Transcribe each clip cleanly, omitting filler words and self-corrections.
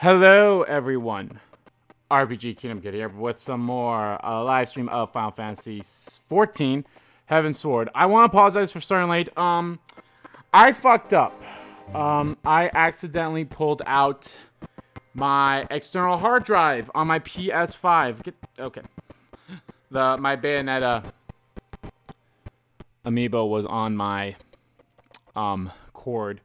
Hello, everyone. RPG Kingdom Kid here with some more live stream of Final Fantasy XIV, Heaven's Sword. I want to apologize for starting late. I fucked up. I accidentally pulled out my external hard drive on my PS5. Okay. My Bayonetta amiibo was on my cord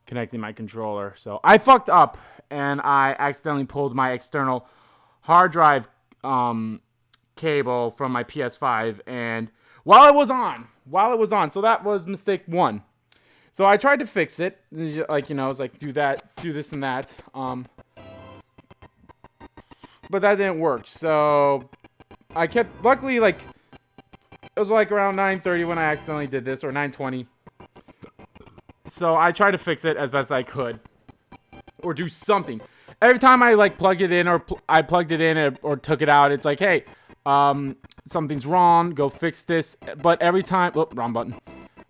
connecting my controller. So I fucked up and I accidentally pulled my external hard drive cable from my PS5 and while it was on, so that was mistake one. So I tried to fix it, like, you know, I was like, do that, do this and that, but that didn't work. So I kept, luckily, like, it was like around 9:30 when I accidentally did this, or 9:20. So I tried to fix it as best I could, or do something. Every time I like plugged it in, or I plugged it in, or took it out, it's like, hey, something's wrong. Go fix this. But every time, wrong button.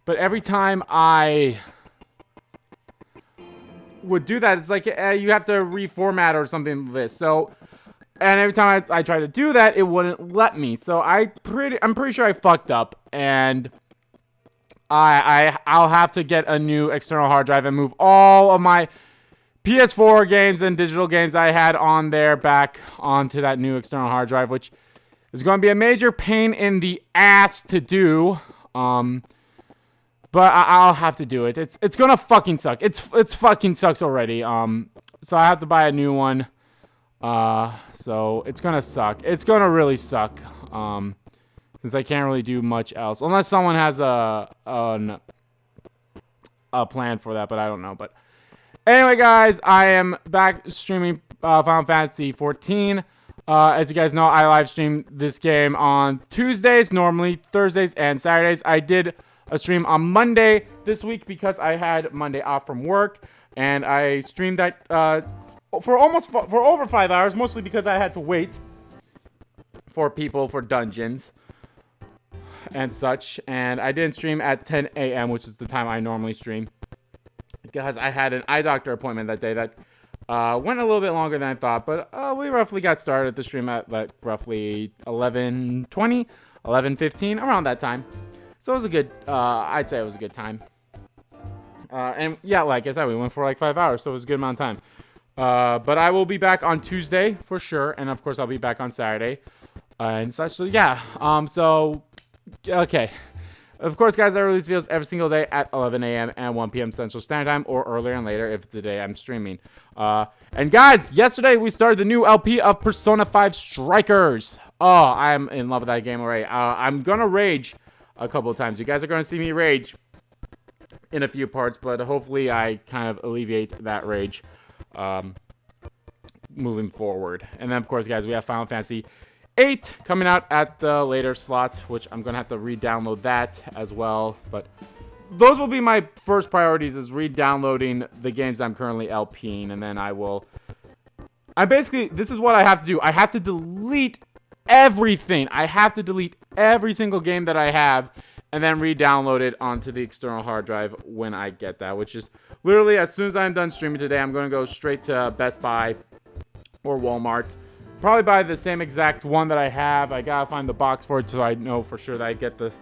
But every time I would do that, it's like you have to reformat or something like this. So, and every time I tried to do that, it wouldn't let me. So I'm pretty sure I fucked up, and I'll have to get a new external hard drive and move all of my PS4 games and digital games I had on there back onto that new external hard drive, which is going to be a major pain in the ass to do. But I'll have to do it. It's gonna fucking suck. It's fucking sucks already. So I have to buy a new one. So it's gonna suck. It's gonna really suck. Since I can't really do much else, unless someone has a plan for that, but I don't know. But anyway, guys, I am back streaming Final Fantasy XIV. As you guys know, I live stream this game on Tuesdays, normally Thursdays and Saturdays. I did a stream on Monday this week because I had Monday off from work, and I streamed that for over 5 hours, mostly because I had to wait for people for dungeons and such. And I didn't stream at 10 a.m., which is the time I normally stream, because I had an eye doctor appointment that day that went a little bit longer than I thought. But we roughly got started the stream at like roughly 11:20, 11:15, around that time. So it was a good, I'd say it was a good time. And yeah, like I said, we went for like 5 hours, so it was a good amount of time. But I will be back on Tuesday for sure, and of course I'll be back on Saturday and such. So yeah, okay. Of course, guys, I release videos every single day at 11 a.m. and 1 p.m. Central Standard Time, or earlier and later if it's the day I'm streaming. And guys, yesterday we started the new LP of Persona 5 Strikers. Oh, I'm in love with that game already. I'm gonna rage a couple of times. You guys are gonna see me rage in a few parts, but hopefully I kind of alleviate that rage moving forward. And then, of course, guys, we have Final Fantasy VIII coming out at the later slot, which I'm gonna have to re-download that as well. But those will be my first priorities, is re-downloading the games I'm currently LPing, and then this is what I have to do. I have to delete everything. I have to delete every single game that I have and then re-download it onto the external hard drive when I get that, which is literally as soon as I'm done streaming today. I'm going to go straight to Best Buy or Walmart. Probably buy the same exact one that I have. I gotta find the box for it so I know for sure that I get the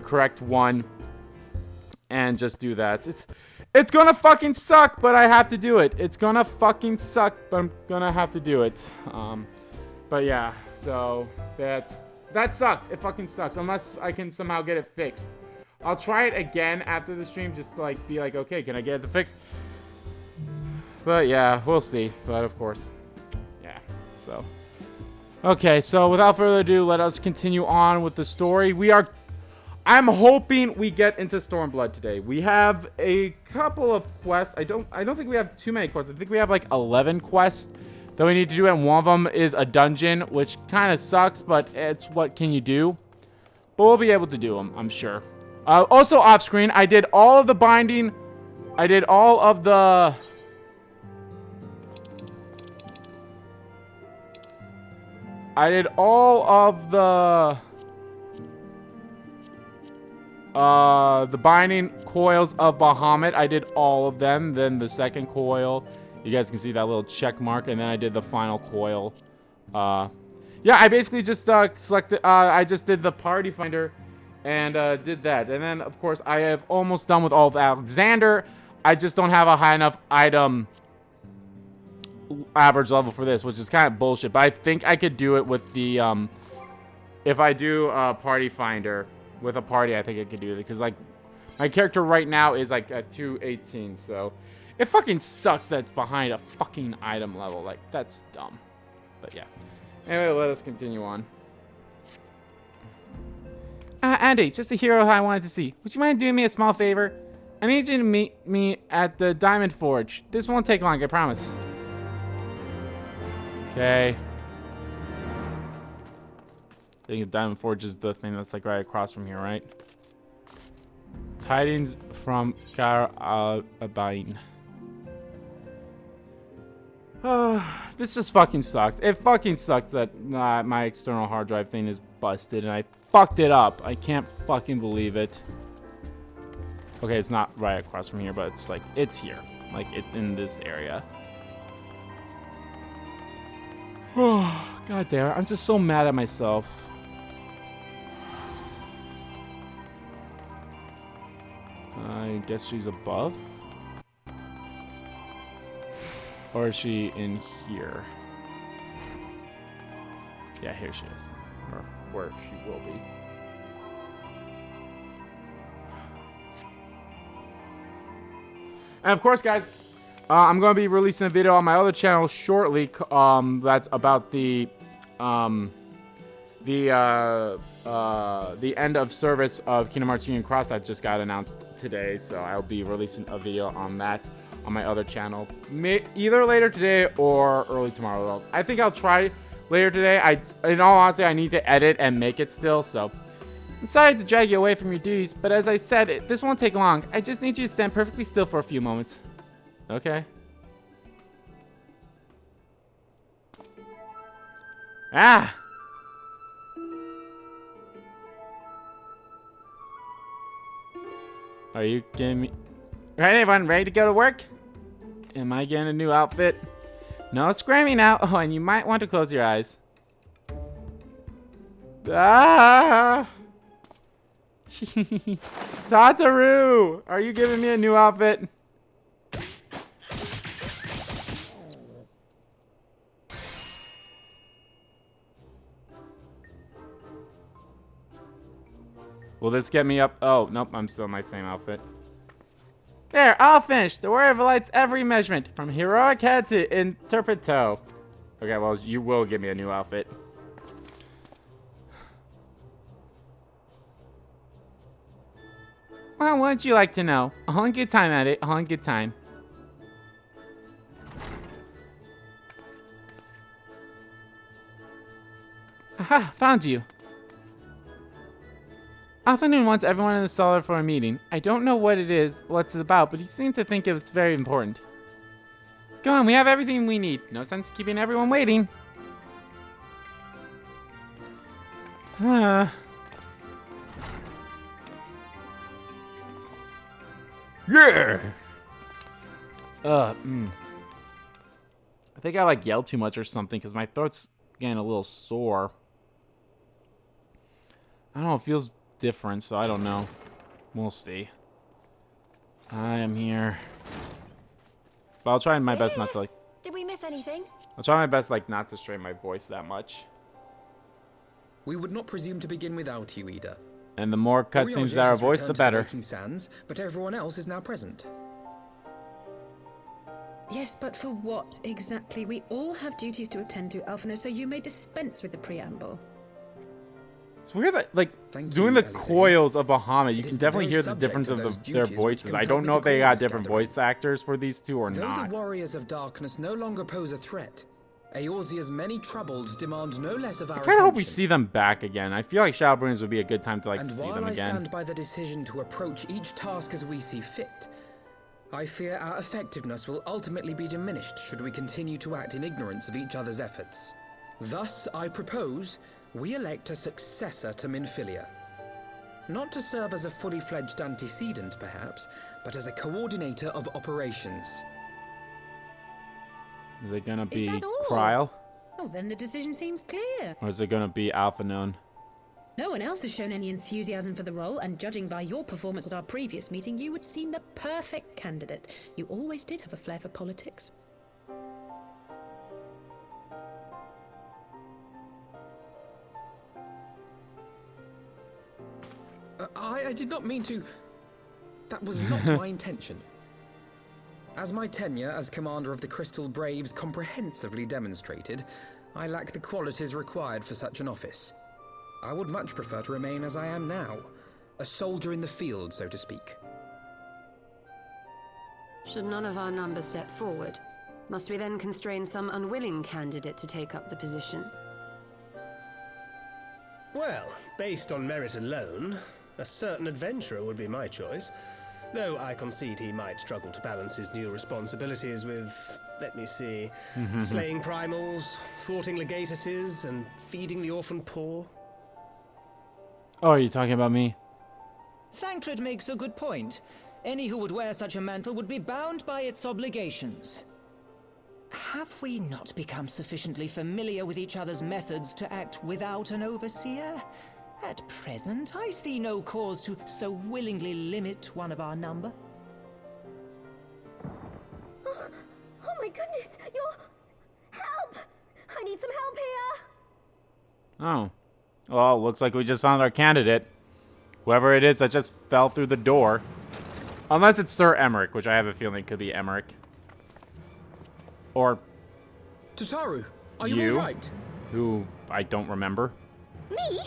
correct one, and just do that. It's gonna fucking suck, but I have to do it. It's gonna fucking suck, but I'm gonna have to do it. But yeah, so that sucks. It fucking sucks, unless I can somehow get it fixed. I'll try it again after the stream, just to like be like, okay, can I get it fixed? But yeah, we'll see. But of course, yeah. So okay, so without further ado, let us continue on with the story. I'm hoping we get into Stormblood today. We have a couple of quests. I don't think we have too many quests. I think we have like 11 quests that we need to do, and one of them is a dungeon, which kind of sucks, but it's what can you do? But we'll be able to do them, I'm sure. Also off screen, I did all of the binding. I did all of the binding coils of Bahamut. I did all of them. Then the second coil You guys can see that little check mark, and then I did the final coil. Yeah, I basically just selected, I just did the party finder and did that. And then, of course, I have almost done with all of Alexander. I just don't have a high enough item average level for this, which is kind of bullshit. But I think I could do it with the, if I do party finder with a party, I think I could do it. Because, like, my character right now is, like, at 218, so it fucking sucks that it's behind a fucking item level. Like, that's dumb. But, yeah. Anyway, let us continue on. Andy, just a hero I wanted to see. Would you mind doing me a small favor? I need you to meet me at the Diamond Forge. This won't take long, I promise. Okay. I think the Diamond Forge is the thing that's like right across from here, right? Tidings from Karabain. This just fucking sucks. It fucking sucks that my external hard drive thing is busted and I fucked it up. I can't fucking believe it. Okay, it's not right across from here, but it's like, it's here. Like, it's in this area. Oh, god damn it. I'm just so mad at myself. I guess she's above? Or is she in here? Yeah, here she is. Or where she will be. And of course, guys, I'm going to be releasing a video on my other channel shortly. That's about the end of service of Kingdom Hearts Union Cross that just got announced today. So I'll be releasing a video on that on my other channel, either later today or early tomorrow. I think I'll try later today. In all honesty, I need to edit and make it still, so I'm sorry to drag you away from your duties, but as I said, this won't take long. I just need you to stand perfectly still for a few moments. Okay. Ah! Are you getting me? Alright, everyone, ready to go to work? Am I getting a new outfit? No screaming now. Oh, and you might want to close your eyes. Ah! Tataru! Are you giving me a new outfit? Will this get me up? Oh, nope, I'm still in my same outfit. There, all finished. The warrior lights every measurement, from heroic head to interpreto. Okay, well, you will give me a new outfit. Well, what would you like to know? All in good time, at it. All in good time. Aha, found you. Afternoon wants everyone in the cellar for a meeting. I don't know what it is, what's it about, but he seems to think it's very important. Go on, we have everything we need. No sense keeping everyone waiting. Yeah! I think I like yelled too much or something because my throat's getting a little sore. I don't know, it feels different, so I don't know. We'll see. I am here. But I'll try my best not to like... Did we miss anything? I'll try my best like not to strain my voice that much. We would not presume to begin without you, Ida. And the more cutscenes that are voiced, the better. Sands, but everyone else is now present. Yes, but for what exactly? We all have duties to attend to, Alphino, so you may dispense with the preamble. It's weird that, like, doing the coils of Bahamut, you can definitely hear the difference of their voices. I don't know if they got different voice actors for these two or not. Though the warriors of darkness no longer pose a threat, Eorzea's many troubles demand no less of our attention. I kind of hope we see them back again. I feel like Shadowbringers would be a good time to, like, see them again. And while I stand by the decision to approach each task as we see fit, I fear our effectiveness will ultimately be diminished should we continue to act in ignorance of each other's efforts. Thus, I propose we elect a successor to Minfilia. Not to serve as a fully fledged antecedent, perhaps, but as a coordinator of operations. Is it gonna Is be that all? Kryl? Well, then the decision seems clear. Or is it gonna be Alphinaud? No one else has shown any enthusiasm for the role, and judging by your performance at our previous meeting, you would seem the perfect candidate. You always did have a flair for politics. I did not mean to... That was not my intention. As my tenure as commander of the Crystal Braves comprehensively demonstrated, I lack the qualities required for such an office. I would much prefer to remain as I am now, a soldier in the field, so to speak. Should none of our numbers step forward, must we then constrain some unwilling candidate to take up the position? Well, based on merit alone, a certain adventurer would be my choice. Though I concede he might struggle to balance his new responsibilities with, let me see, slaying primals, thwarting legatuses, and feeding the orphan poor. Oh, are you talking about me? Thancred makes a good point. Any who would wear such a mantle would be bound by its obligations. Have we not become sufficiently familiar with each other's methods to act without an overseer? At present, I see no cause to so willingly limit one of our number. Oh my goodness, help! I need some help here! Oh. Well, looks like we just found our candidate. Whoever it is that just fell through the door. Unless it's Sir Emmerich, which I have a feeling it could be Emmerich. Or... Tataru, are you all right? Who I don't remember. Me?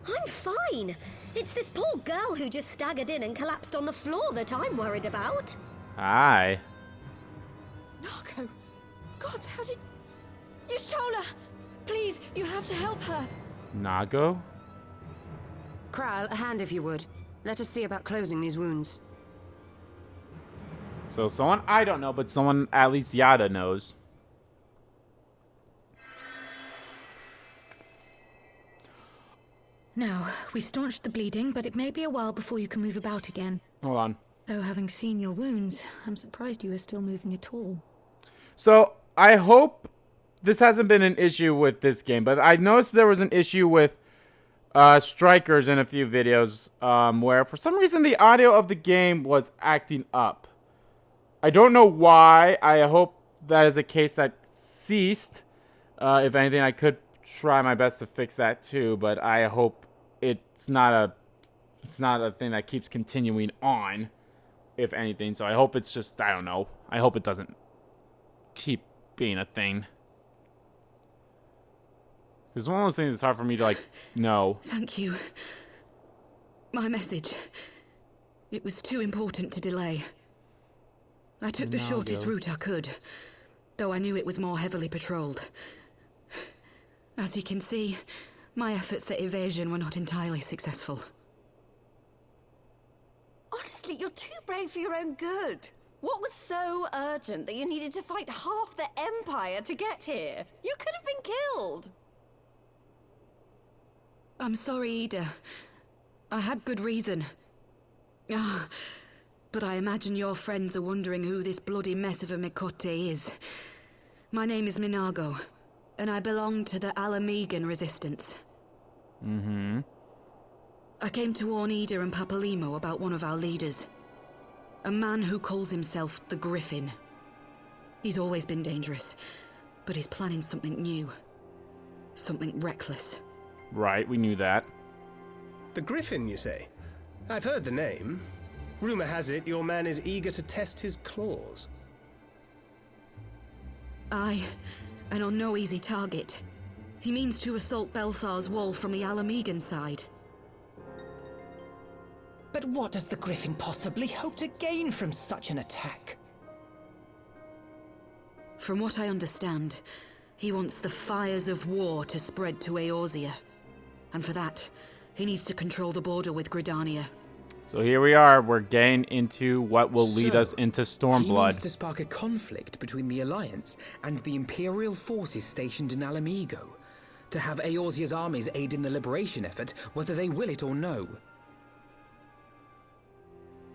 I'm fine. It's this poor girl who just staggered in and collapsed on the floor that I'm worried about. Hi. Nago! God, how did... Yashola! Please, you have to help her! Nago? Kryl, a hand if you would. Let us see about closing these wounds. So someone I don't know, but someone at least Yada knows. Now, we've staunched the bleeding, but it may be a while before you can move about again. Hold on. Though having seen your wounds, I'm surprised you are still moving at all. So, I hope this hasn't been an issue with this game, but I noticed there was an issue with strikers in a few videos where for some reason the audio of the game was acting up. I don't know why. I hope that is a case that ceased. If anything, I could try my best to fix that too, but I hope it's not a thing that keeps continuing on, if anything. So I hope it's just, I don't know. I hope it doesn't keep being a thing. It's one of those things that's hard for me to, like, know. Thank you. My message. It was too important to delay. I took the shortest route I could, though I knew it was more heavily patrolled. As you can see, my efforts at evasion were not entirely successful. Honestly, you're too brave for your own good. What was so urgent that you needed to fight half the Empire to get here? You could have been killed. I'm sorry, Ida. I had good reason. But I imagine your friends are wondering who this bloody mess of a Mikote is. My name is Minago, and I belong to the Alamegan Resistance. I came to warn Ida and Papalimo about one of our leaders. A man who calls himself the Griffin. He's always been dangerous, but he's planning something new. Something reckless. Right, we knew that. The Griffin, you say? I've heard the name. Rumor has it your man is eager to test his claws. Aye, and on no easy target. He means to assault Belsar's wall from the Alamegan side. But what does the Griffin possibly hope to gain from such an attack? From what I understand, he wants the fires of war to spread to Eorzea. And for that, he needs to control the border with Gridania. So here we are. We're getting into what will lead us into He Stormblood. needs to spark a conflict between the Alliance and the Imperial forces stationed in Alamigo, to have Eorzea's armies aid in the liberation effort, whether they will it or no.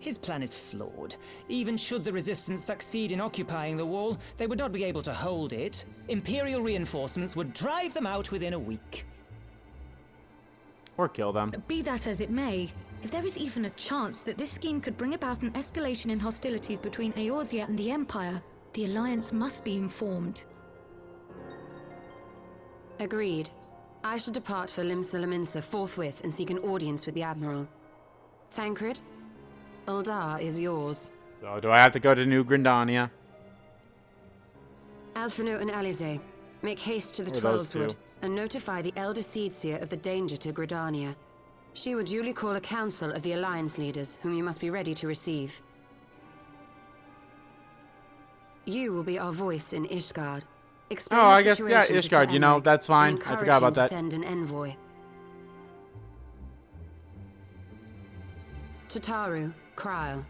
His plan is flawed. Even should the resistance succeed in occupying the wall, they would not be able to hold it. Imperial reinforcements would drive them out within a week. Or kill them. Be that as it may, if there is even a chance that this scheme could bring about an escalation in hostilities between Eorzea and the Empire, the Alliance must be informed. Agreed. I shall depart for Lim-Sulaminsa forthwith and seek an audience with the Admiral. Thancred, Uldar is yours. So do I have to go to New Grindania? Alphino and Alize, make haste to the Or those Twelveswood two. and notify the Elder Seedseer of the danger to Gridania. She will duly call a council of the Alliance leaders, whom you must be ready to receive. You will be our voice in Ishgard. Explain Oh, I the guess, yeah, situation to Sir Ishgard, you know, Emmerich that's and fine. I encourage forgot him about to that. Send an envoy. To Taru, Kryl,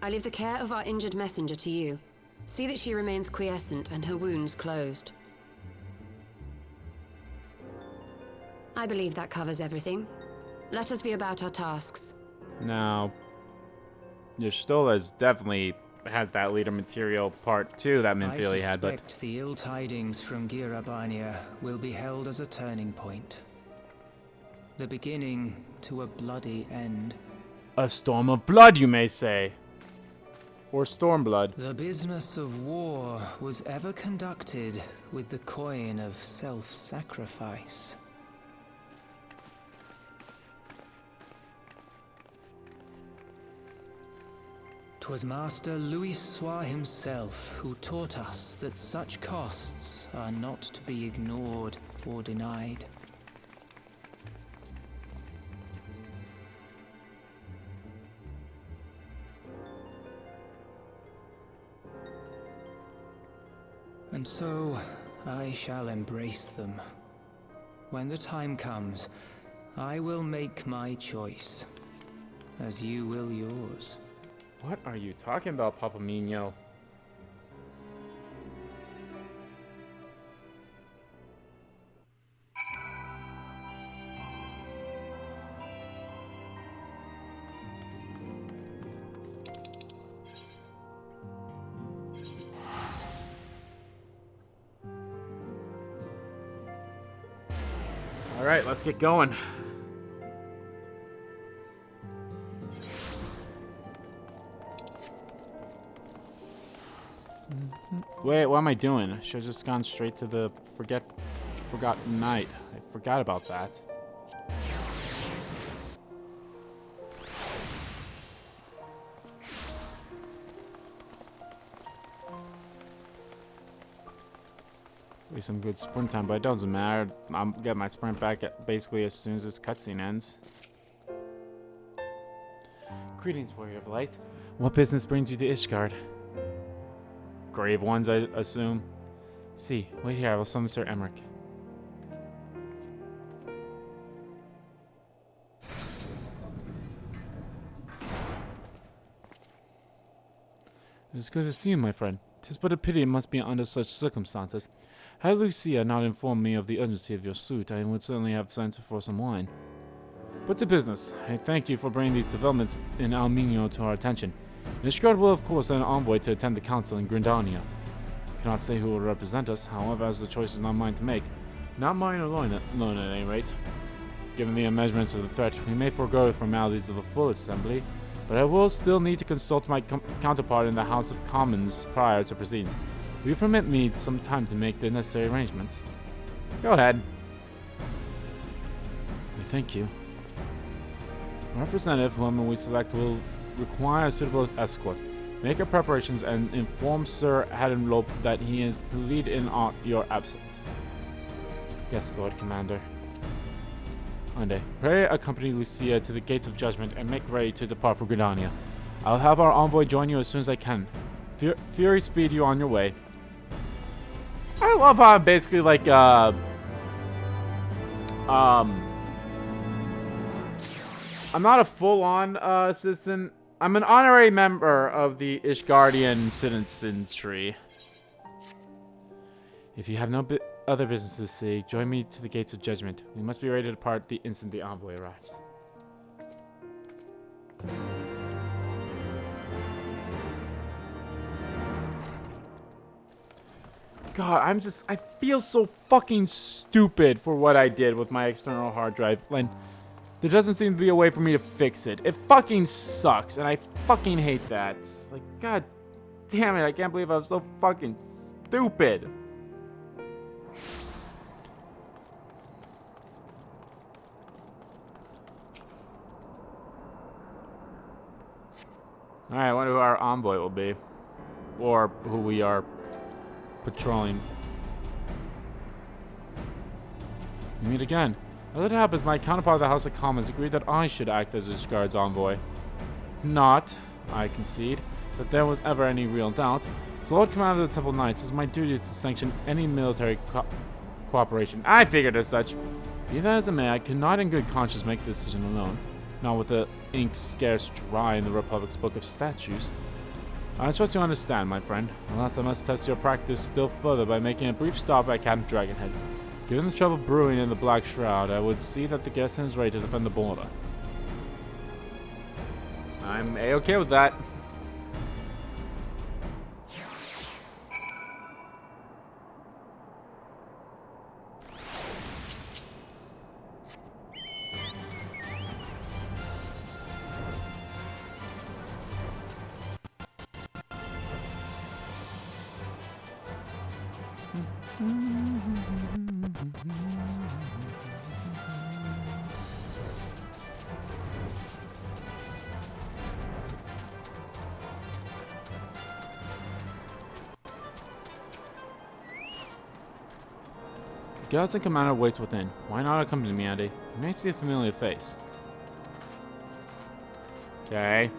I leave the care of our injured messenger to you. See that she remains quiescent and her wounds closed. I believe that covers everything. Let us be about our tasks. Now, Y'shtola definitely has that leader material part too that Minfili had, but I suspect the ill tidings from Girabania will be held as a turning point. The beginning to a bloody end. a storm of blood, you may say. Or storm blood. The business of war was ever conducted with the coin of self-sacrifice. Twas Master Louis Soir himself who taught us that such costs are not to be ignored or denied. And so, I shall embrace them. When the time comes, I will make my choice, as you will yours. What are you talking about, Papamino? All right, let's get going. Wait, what am I doing? I should have just gone straight to the Forgotten Night. I forgot about that. Be some good sprint time, but it doesn't matter. I'll get my sprint back basically as soon as this cutscene ends. Greetings, Warrior of Light. What business brings you to Ishgard? Grave ones, I assume. See, wait here, I will summon Sir Emmerich. It is good to see you, my friend. 'Tis but a pity it must be under such circumstances. Had Lucia not informed me of the urgency of your suit, I would certainly have sent for some wine. But to business. I thank you for bringing these developments in Alminio to our attention. Ishgard will of course send an envoy to attend the council in Grindania. I cannot say who will represent us, however, as the choice is not mine to make. Not mine alone at any rate. Given the measurements of the threat, we may forego the formalities of a full assembly, but I will still need to consult my counterpart in the House of Commons prior to proceedings. Will you permit me some time to make the necessary arrangements? Go ahead. Thank you. A representative whom we select will require a suitable escort. Make your preparations and inform Sir Hadenlope that he is to lead in on your absence. Yes, Lord Commander. Monday. Pray accompany Lucia to the gates of judgment and make ready to depart for Gridania. I'll have our envoy join you as soon as I can. Fury speed you on your way. I love how I'm basically like, I'm not a full-on citizen. I'm an honorary member of the Ishgardian citizenry. If you have no other business to say, join me to the gates of judgment. We must be ready to depart the instant the envoy arrives. God, I feel so fucking stupid for what I did with my external hard drive. When there doesn't seem to be a way for me to fix it. It fucking sucks, and I fucking hate that. Like, God damn it, I can't believe I was so fucking stupid. Alright, I wonder who our envoy will be. Or who we are patrolling. We meet again. As it happens, my counterpart of the House of Commons agreed that I should act as his guard's envoy. Not, I concede, that there was ever any real doubt. So Lord Commander of the Temple Knights, it's my duty to sanction any military cooperation. I figured as such. Be that as it may, I cannot in good conscience make the decision alone. Not with the ink scarce dry in the Republic's Book of Statutes. I trust you understand, my friend. Unless I must test your practice still further by making a brief stop at Camp Dragonhead. Given the trouble brewing in the Black Shroud, I would see that the garrison is ready to defend the border. I'm A-okay with that. Garrison commander waits within. Why not accompany me, Andy? You may see a familiar face. Okay.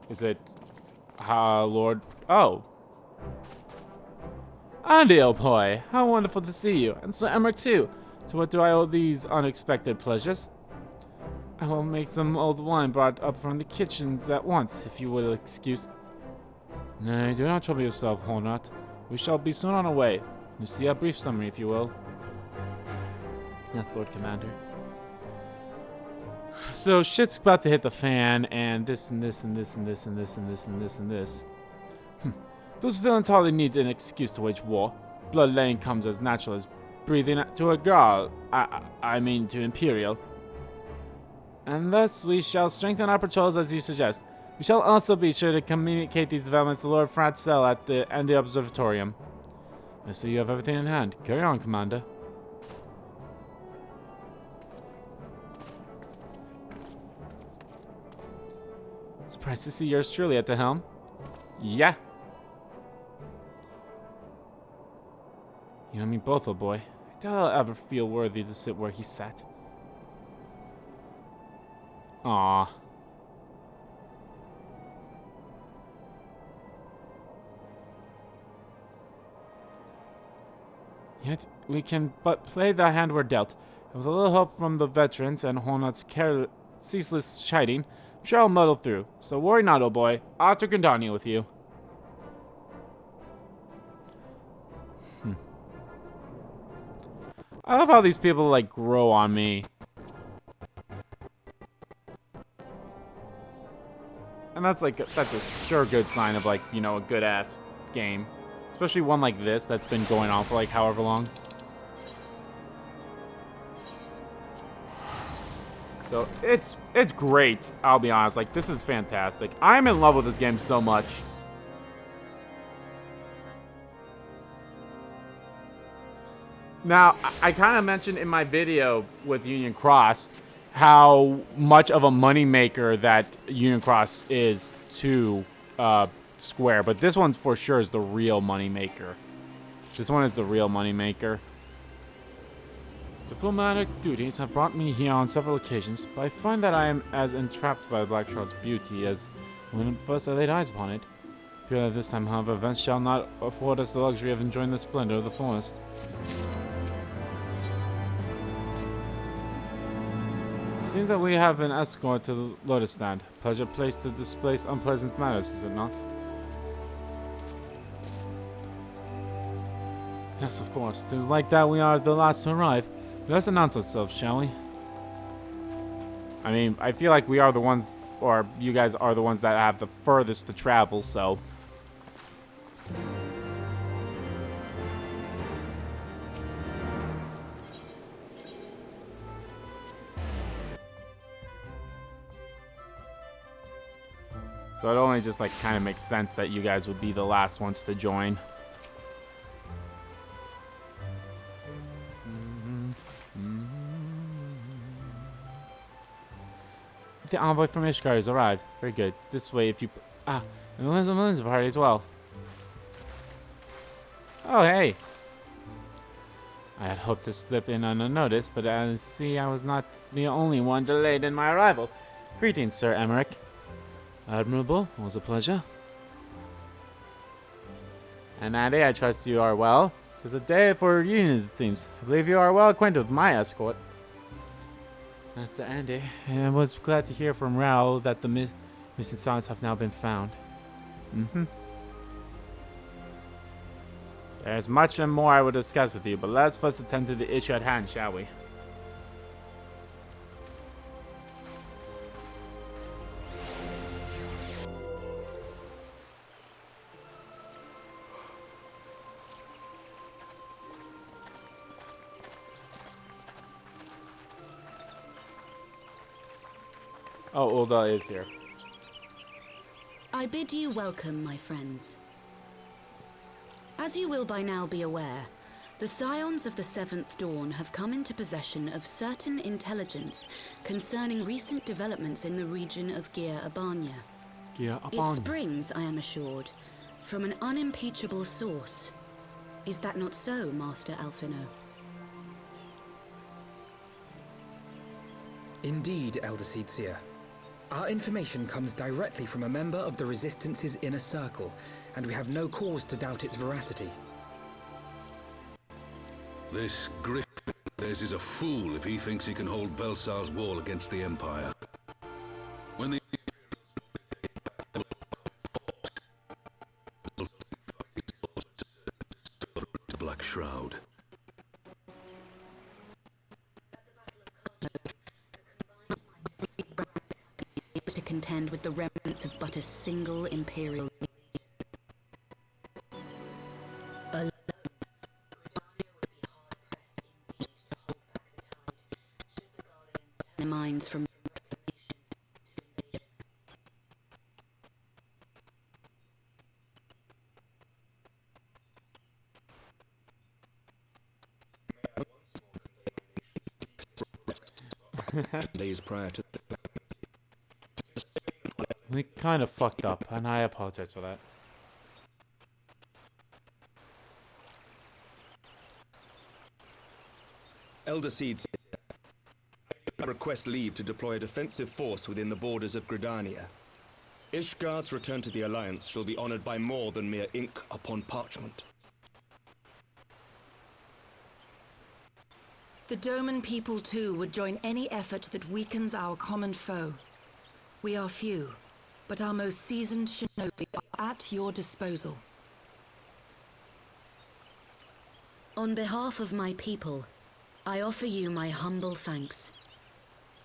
Is it... Lord... Oh. Andy, old boy. How wonderful to see you. And Sir Emmerich, too. To what do I owe these unexpected pleasures? I will make some old wine brought up from the kitchens at once, if you will excuse. Nay, do not trouble yourself, Hornat. We shall be soon on our way. You see a brief summary, if you will. Yes, Lord Commander. So shit's about to hit the fan, and this and this and this and this and this and this and this and this. Those villains hardly need an excuse to wage war. Bloodletting comes as natural as breathing to a girl. I mean to Imperial. And thus we shall strengthen our patrols as you suggest. We shall also be sure to communicate these developments to Lord Fratzell at the Observatorium. I see you have everything in hand. Carry on, Commander. Surprised to see yours truly at the helm. Yeah. You and me both, old boy. I doubt I'll ever feel worthy to sit where he sat. Aww. Yet we can but play the hand we're dealt. And with a little help from the veterans and Hornet's ceaseless chiding, I'm sure I'll muddle through. So worry not, old boy. I'll take Gandania with you. I love how these people, like, grow on me. And that's a sure good sign of, like, you know, a good-ass game. Especially one like this that's been going on for, like, however long. So, it's great, I'll be honest. Like, this is fantastic. I'm in love with this game so much. Now, I kind of mentioned in my video with Union Cross how much of a moneymaker that Union Cross is to Square, but this one for sure is the real moneymaker. This one is the real moneymaker. Diplomatic duties have brought me here on several occasions, but I find that I am as entrapped by the Black Shroud's beauty as when first I laid eyes upon it. I fear that this time, however, events shall not afford us the luxury of enjoying the splendor of the forest. It seems that we have an escort to the Lotus Stand. Pleasure placed to displace unpleasant matters, is it not? Yes, of course. 'Tis like that we are the last to arrive. Let's announce ourselves, shall we? I mean, I feel like we are the ones, or you guys are the ones that have the furthest to travel, so... So it only just like kind of makes sense that you guys would be the last ones to join. The envoy from Ishgard has arrived. Very good. This way, if you... and the Lindsay party as well. Oh, hey. I had hoped to slip in unnoticed, but I see I was not the only one delayed in my arrival. Greetings, Sir Emmerich. Admirable, it was a pleasure. And Andy, I trust you are well. 'Tis a day for reunions, it seems. I believe you are well acquainted with my escort. Master Andy, I was glad to hear from Raoul that the missing sons have now been found. There's much and more I would discuss with you, but let's first attend to the issue at hand, shall we? Oh, Ulda is here. I bid you welcome, my friends. As you will by now be aware, the Scions of the Seventh Dawn have come into possession of certain intelligence concerning recent developments in the region of Gir Abania. It springs, I am assured, from an unimpeachable source. Is that not so, Master Alfino? Indeed, Elder Seedseer. Our information comes directly from a member of the Resistance's inner circle, and we have no cause to doubt its veracity. This Griffin of theirs is a fool if he thinks he can hold Belsar's wall against the Empire. When the Black Shroud. To contend with the remnants of but a single Imperial minds from days prior to We kind of fucked up, and I apologize for that. Elder Seeds request leave to deploy a defensive force within the borders of Gridania. Ishgard's return to the Alliance shall be honored by more than mere ink upon parchment. The Doman people too would join any effort that weakens our common foe. We are few, but our most seasoned shinobi are at your disposal. On behalf of my people, I offer you my humble thanks.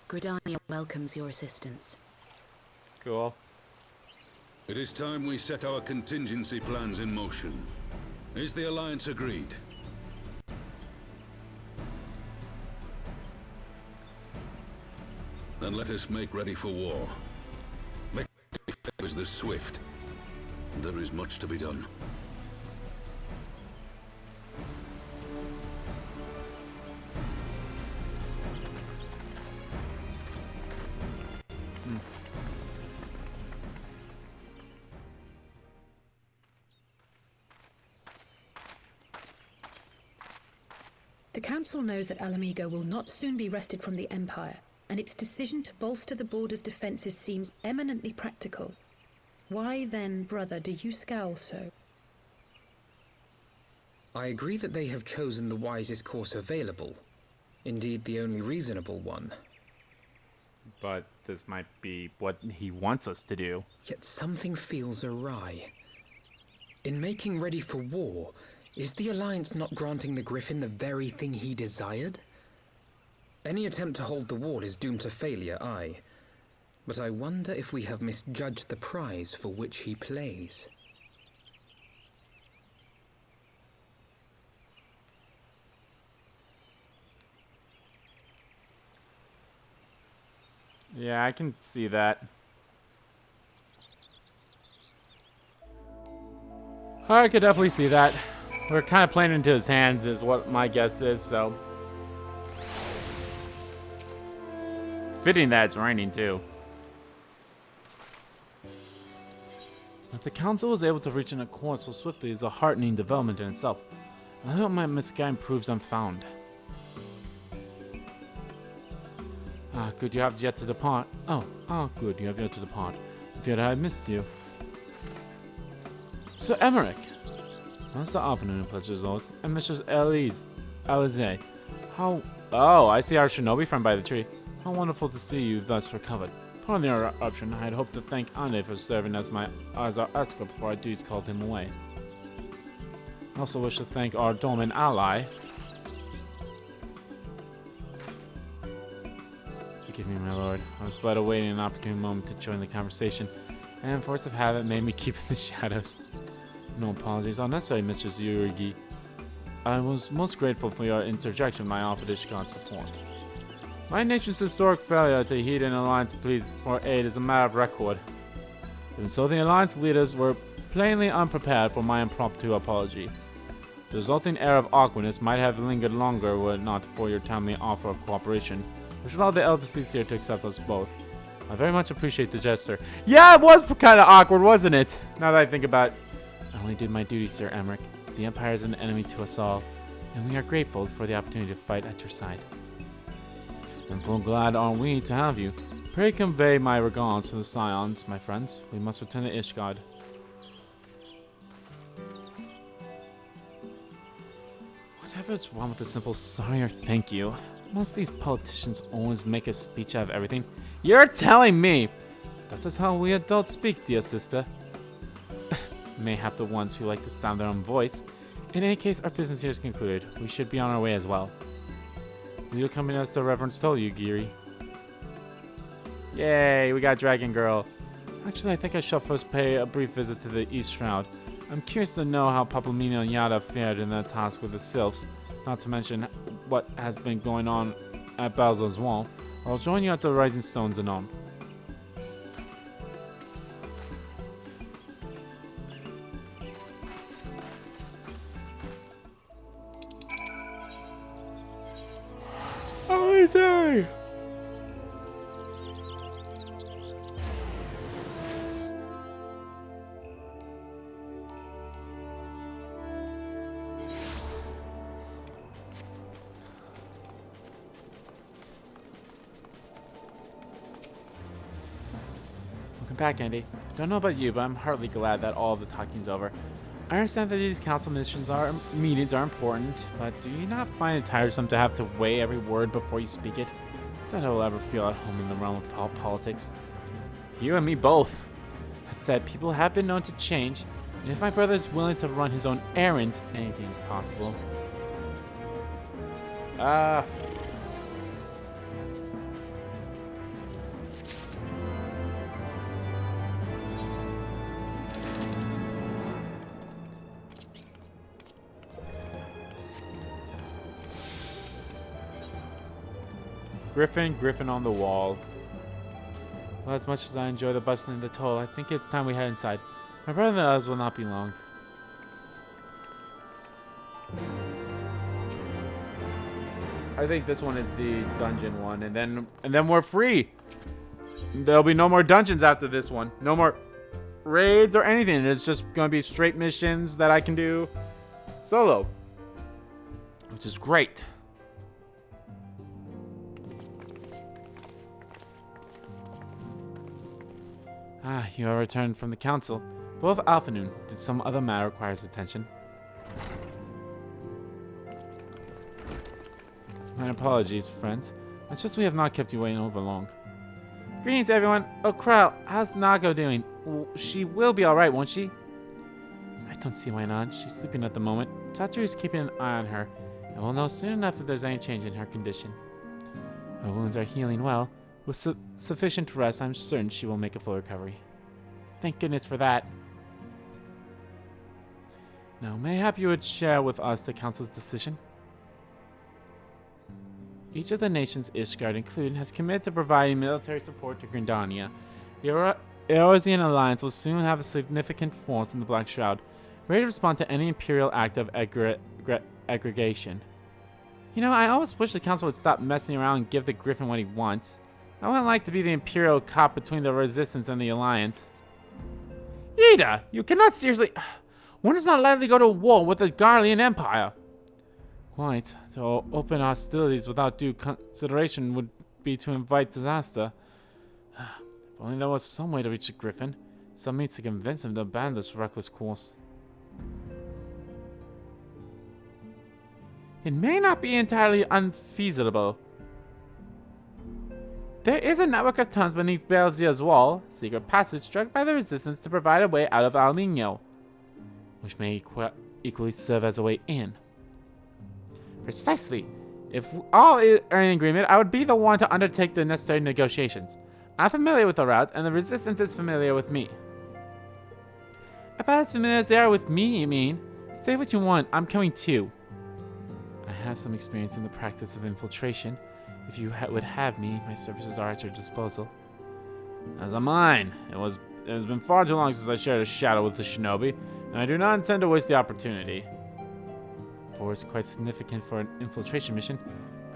Gridania welcomes your assistance. Cool. It is time we set our contingency plans in motion. Is the Alliance agreed? Then let us make ready for war. Victory favors the swift. There is much to be done. The Council knows that Alamigo will not soon be wrested from the Empire, and its decision to bolster the border's defenses seems eminently practical. Why then, brother, do you scowl so? I agree that they have chosen the wisest course available. Indeed, the only reasonable one. But this might be what he wants us to do. Yet something feels awry. In making ready for war, is the Alliance not granting the Griffin the very thing he desired? Any attempt to hold the wall is doomed to failure, aye. But I wonder if we have misjudged the prize for which he plays. Yeah, I can see that. I could definitely see that. We're kind of playing into his hands is what my guess is, so. Fitting that it's raining, too. That the council was able to reach an accord so swiftly is a heartening development in itself. I hope my misguidance proves unfound. Ah, good, you have yet to depart. Good, you have yet to depart. Feared I had missed you. Sir Emmerich! Master Afternoon, pleasure as always. And Mistress Alize. How... Oh, I see our shinobi friend by the tree. How wonderful to see you thus recovered. Pardon the interruption, I had hoped to thank Ande for serving as our escort before our duties called him away. I also wish to thank our Dolman ally. Forgive me, my lord. I was but awaiting an opportune moment to join the conversation, and force of habit made me keep in the shadows. No apologies unnecessary, Mistress Yurigi. I was most grateful for your interjection when I offered Ishkan's support. My nation's historic failure to heed an alliance pleas for aid is a matter of record. And so the alliance leaders were plainly unprepared for my impromptu apology. The resulting air of awkwardness might have lingered longer were it not for your timely offer of cooperation, which allowed the elder seats here to accept us both. I very much appreciate the gesture. Yeah, it was kind of awkward, wasn't it? Now that I think about it. I only did my duty, Sir Emmerich. The Empire is an enemy to us all, and we are grateful for the opportunity to fight at your side. And full glad are we to have you. Pray convey my regards to the Scions, my friends. We must return to Ishgard. Whatever's wrong with a simple sorry or thank you? Must these politicians always make a speech out of everything? You're telling me! That's just how we adults speak, dear sister. Mayhap the ones who like to sound their own voice. In any case, our business here is concluded. We should be on our way as well. Will you accompany us to Reverend Stolu, Giri? Yay, we got Dragon Girl. Actually, I think I shall first pay a brief visit to the East Shroud. I'm curious to know how Papamino and Yada fared in their task with the Sylphs, not to mention what has been going on at Balzo's Wall. I'll join you at the Rising Stones anon. Easy! Welcome back, Andy. Don't know about you, but I'm heartily glad that all of the talking's over. I understand that these council meetings are important, but do you not find it tiresome to have to weigh every word before you speak it? Don't I will ever feel at home in the realm of politics. You and me both. That said, people have been known to change, and if my brother is willing to run his own errands, anything is possible. Griffin on the wall. Well, as much as I enjoy the bustle and the toll, I think it's time we head inside. My brother and us will not be long. I think this one is the dungeon one, and then we're free. There'll be no more dungeons after this one. No more raids or anything. It's just gonna be straight missions that I can do solo, which is great. You are returned from the council. Both afternoon. Did some other matter requires attention? My apologies, friends. It's just we have not kept you waiting over long. Greetings, everyone. Oh, Krell, how's Nago doing? She will be alright, won't she? I don't see why not. She's sleeping at the moment. Tataru is keeping an eye on her, and we'll know soon enough if there's any change in her condition. Her wounds are healing well. With sufficient rest, I'm certain she will make a full recovery. Thank goodness for that. Now, mayhap you would share with us the Council's decision? Each of the nations Ishgard included has committed to providing military support to Grindania. The Eorzean alliance will soon have a significant force in the Black Shroud, ready to respond to any Imperial act of aggregation. You know, I always wish the Council would stop messing around and give the Griffin what he wants. I wouldn't like to be the Imperial cop between the Resistance and the Alliance. Yida, you cannot seriously... One is not likely to go to war with the Garlean Empire. Quite. To open hostilities without due consideration would be to invite disaster. If only there was some way to reach the Griffin. Some means to convince him to abandon this reckless course. It may not be entirely unfeasible. There is a network of tunnels beneath Belzia's wall, secret passage struck by the Resistance to provide a way out of Alminio, which may equally serve as a way in. Precisely. If all are in agreement, I would be the one to undertake the necessary negotiations. I'm familiar with the route, and the Resistance is familiar with me. About as familiar as they are with me, you mean? Say what you want, I'm coming too. I have some experience in the practice of infiltration. If you would have me, my services are at your disposal. As am mine. It has been far too long since I shared a shadow with the shinobi, and I do not intend to waste the opportunity. Force quite significant for an infiltration mission.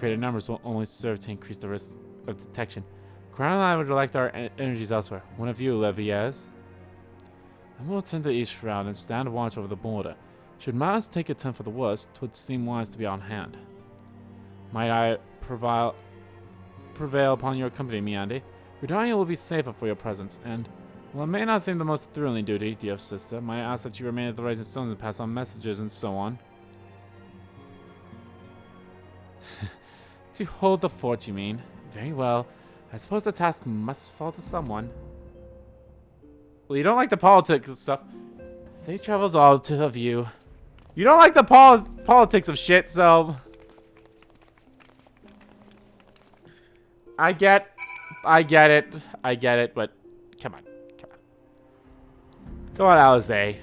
Greater numbers will only serve to increase the risk of detection. Crown and I would direct our energies elsewhere. One of you, Leviez. I will attend the east route and stand watch over the border. Should matters take a turn for the worse, 'twould seem wise to be on hand. Might I prevail upon your company, Miandi? Gridania will be safer for your presence, and, while it may not seem the most thrilling duty, dear sister, might I ask that you remain at the Rising Stones and pass on messages and so on? To hold the fort, you mean? Very well. I suppose the task must fall to someone. Well, you don't like the politics and stuff. Safe travels all to of you. You don't like the politics of shit, so... I get it, but come on. Go on, Alize.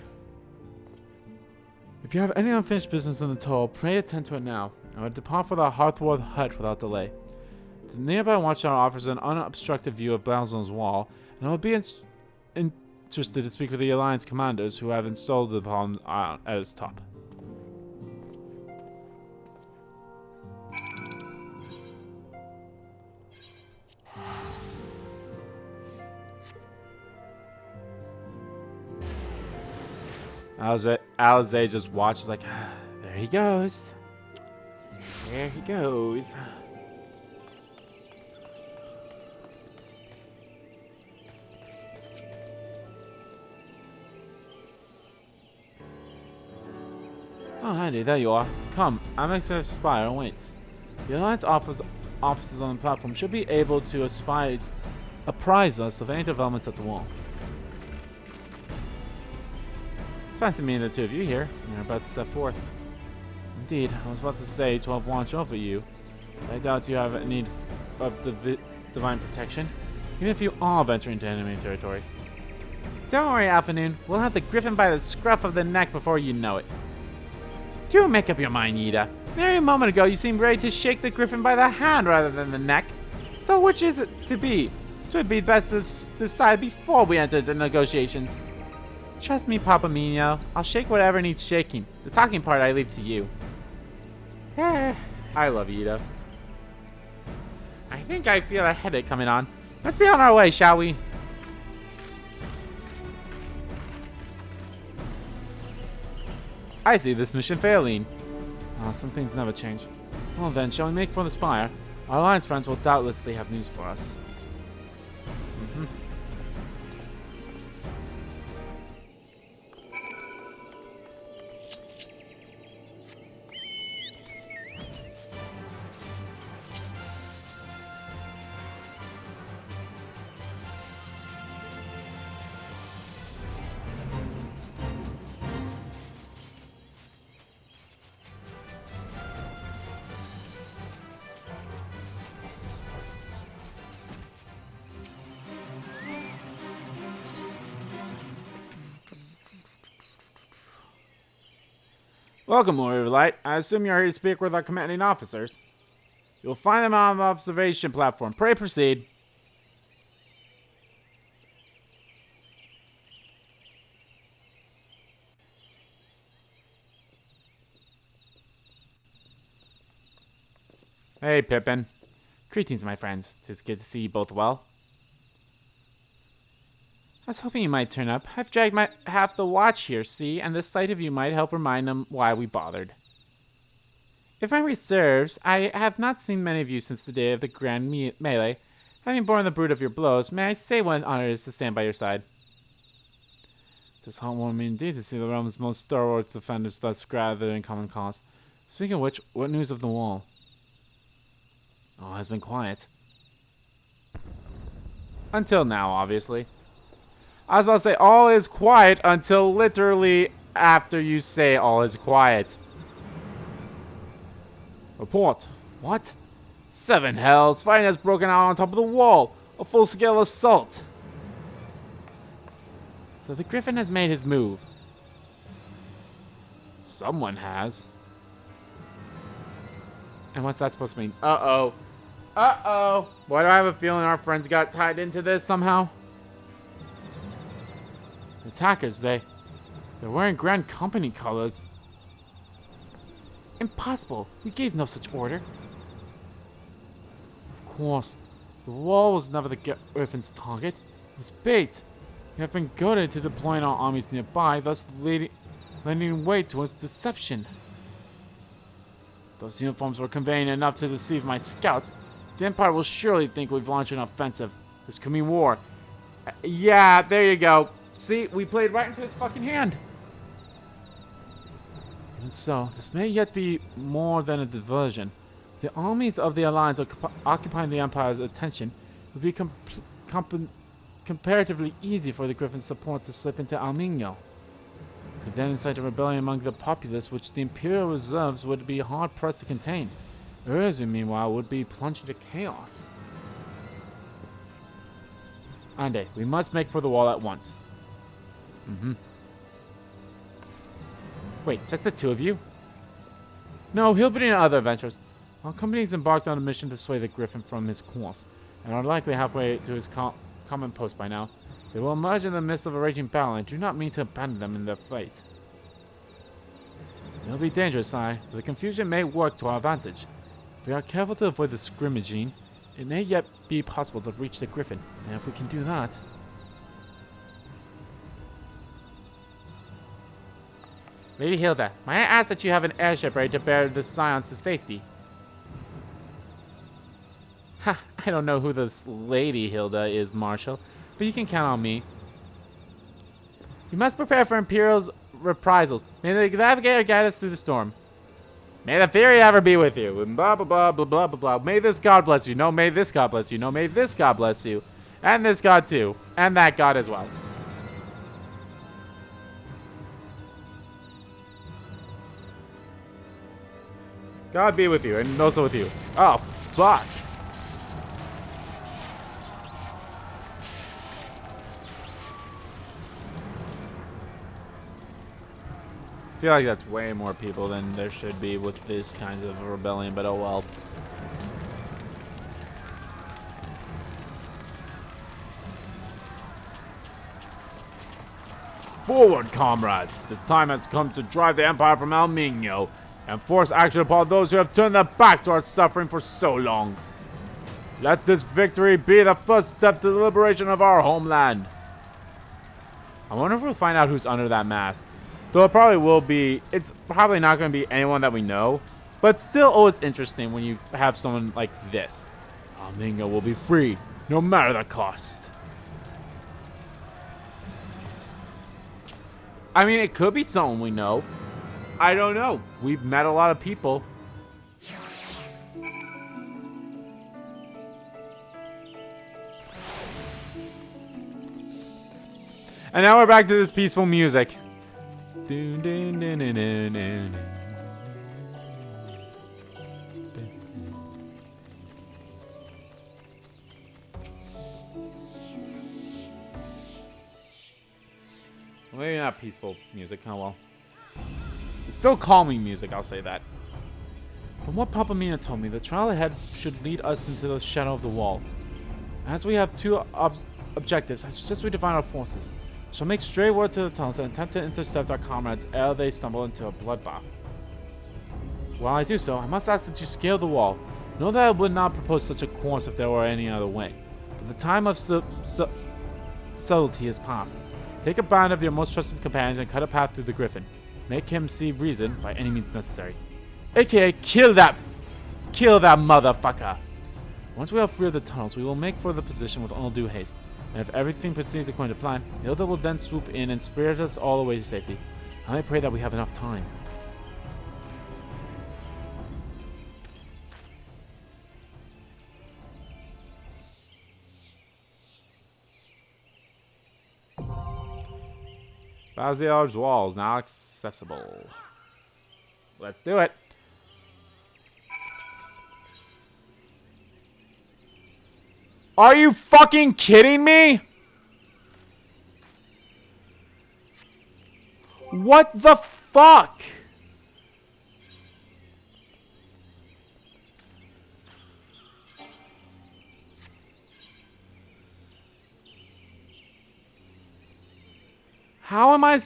If you have any unfinished business in the toll, pray attend to it now. I would depart for the Hearthworth hut without delay. The nearby watchtower offers an unobstructed view of Balzone's wall, and I would be interested to speak with the Alliance commanders who have installed the palm at its top. Alize just watches like, there he goes. There he goes. Oh, Andy, there you are. Come, Amex's Spire awaits. The Alliance officers on the platform should be able to apprise us of any developments at the wall. Fancy meeting the two of you here. You're about to step forth. Indeed, I was about to say to have watch over you. But I doubt you have a need of the divine protection, even if you are venturing into enemy territory. Don't worry, Alphanoon. We'll have the Griffin by the scruff of the neck before you know it. Do make up your mind, Yida. Merely a moment ago, you seemed ready to shake the Griffin by the hand rather than the neck. So which is it to be? It would be best to decide before we enter into negotiations. Trust me, Papa Mino. I'll shake whatever needs shaking. The talking part I leave to you. I love Yida. I think I feel a headache coming on. Let's be on our way, shall we? I see this mission failing. Oh, some things never change. Well then, shall we make for the Spire? Our Alliance friends will doubtlessly have news for us. Welcome, Riverlight. I assume you're here to speak with our commanding officers. You'll find them on the observation platform. Pray proceed. Hey, Pippin. Greetings, my friends. It's good to see you both well. I was hoping you might turn up. I've dragged half the watch here, see, and the sight of you might help remind them why we bothered. If memory serves, I have not seen many of you since the day of the grand melee. Having borne the brunt of your blows, may I say what an honor it is to stand by your side. It is heartwarming me indeed to see the realm's most stalwart defenders thus gathered in common cause. Speaking of which, what news of the wall? Oh, it has been quiet. Until now, obviously. I was about to say all is quiet until literally after you say all is quiet. Report. What? 7 hells. Fighting has broken out on top of the wall. A full-scale assault. So the Griffin has made his move. Someone has. And what's that supposed to mean? Uh-oh. Uh-oh. Why do I have a feeling our friends got tied into this somehow? Attackers, they're wearing Grand Company colors. Impossible. We gave no such order. Of course. The wall was never the Griffin's target. It was bait. We have been goaded to deploying our armies nearby, thus lending weight to its deception. Those uniforms were conveying enough to deceive my scouts. The Empire will surely think we've launched an offensive. This could mean war. Yeah, there you go. See, we played right into his fucking hand. And so, this may yet be more than a diversion. The armies of the Alliance occupying the Empire's attention would be comparatively easy for the Griffin's support to slip into Almingo. Could then incite a rebellion among the populace which the Imperial reserves would be hard-pressed to contain. Urzu, meanwhile, would be plunged into chaos. Ande, we must make for the wall at once. Wait, just the two of you? No, he'll be in other adventures. Our company's embarked on a mission to sway the Griffin from his course, and are likely halfway to his common post by now. They will emerge in the midst of a raging battle, and do not mean to abandon them in their fate. It'll be dangerous, but the confusion may work to our advantage. If we are careful to avoid the scrimmaging, it may yet be possible to reach the Griffin, and if we can do that... Lady Hilda, may I ask that you have an airship ready to bear the Scions to safety? Ha, I don't know who this Lady Hilda is, Marshal, but you can count on me. You must prepare for Imperial's reprisals. May the Navigator guide us through the storm. May the Fury ever be with you. And blah, blah, blah, blah, blah, blah, blah. May this God bless you. No, may this God bless you. No, may this God bless you. And this God too. And that God as well. God be with you, and also with you. Oh, fuck. I feel like that's way more people than there should be with this kind of rebellion, but oh well. Forward, comrades! This time has come to drive the Empire from Almingo and force action upon those who have turned their backs to our suffering for so long. Let this victory be the first step to the liberation of our homeland. I wonder if we'll find out who's under that mask. Though it probably will be, it's probably not going to be anyone that we know, but still always interesting when you have someone like this. Almingo will be free, no matter the cost. I mean, it could be someone we know. I don't know. We've met a lot of people. And now we're back to this peaceful music. Dun, dun, dun, dun, dun, dun. Well, maybe not peaceful music. Oh well. It's still calming music, I'll say that. From what Papa Mina told me, the trial ahead should lead us into the shadow of the wall. As we have two objectives, I suggest we divide our forces. I shall make straight word to the tunnels and attempt to intercept our comrades ere they stumble into a bloodbath. While I do so, I must ask that you scale the wall. Know that I would not propose such a course if there were any other way. But the time of subtlety is past. Take a band of your most trusted companions and cut a path through the Griffin. Make him see reason by any means necessary. AKA, kill that motherfucker. Once we are free of the tunnels, we will make for the position with all due haste. And if everything proceeds according to plan, Hilda will then swoop in and spirit us all away to safety. I pray that we have enough time. Baziar's walls now accessible. Let's do it. Are you fucking kidding me? What the fuck? How am I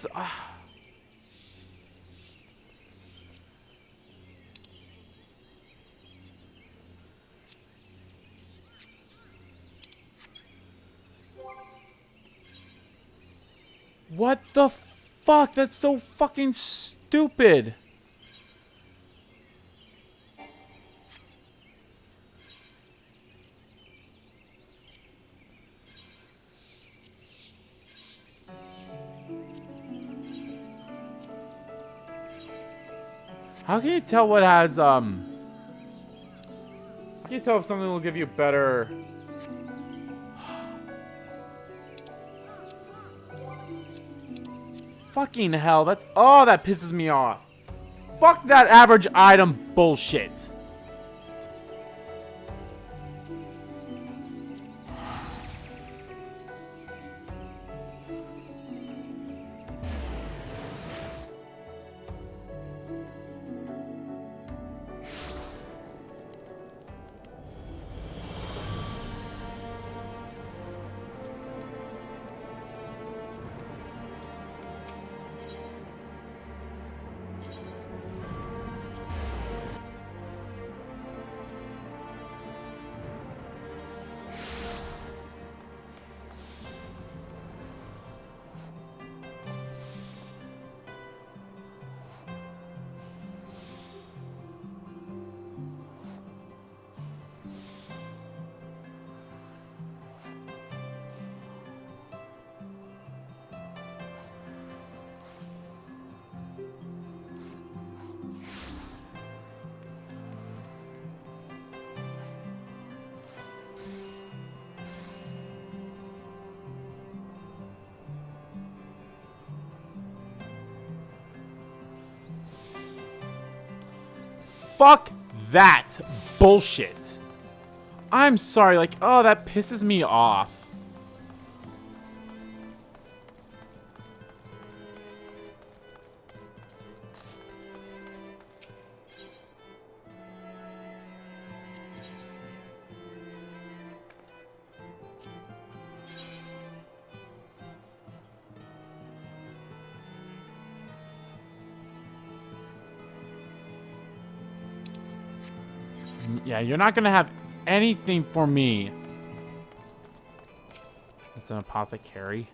What the fuck? That's so fucking stupid. How can you tell what has, how can you tell if something will give you better... Fucking hell, that's... Oh, that pisses me off. Fuck that average item bullshit. Fuck that bullshit. I'm sorry, like, oh, that pisses me off. Yeah, you're not gonna have anything for me. It's an apothecary.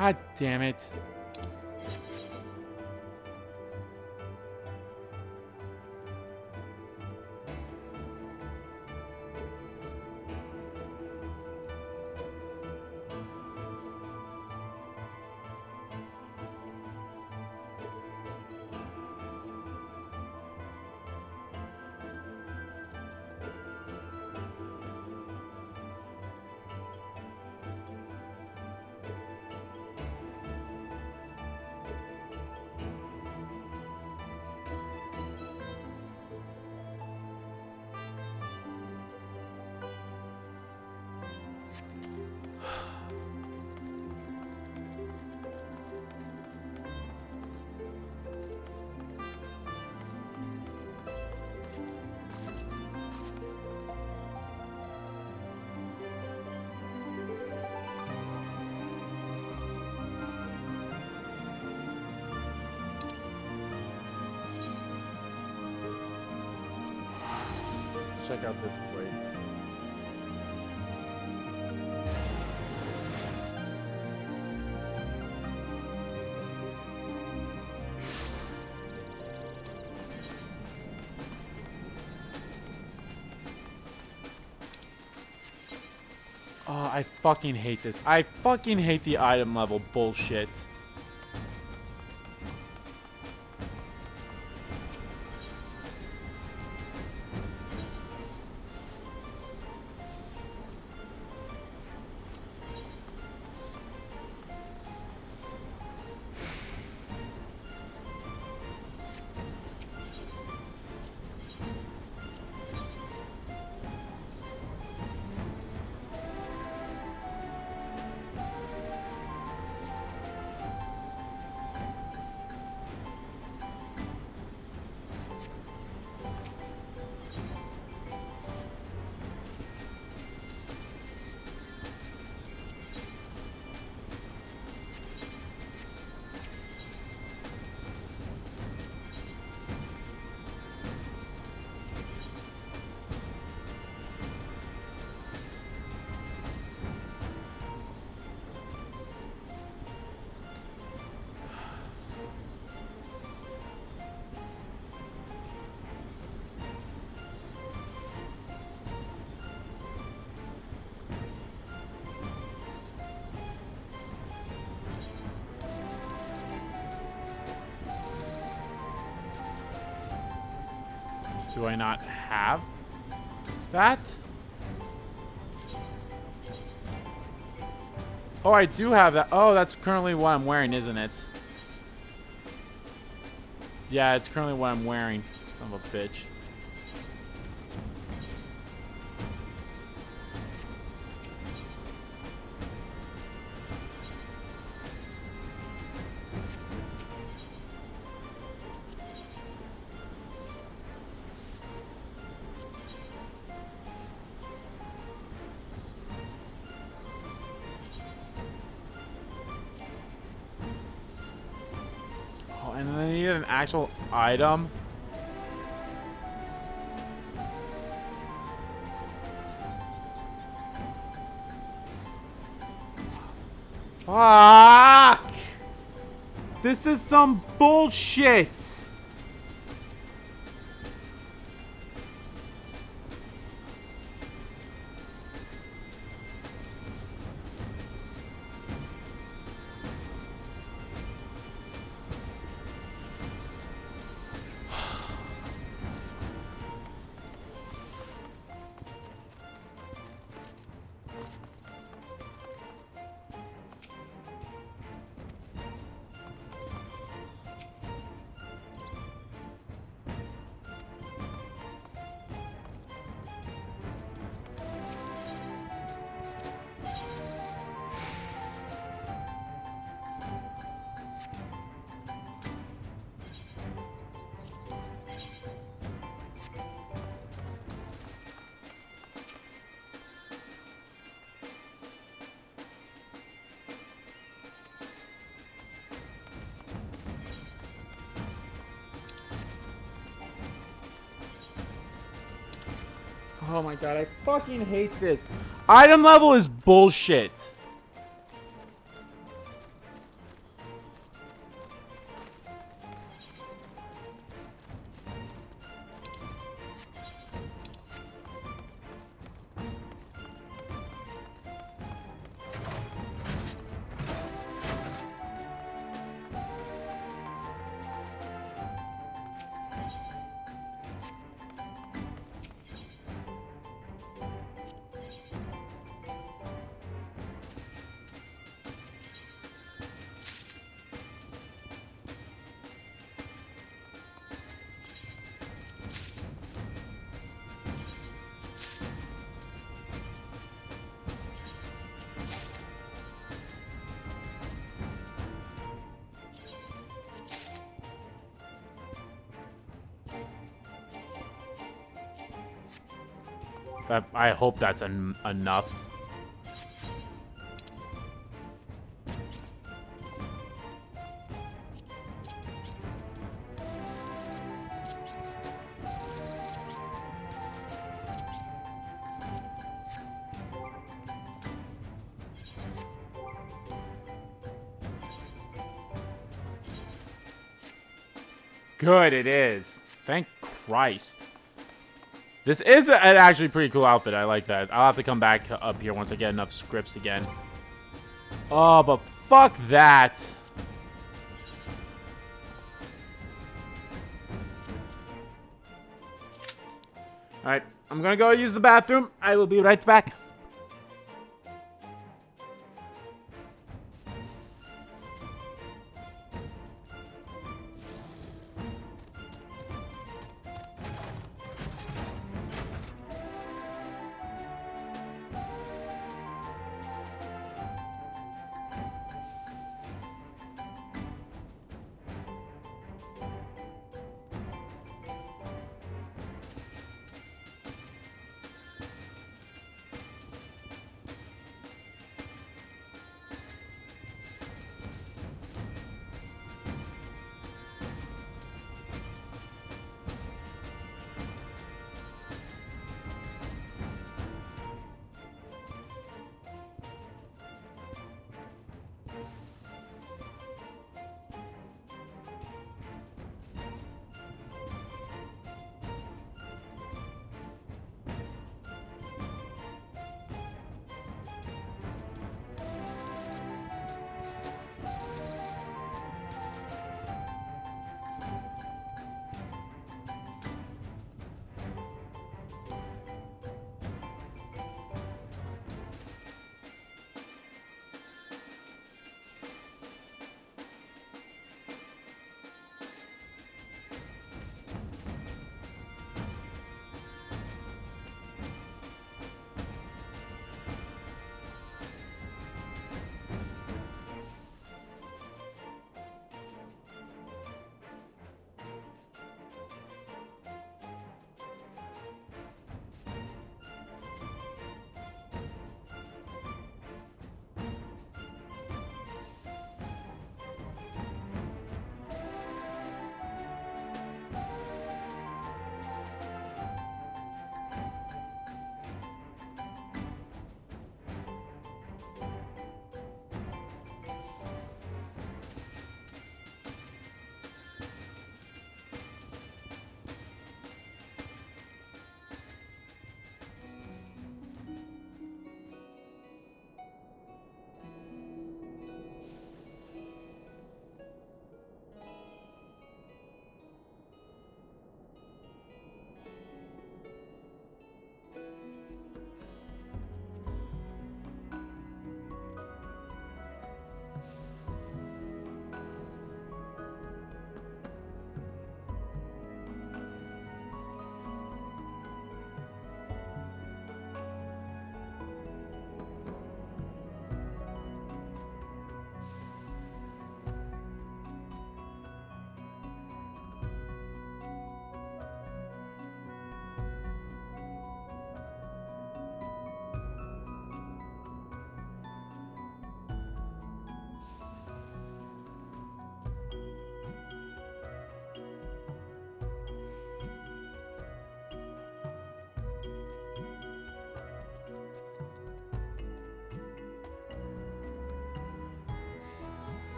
God damn it. Check out this place. Oh, I fucking hate this. I fucking hate the item level bullshit. Do I not have that? Oh, I do have that. Oh, that's currently what I'm wearing, isn't it? Yeah, it's currently what I'm wearing. Son of a bitch. And then I need an actual item. Fuck! This is some bullshit! Oh my god, I fucking hate this. Item level is bullshit. I hope that's enough. Good, it is. Thank Christ. This is an actually pretty cool outfit. I like that. I'll have to come back up here once I get enough scripts again. Oh, but fuck that. Alright, I'm gonna go use the bathroom. I will be right back.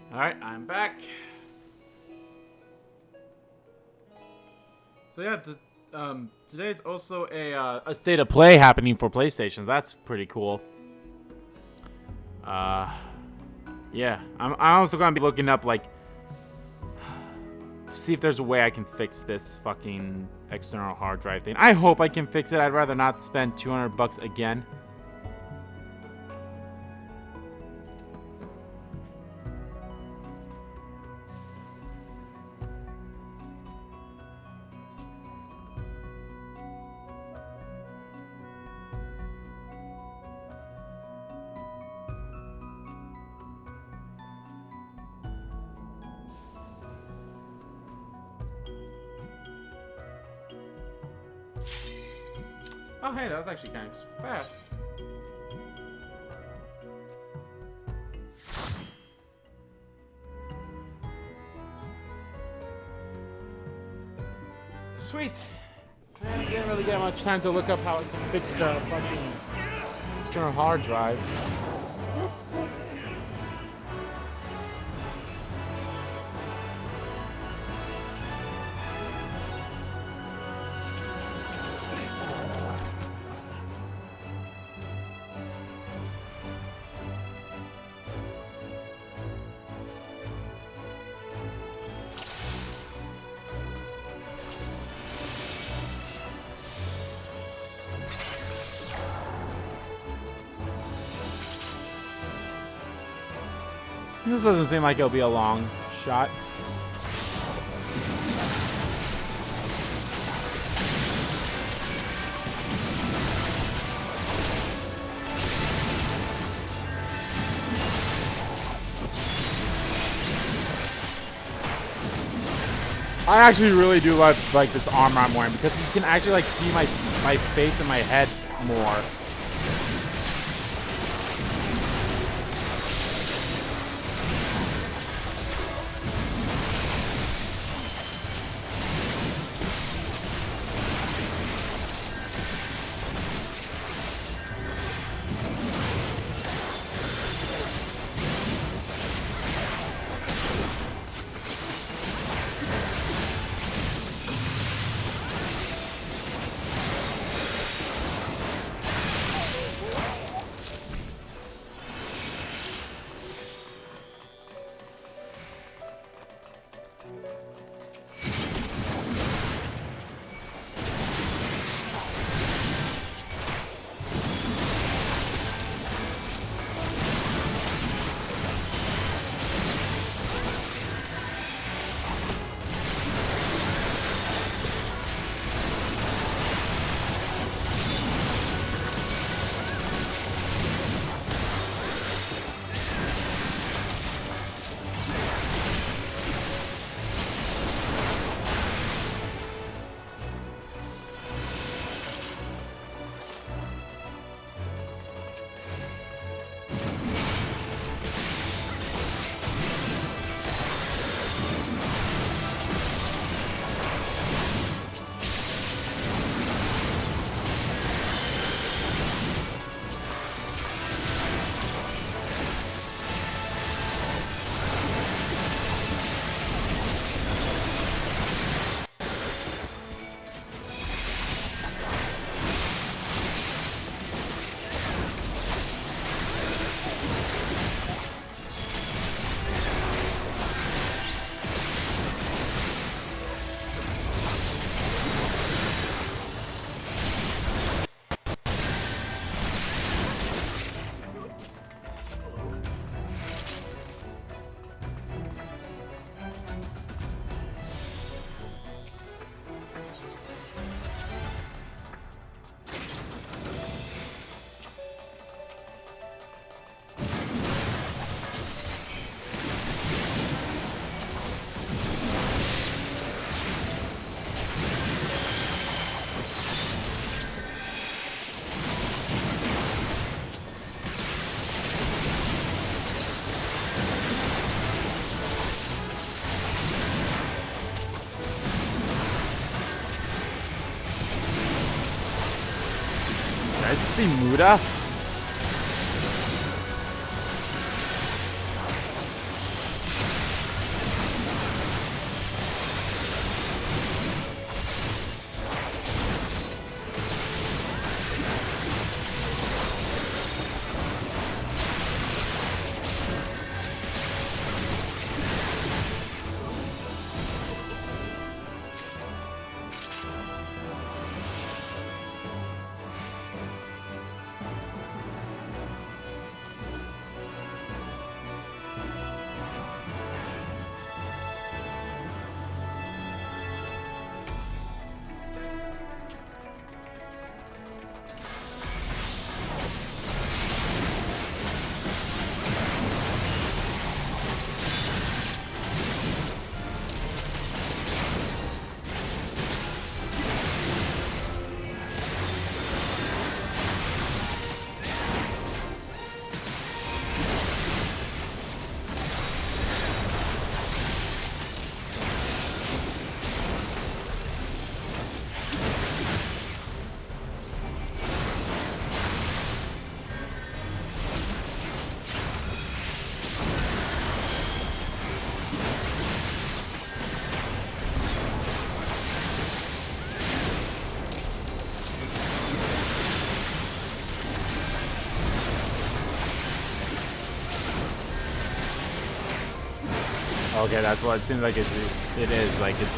Alright, I'm back. So yeah, today's also a state of play happening for PlayStation. That's pretty cool. Yeah, I'm also gonna be looking up, like, see if there's a way I can fix this fucking external hard drive thing. I hope I can fix it. I'd rather not spend $200 again. Oh, hey, that was actually kind of fast. Sweet. I didn't really get much time to look up how I can fix the fucking external hard drive. This doesn't seem like it'll be a long shot. I actually really do like this armor I'm wearing because you can actually like see my face and my head more. I just see Muda. Okay, that's what it seems like it is. Like it's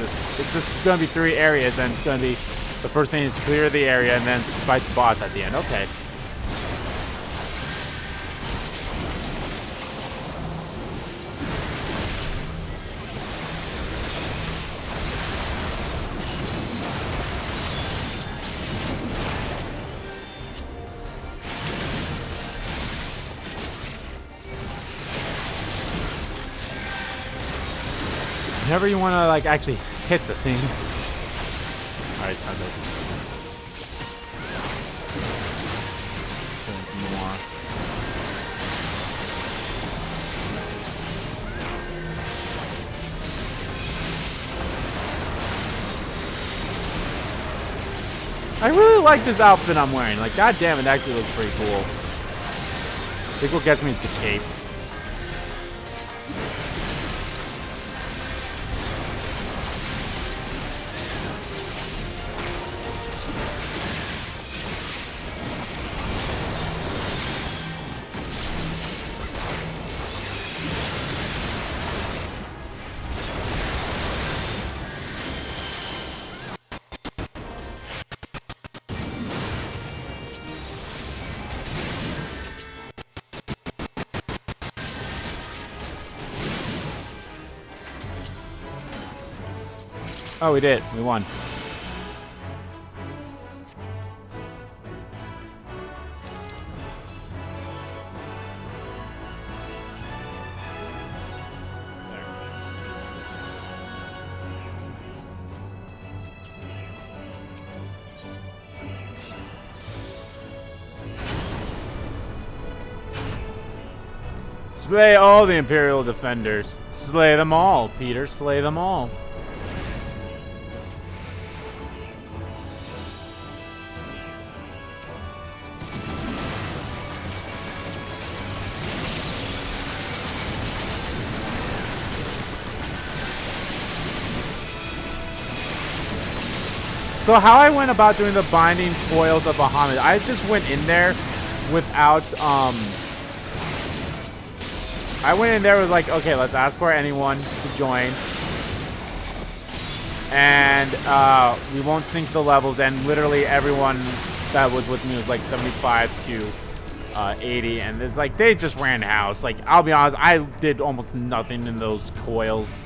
just gonna be 3 areas, and it's gonna be the first thing is clear the area and then fight the boss at the end. Okay. Whenever you want to like actually hit the thing. All right, time to some more. I really like this outfit I'm wearing. Like, god damn, it actually looks pretty cool. I think what gets me is the cape. Oh, we did. We won. Slay all the Imperial defenders. Slay them all, Peter. Slay them all. So how I went about doing the binding foils of Bahamut, I just went in there without, I went in there with like, okay, let's ask for anyone to join. And we won't sync the levels, and literally everyone that was with me was like 75 to 80, and it's like, they just ran house. Like, I'll be honest, I did almost nothing in those coils.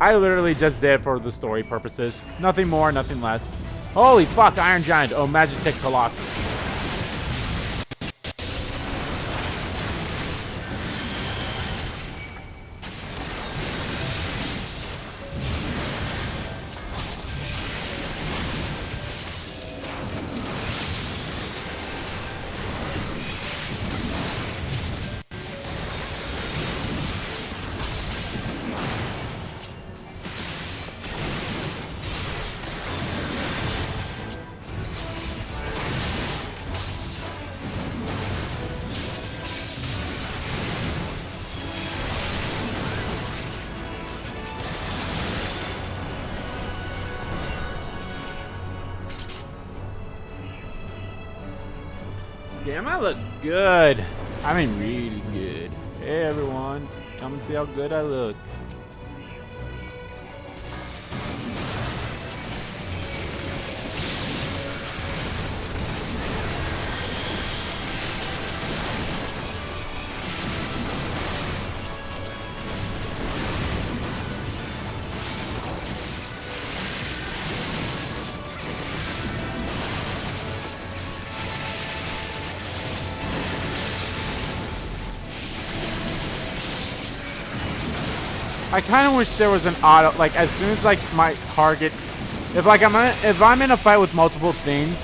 I literally just did it for the story purposes. Nothing more, nothing less. Holy fuck, Iron Giant. Oh, Magitech Colossus. Damn, I look good. I mean, really good. Hey, everyone. Come and see how good I look. I kind of wish there was an auto, like as soon as like my target, if I'm in a fight with multiple things,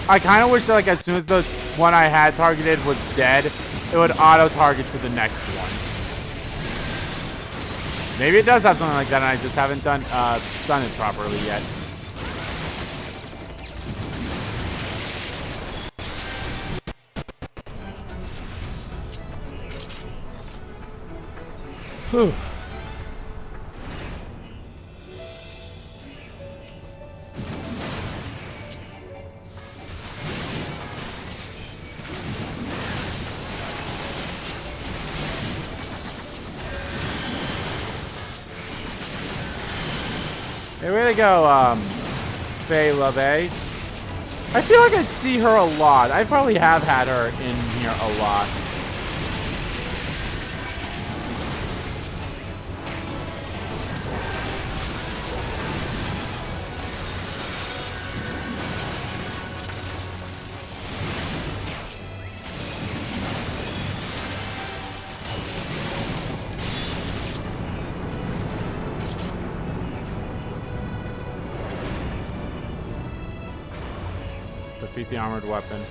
I kind of wish that like as soon as the one I had targeted was dead, it would auto target to the next one. Maybe it does have something like that, and I just haven't done it properly yet. Whew. Hey, way to go, Faye LaVey. I feel like I see her a lot. I probably have had her in here a lot. Defeat the armored weapon.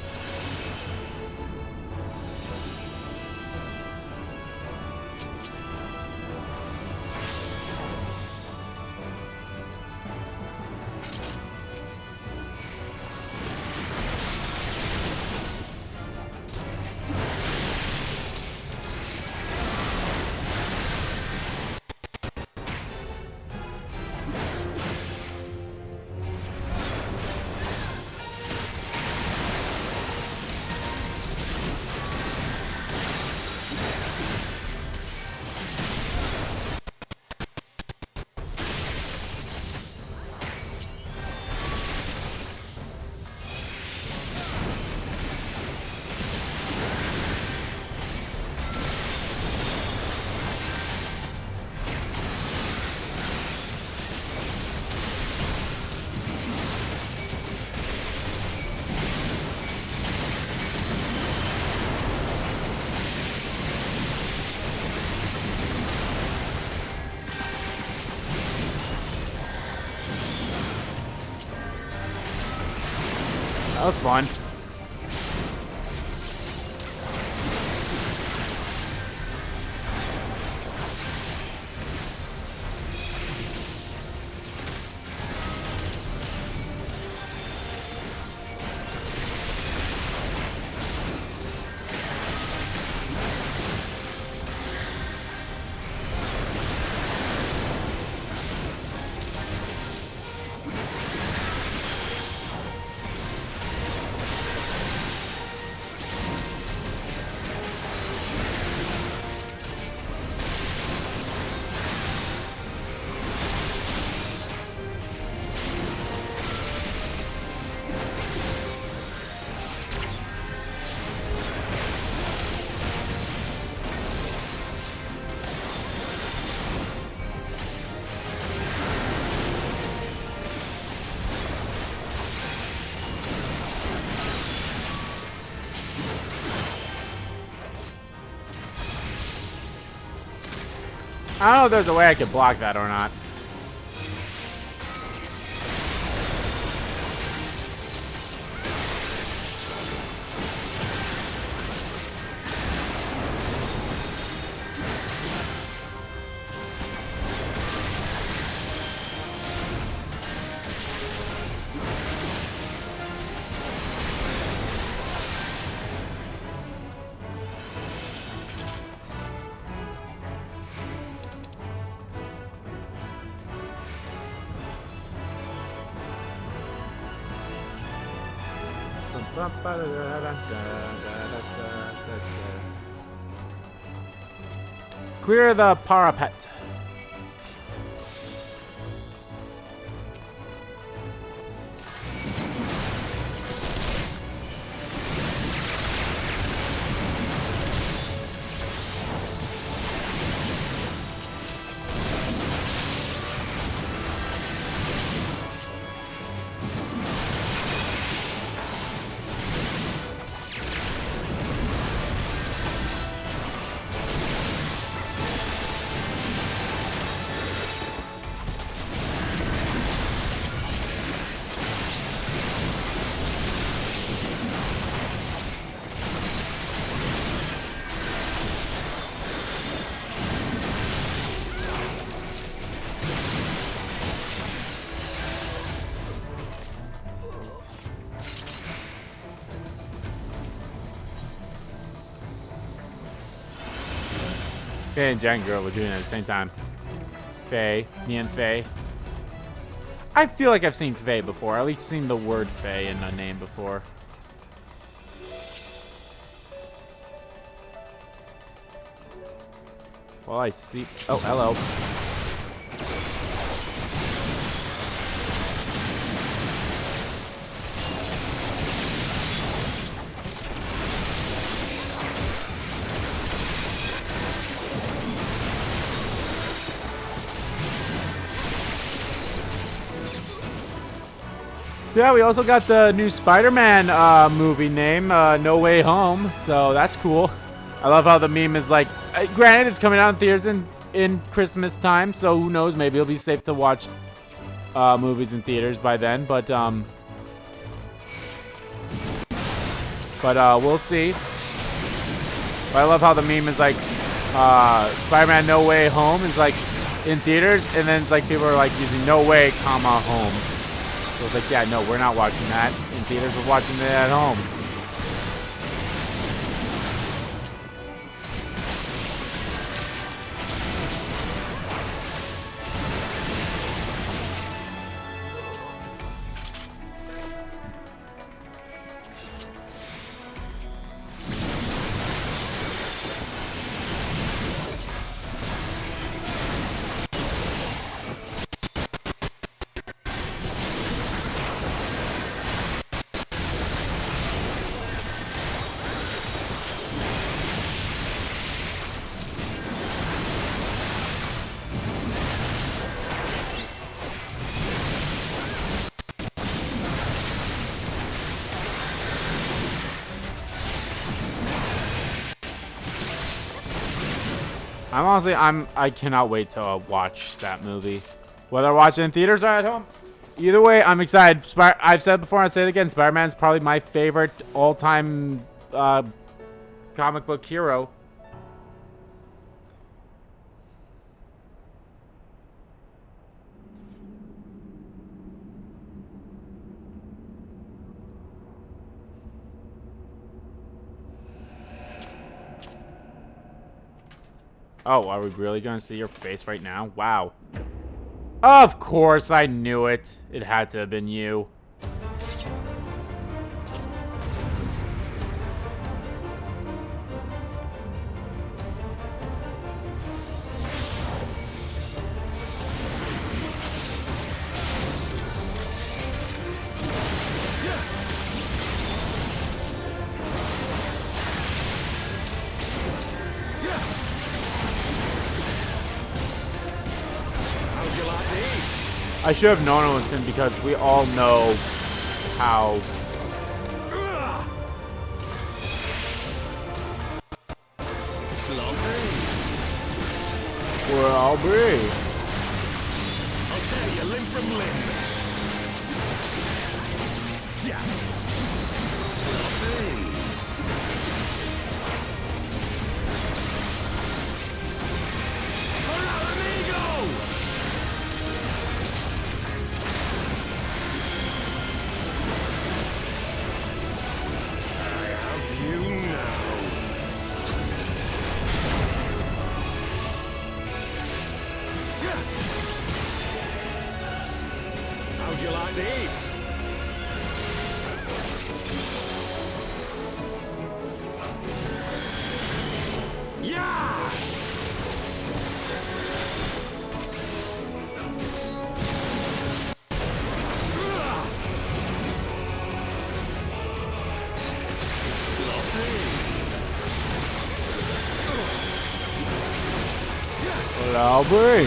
That was fun. I don't know if there's a way I could block that or not. Clear the parapet. Faye and Giant Girl were doing it at the same time. Faye, me and Faye. I feel like I've seen Faye before. At least seen the word Faye in a name before. Well, I see. Oh, hello. So yeah, we also got the new Spider-Man movie name, No Way Home. So that's cool. I love how the meme is like, granted, it's coming out in theaters in Christmas time, so who knows? Maybe it'll be safe to watch movies in theaters by then. But we'll see. But I love how the meme is like, Spider-Man No Way Home is like in theaters, and then it's like people are like using No Way, comma, home. So it's like, yeah, no, we're not watching that in theaters. We're watching it at home. I cannot wait to watch that movie. Whether I watch it in theaters or at home. Either way, I'm excited. I've said before, I'll say it again. Spider-Man's probably my favorite all-time comic book hero. Oh, are we really going to see your face right now? Wow. Of course, I knew it. It had to have been you. I should have known it was him because we all know how... Where I'll be. I'll tear you limb from limb. Yeah. How'd you like this? Yeah! Well, I'll be.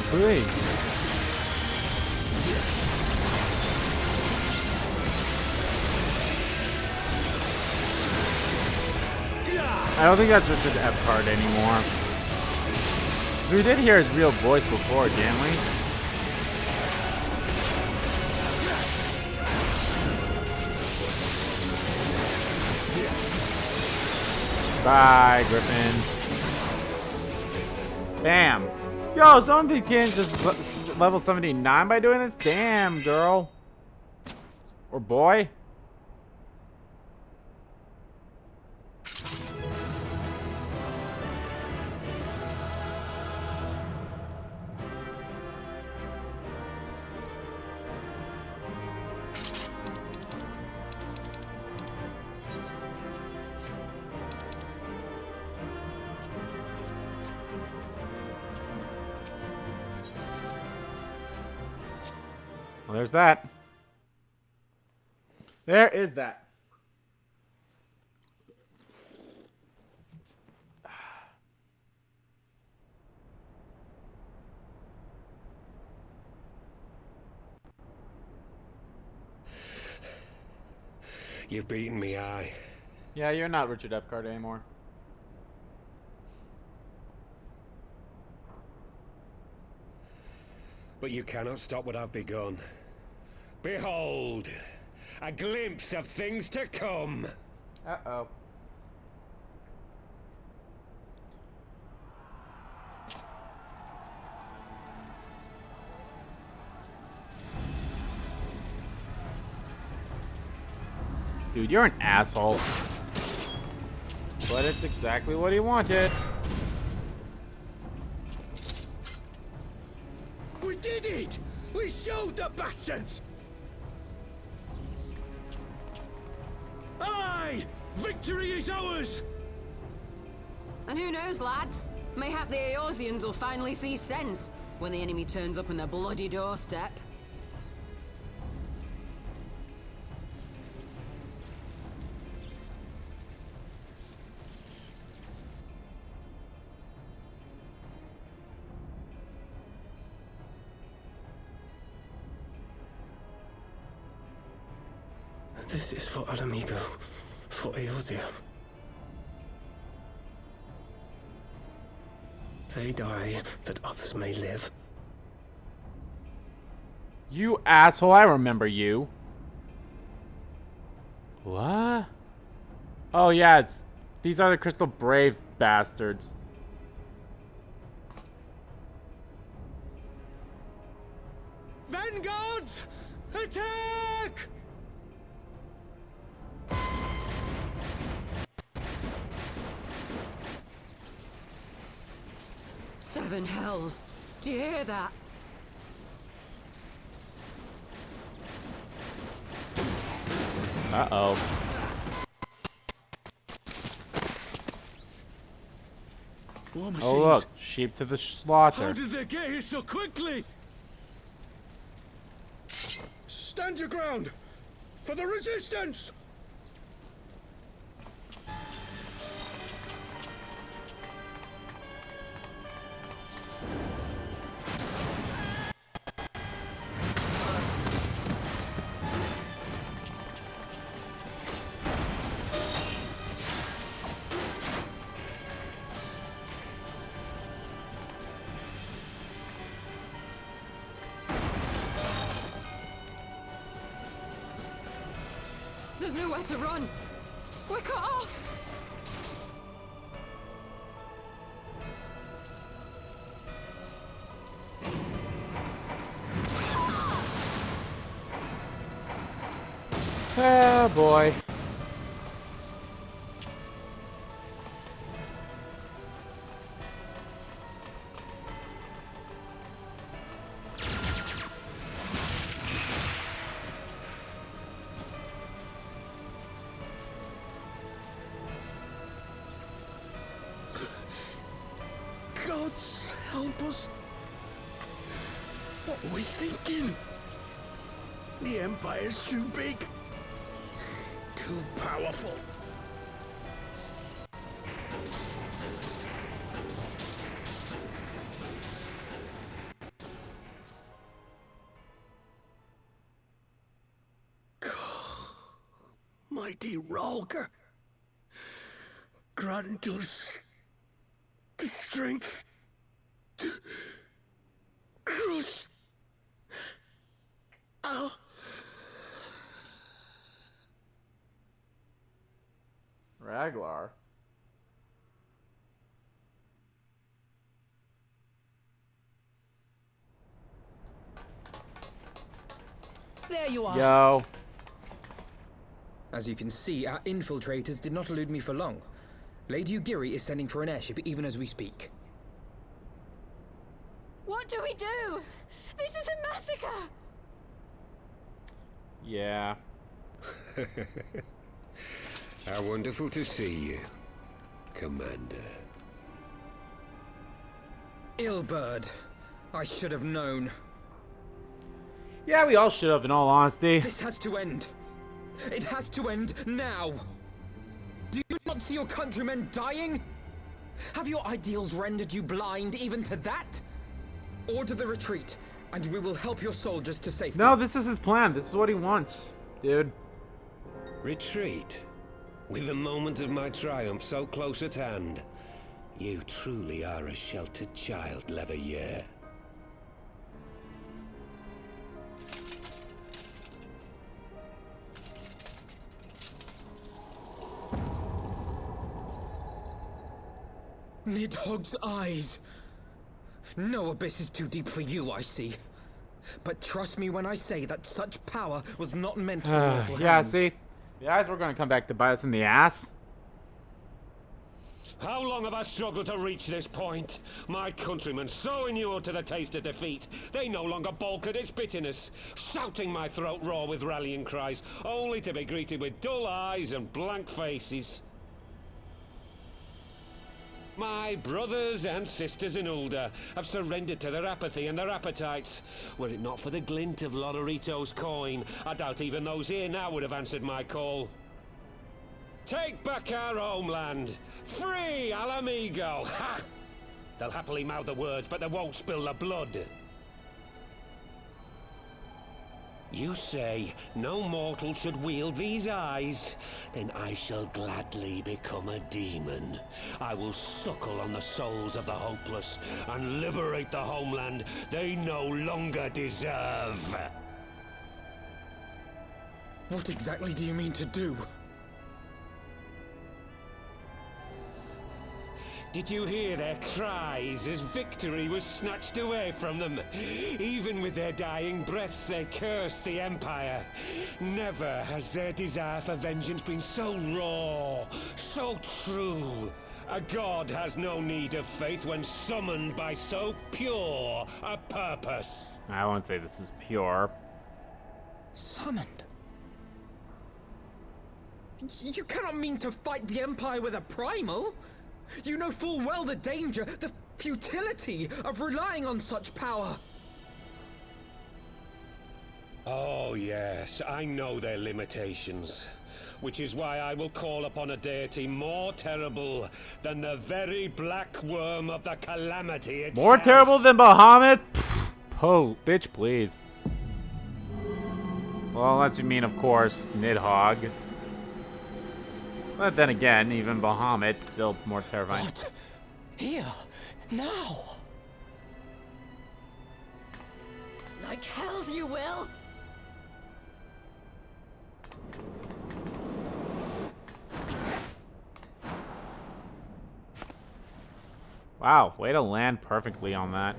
Please. I don't think that's Richard F. card anymore. So we did hear his real voice before, didn't we? Bye, Griffin. Bam. Yo, someone became just level 79 by doing this? Damn, girl. Or boy. Well, there's that. There is that. You've beaten me, aye. Yeah, you're not Richard Epcart anymore. But you cannot stop what I've begun. Behold, a glimpse of things to come. Uh-oh. Dude, you're an asshole. But it's exactly what he wanted. We did it! We showed the bastards! Aye! Victory is ours! And who knows, lads? Mayhap the Eorzeans will finally see sense when the enemy turns up on their bloody doorstep. This is for Alamigo, for Eorzea. They die that others may live. You asshole, I remember you. What? Oh yeah, these are the Crystal Brave bastards. Vanguards! Attack! Seven hells. Do you hear that? Uh-oh. Oh look, sheep to the slaughter. How did they get here so quickly? Stand your ground! For the resistance! There's nowhere to run. We're cut off. Oh boy. Gods help us! What are we thinking? The Empire's too big. Too powerful. mighty Ralker. Grant us the strength to crush our... Raglar. There you are. Yo. As you can see, our infiltrators did not elude me for long. Lady Ugiri is sending for an airship even as we speak. What do we do? This is a massacre! Yeah. How wonderful to see you, Commander. Illbird. I should have known. Yeah, we all should have, in all honesty. This has to end. It has to end now. Do you not see your countrymen dying? Have your ideals rendered you blind even to that? Order the retreat, and we will help your soldiers to safety. No, this is his plan. This is what he wants, dude. Retreat? With the moment of my triumph so close at hand. You truly are a sheltered child, Leverrier. Nidhogg's eyes. No abyss is too deep for you, I see. But trust me when I say that such power was not meant for mortal yeah, hands. see? The eyes were going to come back to bite us in the ass. How long have I struggled to reach this point? My countrymen, so inured to the taste of defeat, they no longer balk at its bitterness, shouting my throat raw with rallying cries, only to be greeted with dull eyes and blank faces. My brothers and sisters in Ulda have surrendered to their apathy and their appetites. Were it not for the glint of Lodorito's coin, I doubt even those here now would have answered my call. Take back our homeland! Free Alamigo! Ha! They'll happily mouth the words, but they won't spill the blood. You say no mortal should wield these eyes? Then I shall gladly become a demon. I will suckle on the souls of the hopeless and liberate the homeland they no longer deserve. What exactly do you mean to do? Did you hear their cries as victory was snatched away from them? Even with their dying breaths, they cursed the Empire. Never has their desire for vengeance been so raw, so true. A god has no need of faith when summoned by so pure a purpose. I won't say this is pure. Summoned? You cannot mean to fight the Empire with a primal? You know full well the danger, the futility of relying on such power. Oh yes, I know their limitations. Which is why I will call upon a deity more terrible than the very black worm of the calamity itself. More terrible than Bahamut? Pfft, po, bitch, please. Well, unless you mean, of course, Nidhogg. But then again, even Bahamut's still more terrifying. What? Here? Now? Like hells you will! Wow, way to land perfectly on that.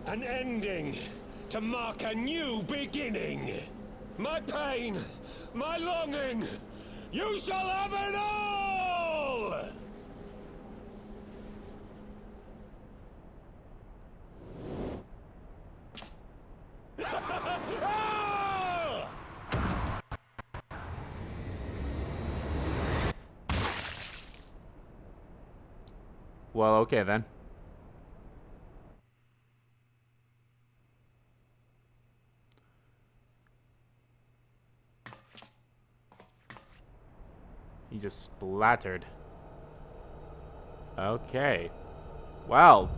An ending to mark a new beginning. My pain, my longing, you shall have it all! Well, okay then. He just splattered. Okay. Well.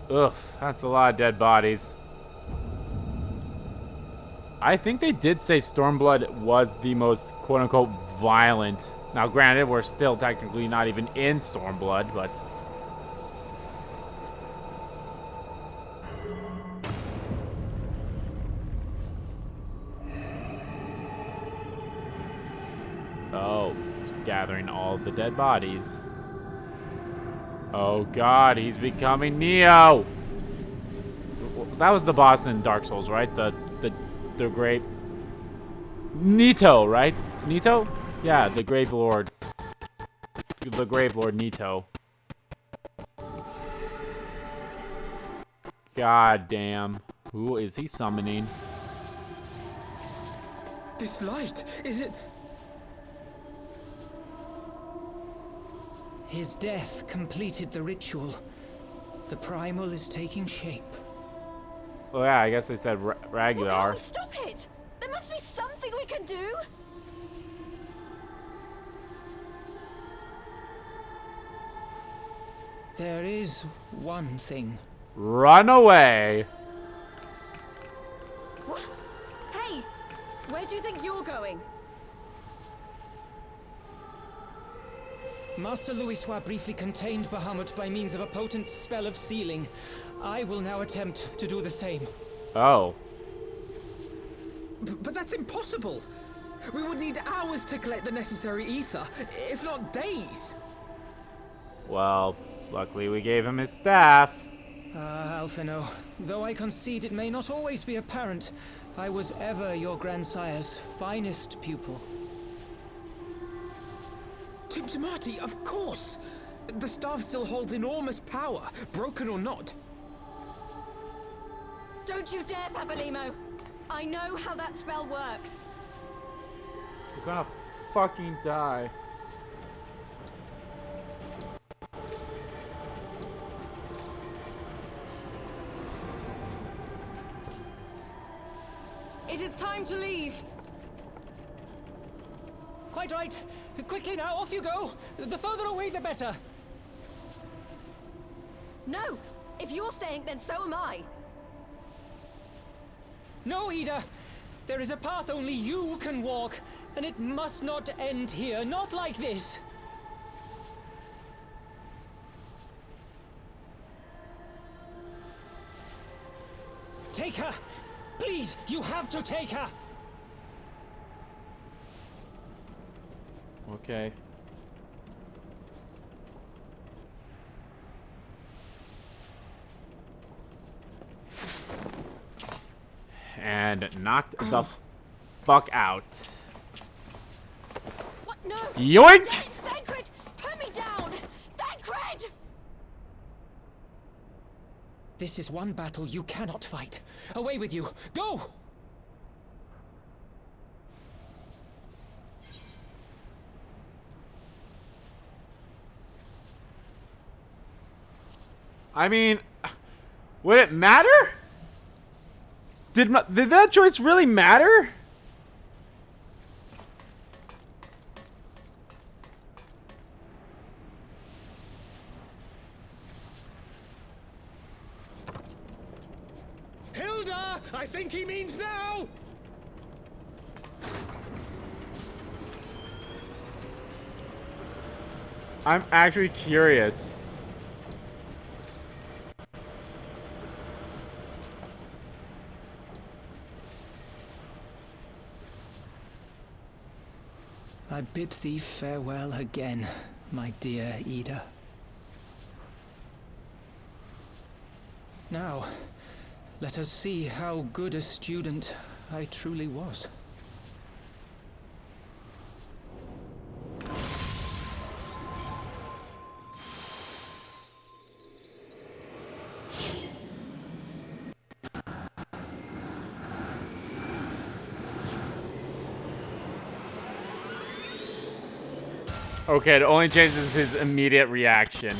Ugh, that's a lot of dead bodies. I think they did say Stormblood was the most quote-unquote violent. Now, granted, we're still technically not even in Stormblood, but... Oh, it's gathering all the dead bodies. Oh god, he's becoming Neo! That was the boss in Dark Souls, right? The great... Nito, right? Nito? Yeah, the Grave Lord. The Grave Lord Nito. God damn. Who is he summoning? This light, is it... His death completed the ritual. The primal is taking shape. Oh yeah, I guess they said Ragular. Well, can't we stop it? There must be something we can do. There is one thing. Run away. What? Hey, where do you think you're going? Master Louisoix briefly contained Bahamut by means of a potent spell of sealing. I will now attempt to do the same. Oh. But that's impossible! We would need hours to collect the necessary ether, if not days! Well, luckily we gave him his staff. Alphino, though I concede it may not always be apparent, I was ever your grandsire's finest pupil. Tipsamati, of course! The staff still holds enormous power, broken or not. Don't you dare, Papalymo! I know how that spell works. You're gonna fucking die. It is time to leave. Quite right. Quickly now, off you go. The further away, the better. No! If you're staying, then so am I. No, Ida! There is a path only you can walk, and it must not end here, not like this! Take her! Please, you have to take her! Okay. And knocked the fuck out. What? No! Yoink! Thancred! Put me down! Thancred! This is one battle you cannot fight. Away with you! Go! I mean, would it matter? Did that choice really matter? Hilda! I think he means now! I'm actually curious. I bid thee farewell again, my dear Ida. Now, let us see how good a student I truly was. Okay, it only changes his immediate reaction.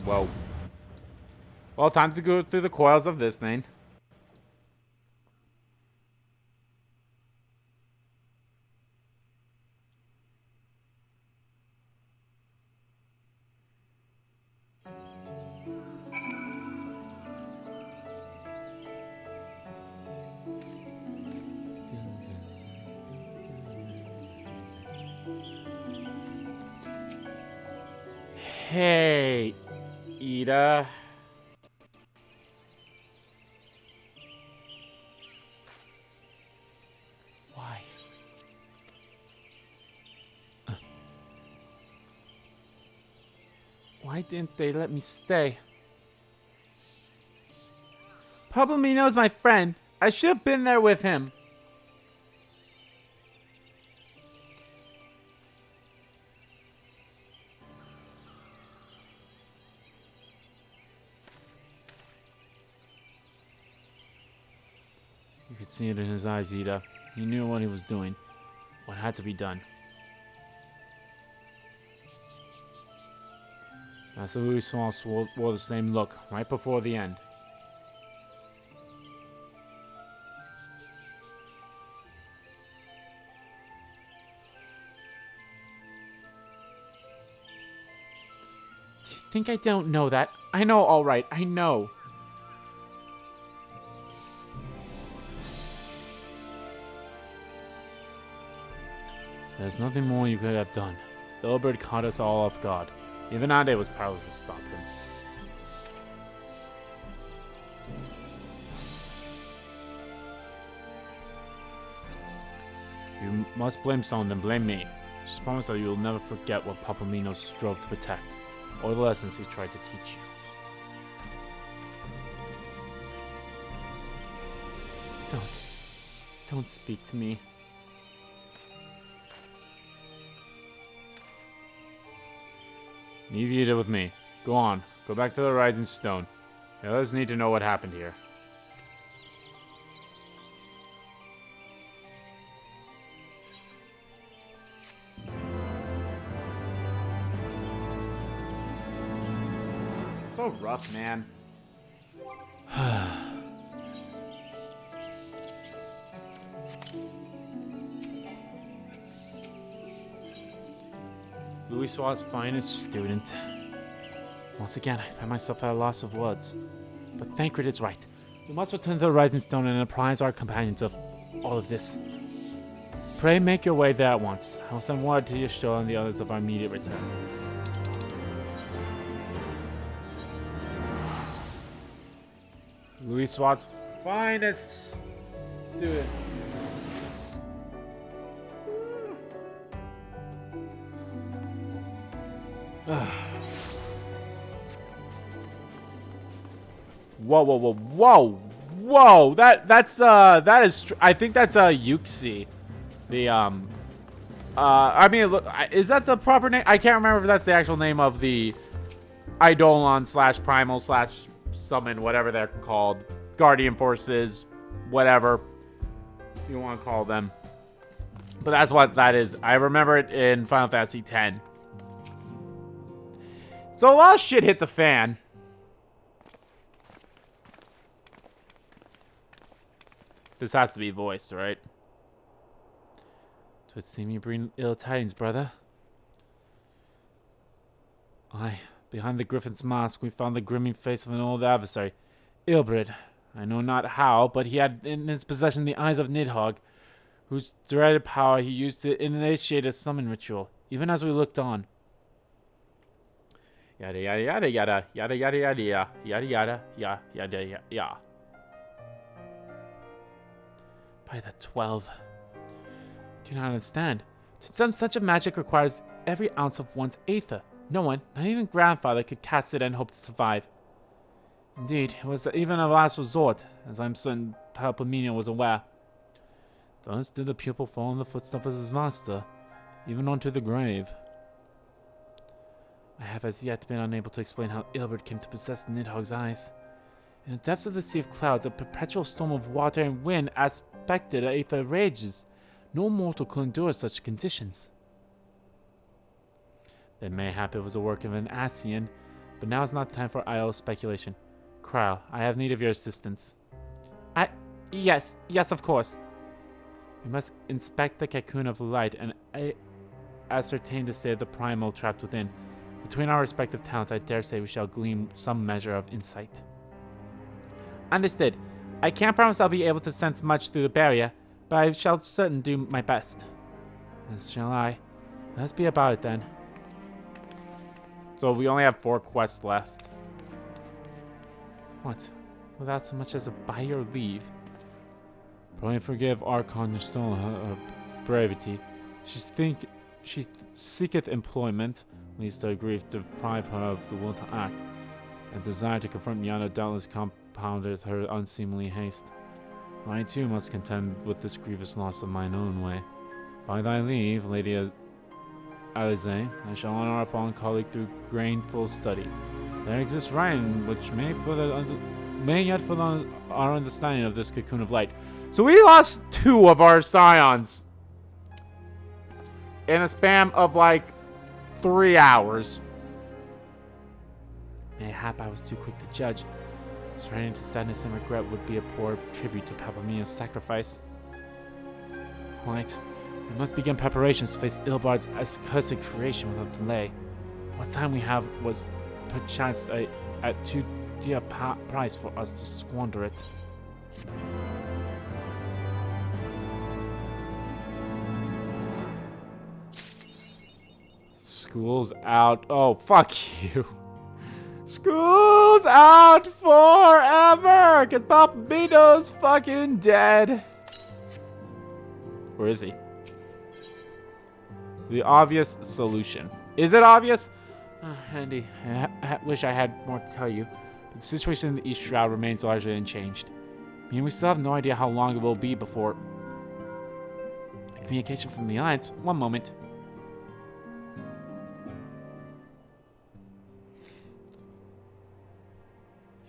Whoa. Well, time to go through the coils of this thing. Hey, Ida. Why? Why didn't they let me stay? Palomino's my friend. I should have been there with him. You could see it in his eyes, Ida. He knew what he was doing. What had to be done. Master Louis Swan's wore the same look right before the end. Do you think I don't know that? I know, all right. I know. There's nothing more you could have done. The Ilberd caught us all off guard. Even Ade was powerless to stop him. If you must blame someone, then blame me. Just promise that you will never forget what Palomino strove to protect, or the lessons he tried to teach you. Don't speak to me. Leave Ida with me. Go on. Go back to the Rising Stone. The others need to know what happened here. It's so rough, man. Louis Swan's finest student. Once again, I find myself at a loss of words. But Thancred is right. We must return to the Rising Stone and apprise our companions of all of this. Pray make your way there at once. I will send word to Yashto and the others of our immediate return. Louis Swan's finest student. Whoa! That is. I think that's Yuxi. The I mean, look, is that the proper name? I can't remember if that's the actual name of the Eidolon / Primal / Summon, whatever they're called, Guardian Forces, whatever you want to call them. But that's what that is. I remember it in Final Fantasy X. So a lot of shit hit the fan. This has to be voiced, right? So it seems you bring ill tidings, brother. Aye, behind the griffin's mask, we found the grinning face of an old adversary, Ilbrid. I know not how, but he had in his possession the eyes of Nidhogg, whose dreaded power he used to initiate a summon ritual, even as we looked on. Yada yada yada yada yada yada yada yada yada yada yada. By the 12. Do not understand. To summon such a magic requires every ounce of one's aether. No one, not even grandfather, could cast it and hope to survive. Indeed, it was even a last resort, as I'm certain Palomino was aware. Thus did the pupil fall in the footsteps of his master, even onto the grave. I have as yet been unable to explain how Ilberd came to possess Nidhogg's eyes. In the depths of the Sea of Clouds, a perpetual storm of water and wind aspected aether rages. No mortal could endure such conditions. Then mayhap it was the work of an Asian, but now is not the time for idle speculation. Krile, I have need of your assistance. Yes, of course. We must inspect the cocoon of light and ascertain the state of the primal trapped within. Between our respective talents, I dare say we shall glean some measure of insight. Understood. I can't promise I'll be able to sense much through the barrier, but I shall certainly do my best. As shall I. Let's be about it then. So we only have 4 quests left. What? Without so much as a by your leave? Probably forgive Archon Stone her brevity. She seeketh employment, least her grief deprive her of the will to act, and desire to confront Yana doubtless compounded her unseemly haste. I too must contend with this grievous loss of mine own way. By thy leave, Lady Alize, I shall honor our fallen colleague through grainful study. There exists writing which may yet further our understanding of this cocoon of light. So we lost 2 of our scions in a span of like 3 hours. Mayhap I was too quick to judge. Surrendering to sadness and regret would be a poor tribute to Papamina's sacrifice. Quite. We must begin preparations to face Ilbard's accursed creation without delay. What time we have was perchance at too dear price for us to squander it. School's out. Oh, fuck you. School's out forever! Cause Papamino's fucking dead. Where is he? The obvious solution. Is it obvious? Andy, I wish I had more to tell you. But the situation in the East Shroud remains largely unchanged. I mean, we still have no idea how long it will be before... Communication from the Alliance. One moment.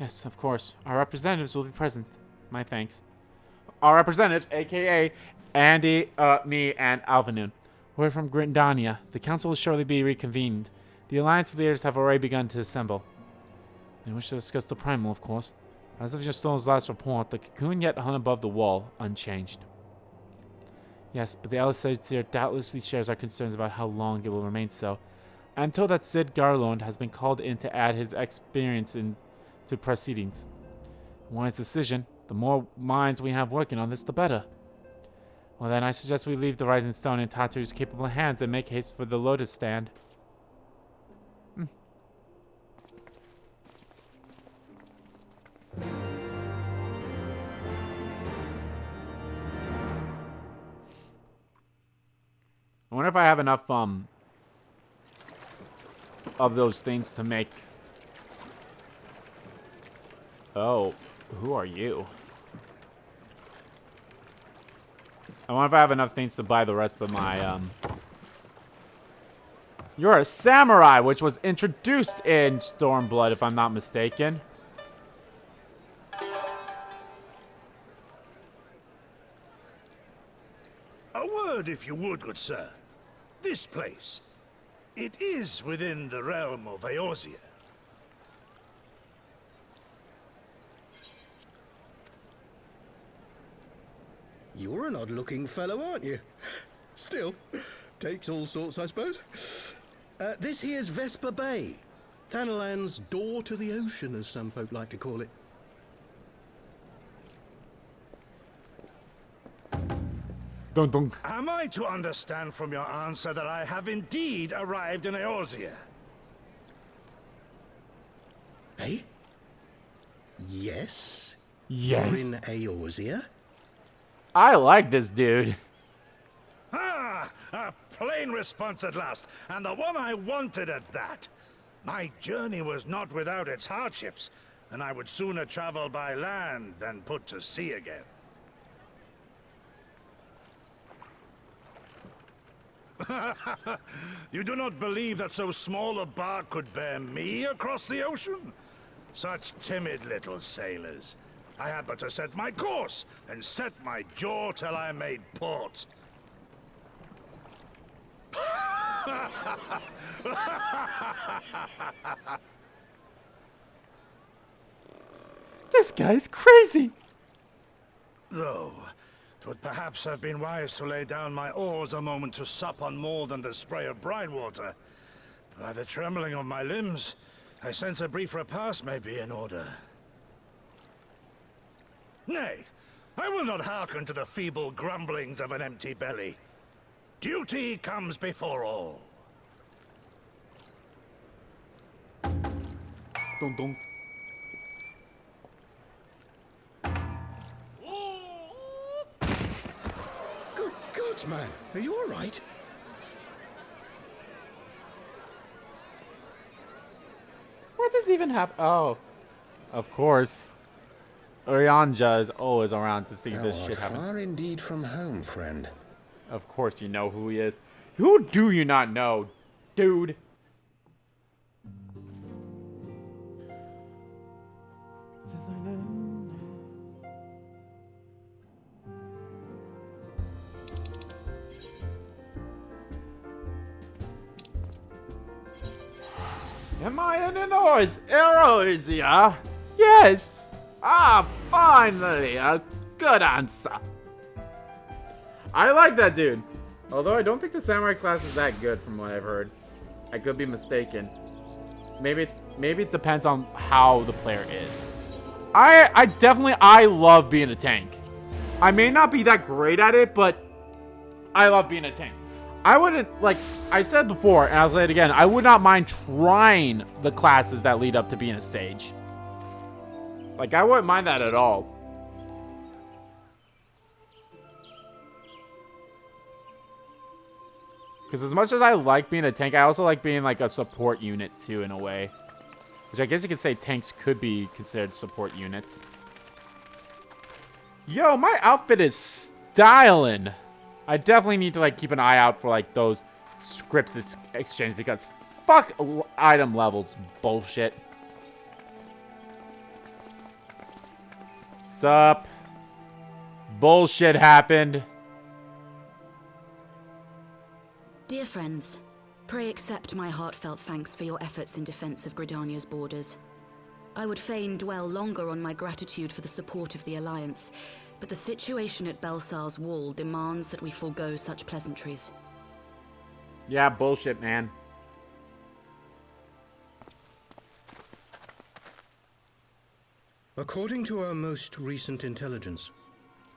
Yes, of course. Our representatives will be present. My thanks. Our representatives, a.k.a. Andy, me, and Alvinoon. We're from Gridania. The council will shortly be reconvened. The Alliance leaders have already begun to assemble. They wish to discuss the primal, of course. As of Juston's last report, the cocoon yet hung above the wall, unchanged. Yes, but the Elixir doubtlessly shares our concerns about how long it will remain so. I am told that Sid Garlond has been called in to add his experience to proceedings. Wise decision. The more minds we have working on this, the better. Well then, I suggest we leave the Rising Stone in Tatu's capable hands and make haste for the Lotus Stand. I wonder if I have enough, of those things to make... Oh, who are you? I wonder if I have enough things to buy the rest of my, You're a samurai, which was introduced in Stormblood, if I'm not mistaken. A word, if you would, good sir. This place, it is within the realm of Eorzea. You're an odd-looking fellow, aren't you? Still, takes all sorts, I suppose. This here's Vesper Bay. Thanalan's door to the ocean, as some folk like to call it. Dun dun. Am I to understand from your answer that I have indeed arrived in Eorzea? Eh? Yes? Yes. You're in Eorzea? I like this dude. Ah! A plain response at last, and the one I wanted at that. My journey was not without its hardships, and I would sooner travel by land than put to sea again. You do not believe that so small a bark could bear me across the ocean? Such timid little sailors. I had but to set my course and set my jaw till I made port. This guy's crazy. Though, 'twould perhaps have been wise to lay down my oars a moment to sup on more than the spray of brine water. By the trembling of my limbs, I sense a brief repast may be in order. Nay, I will not hearken to the feeble grumblings of an empty belly. Duty comes before all. Dun dun. Good God, man. Are you all right? What does even happen? Oh, of course. Orianja is always around to see this shit happen. Far indeed from home, friend. Of course you know who he is. Who do you not know, dude? Am I in the noise? Erosia? Yes! Ah, finally! A good answer. I like that dude. Although I don't think the samurai class is that good from what I've heard. I could be mistaken. Maybe it depends on how the player is. I love being a tank. I may not be that great at it, but I love being a tank. I wouldn't, like I said before, and I'll say it again, I would not mind trying the classes that lead up to being a sage. Like, I wouldn't mind that at all. Because as much as I like being a tank, I also like being, like, a support unit, too, in a way. Which I guess you could say tanks could be considered support units. Yo, my outfit is styling. I definitely need to, like, keep an eye out for, like, those scripts exchange, because fuck item levels bullshit. Sup? Bullshit happened. Dear friends, pray accept my heartfelt thanks for your efforts in defense of Gridania's borders. I would fain dwell longer on my gratitude for the support of the Alliance, but the situation at Belsar's Wall demands that we forego such pleasantries. Yeah, bullshit, man. According to our most recent intelligence,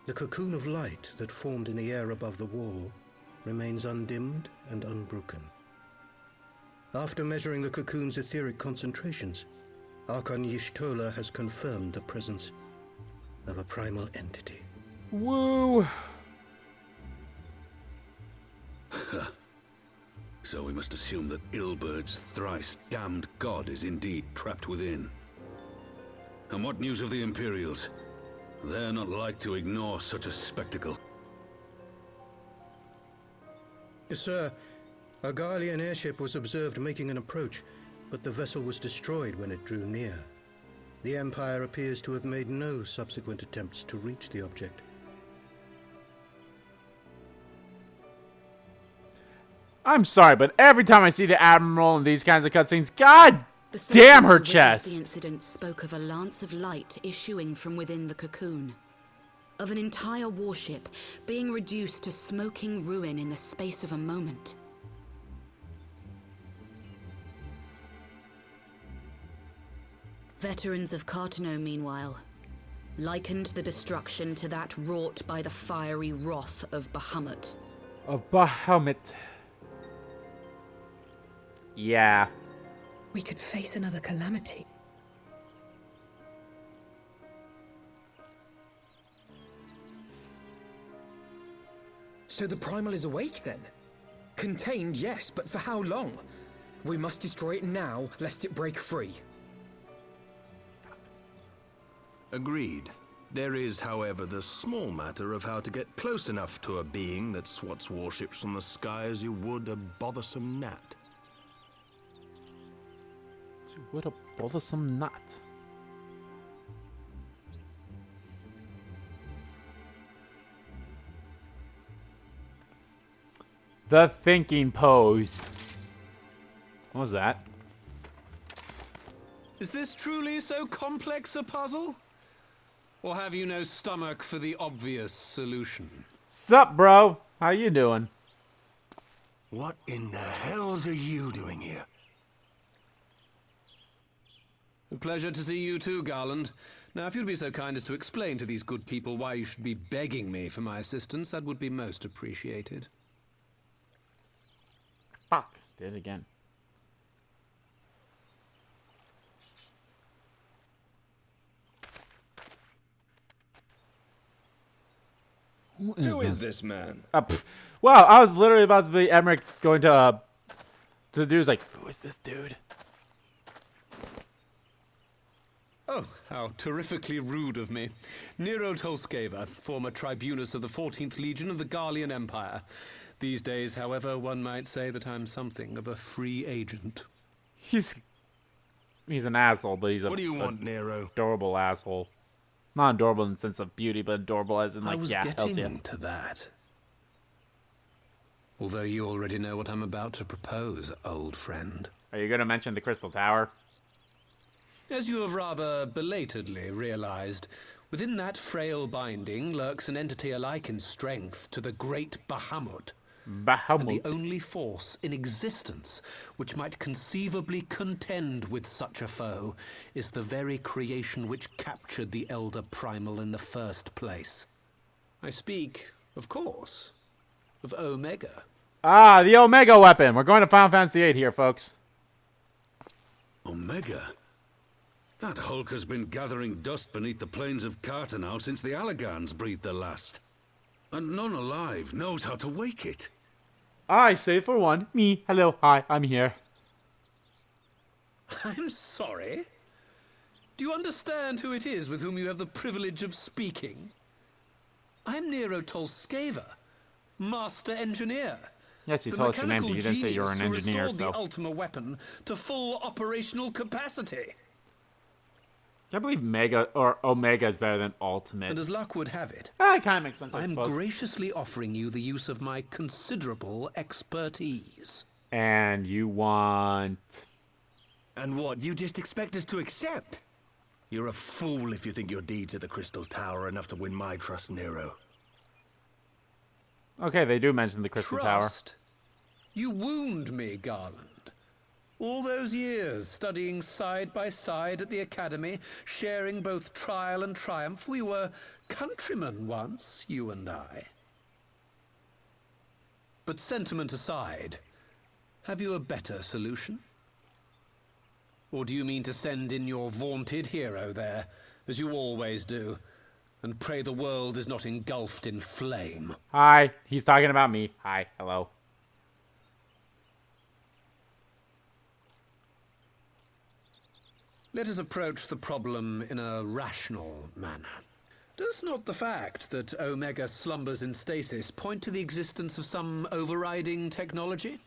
the cocoon of light that formed in the air above the wall remains undimmed and unbroken. After measuring the cocoon's etheric concentrations, Archon Y'shtola has confirmed the presence of a primal entity. Woo! So we must assume that Ilbert's thrice damned god is indeed trapped within. And what news of the Imperials? They're not like to ignore such a spectacle. Sir, a Garlean airship was observed making an approach, but the vessel was destroyed when it drew near. The Empire appears to have made no subsequent attempts to reach the object. I'm sorry, but every time I see the Admiral in these kinds of cutscenes, god damn her chest! The incident spoke of a lance of light issuing from within the cocoon. Of an entire warship being reduced to smoking ruin in the space of a moment. Veterans of Cartano, meanwhile, likened the destruction to that wrought by the fiery wrath of Bahamut. Of Bahamut. Yeah. We could face another calamity. So the Primal is awake then? Contained, yes, but for how long? We must destroy it now, lest it break free. Agreed. There is, however, the small matter of how to get close enough to a being that swats warships from the sky as you would a bothersome gnat. What a bothersome gnat. The thinking pose. What was that? Is this truly so complex a puzzle? Or have you no stomach for the obvious solution? Sup, bro? How you doing? What in the hells are you doing here? A pleasure to see you too, Garland. Now, if you'd be so kind as to explain to these good people why you should be begging me for my assistance, that would be most appreciated. Fuck. Did it again. Who is this man? Wow, I was literally about to be Emmerich's going to the dude's like, who is this dude? Oh, how terrifically rude of me. Nero Tolskeva, former tribunus of the 14th Legion of the Garlean Empire. These days, however, one might say that I'm something of a free agent. He's an asshole, but he's a What do you want, Nero? Adorable asshole. Not adorable in the sense of beauty, but adorable as in like, I was yeah, getting to that. Although you already know what I'm about to propose, old friend. Are you going to mention the Crystal Tower? As you have rather belatedly realized, within that frail binding lurks an entity alike in strength to the great Bahamut. And the only force in existence which might conceivably contend with such a foe is the very creation which captured the Elder Primal in the first place. I speak, of course, of Omega. Ah, the Omega weapon. We're going to Final Fantasy VIII here, folks. Omega? That Hulk has been gathering dust beneath the plains of Cartanal since the Allagans breathed their last. And none alive knows how to wake it. I say for one, me. Hello, hi, I'm here. I'm sorry. Do you understand who it is with whom you have the privilege of speaking? I'm Nero Tolskeva, Master Engineer. Yes, you told us your name, but you didn't say you were an engineer, so... the Ultima weapon to full operational capacity. I believe Omega is better than Ultimate. And as luck would have it, it kind of makes sense, I I'm suppose. graciously offering you the use of my considerable expertise. And you want... And what, you just expect us to accept? You're a fool if you think your deeds at the Crystal Tower are enough to win my trust, Nero. Okay, they do mention the Crystal Tower. You wound me, Garland. All those years, studying side by side at the Academy, sharing both trial and triumph, we were countrymen once, you and I. But sentiment aside, have you a better solution? Or do you mean to send in your vaunted hero there, as you always do, and pray the world is not engulfed in flame? Hi, he's talking about me. Hi, hello. Let us approach the problem in a rational manner. Does not the fact that Omega slumbers in stasis point to the existence of some overriding technology?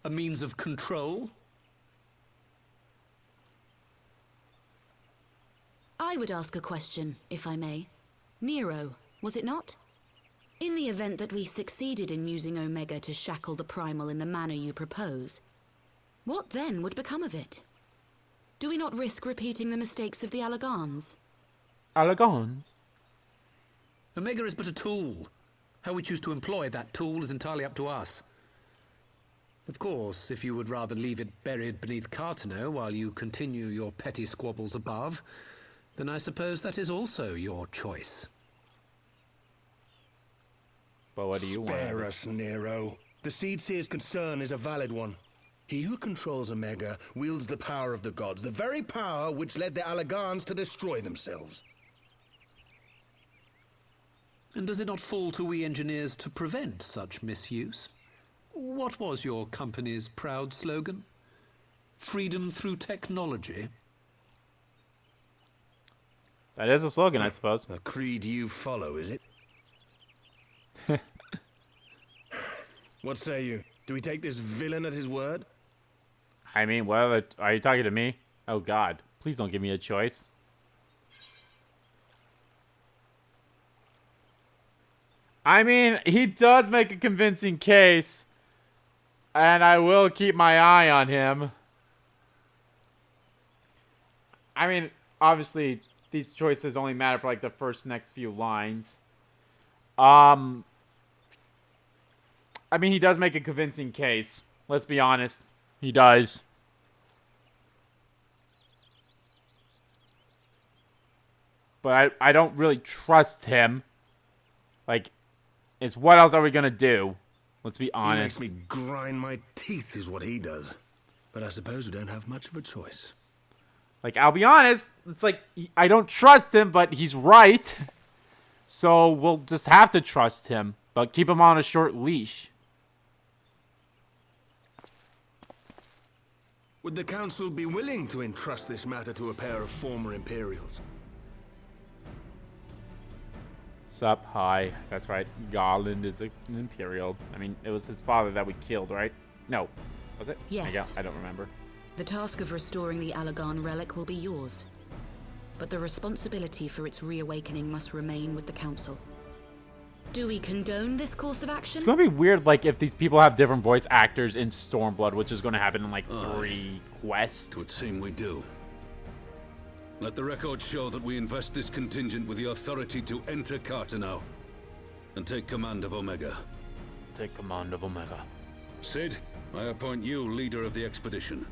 A means of control? I would ask a question, if I may. Nero, was it not? In the event that we succeeded in using Omega to shackle the Primal in the manner you propose, what then would become of it? Do we not risk repeating the mistakes of the Allagans? Allagans? Omega is but a tool. How we choose to employ that tool is entirely up to us. Of course, if you would rather leave it buried beneath Cartano while you continue your petty squabbles above, then I suppose that is also your choice. But what do you want? Spare us, Nero. The Seedseer's concern is a valid one. He who controls Omega wields the power of the gods, the very power which led the Allagans to destroy themselves. And does it not fall to we engineers to prevent such misuse? What was your company's proud slogan? Freedom through technology? That is a slogan, I suppose. A creed you follow, is it? What say you? Do we take this villain at his word? I mean, well, are you talking to me? Oh, God. Please don't give me a choice. I mean, he does make a convincing case. And I will keep my eye on him. I mean, obviously, these choices only matter for like the next few lines. I mean, he does make a convincing case. Let's be honest. He does. But I don't really trust him. Like, it's what else are we gonna do? Let's be honest. He makes me grind my teeth is what he does. But I suppose we don't have much of a choice. Like, I'll be honest. It's like, I don't trust him, but he's right. So we'll just have to trust him. But keep him on a short leash. Would the Council be willing to entrust this matter to a pair of former Imperials? Sup, hi. That's right. Garland is an Imperial. I mean, it was his father that we killed, right? No. Was it? Yes. Yeah, I don't remember. The task of restoring the Allagan relic will be yours. But the responsibility for its reawakening must remain with the Council. Do we condone this course of action? It's gonna be weird, like, if these people have different voice actors in Stormblood, which is gonna happen in, like, 3 quests. It would seem we do. Let the record show that we invest this contingent with the authority to enter Carteneau and take command of Omega. Take command of Omega. Sid, I appoint you leader of the expedition.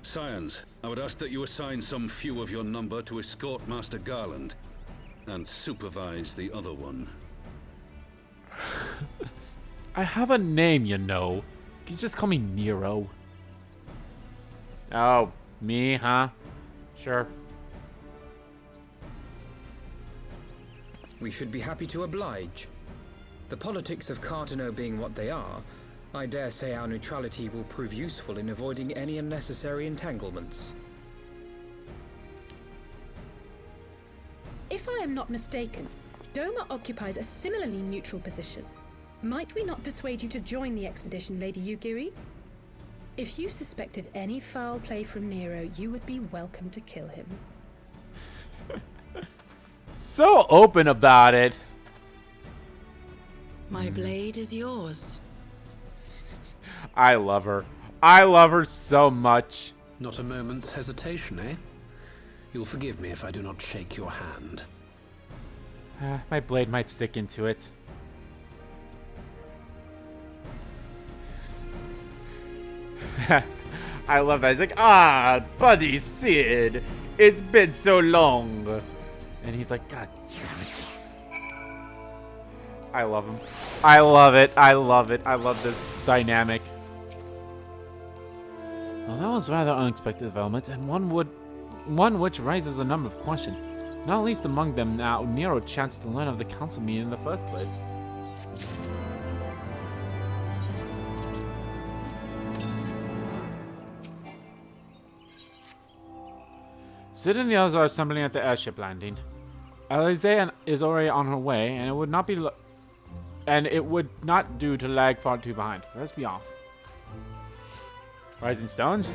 Scions, I would ask that you assign some few of your number to escort Master Garland and supervise the other one. I have a name, you know. Can you just call me Nero? Oh, me, huh? Sure. We should be happy to oblige. The politics of Carteneau being what they are, I dare say our neutrality will prove useful in avoiding any unnecessary entanglements. If I am not mistaken, Doma occupies a similarly neutral position. Might we not persuade you to join the expedition, Lady Yugiri? If you suspected any foul play from Nero, you would be welcome to kill him. So open about it. My blade is yours. I love her. I love her so much. Not a moment's hesitation, eh? You'll forgive me if I do not shake your hand. My blade might stick into it. I love that. He's like, buddy Sid, it's been so long. And he's like, God damn it. I love him. I love it. I love it. I love this dynamic. Well, that was rather unexpected development, and one which raises a number of questions. Not least among them now, Nero chanced to learn of the council meeting in the first place. Sid and the others are assembling at the airship landing. Alize is already on her way, and it would not do to lag far too behind. Let's be off. Rising stones.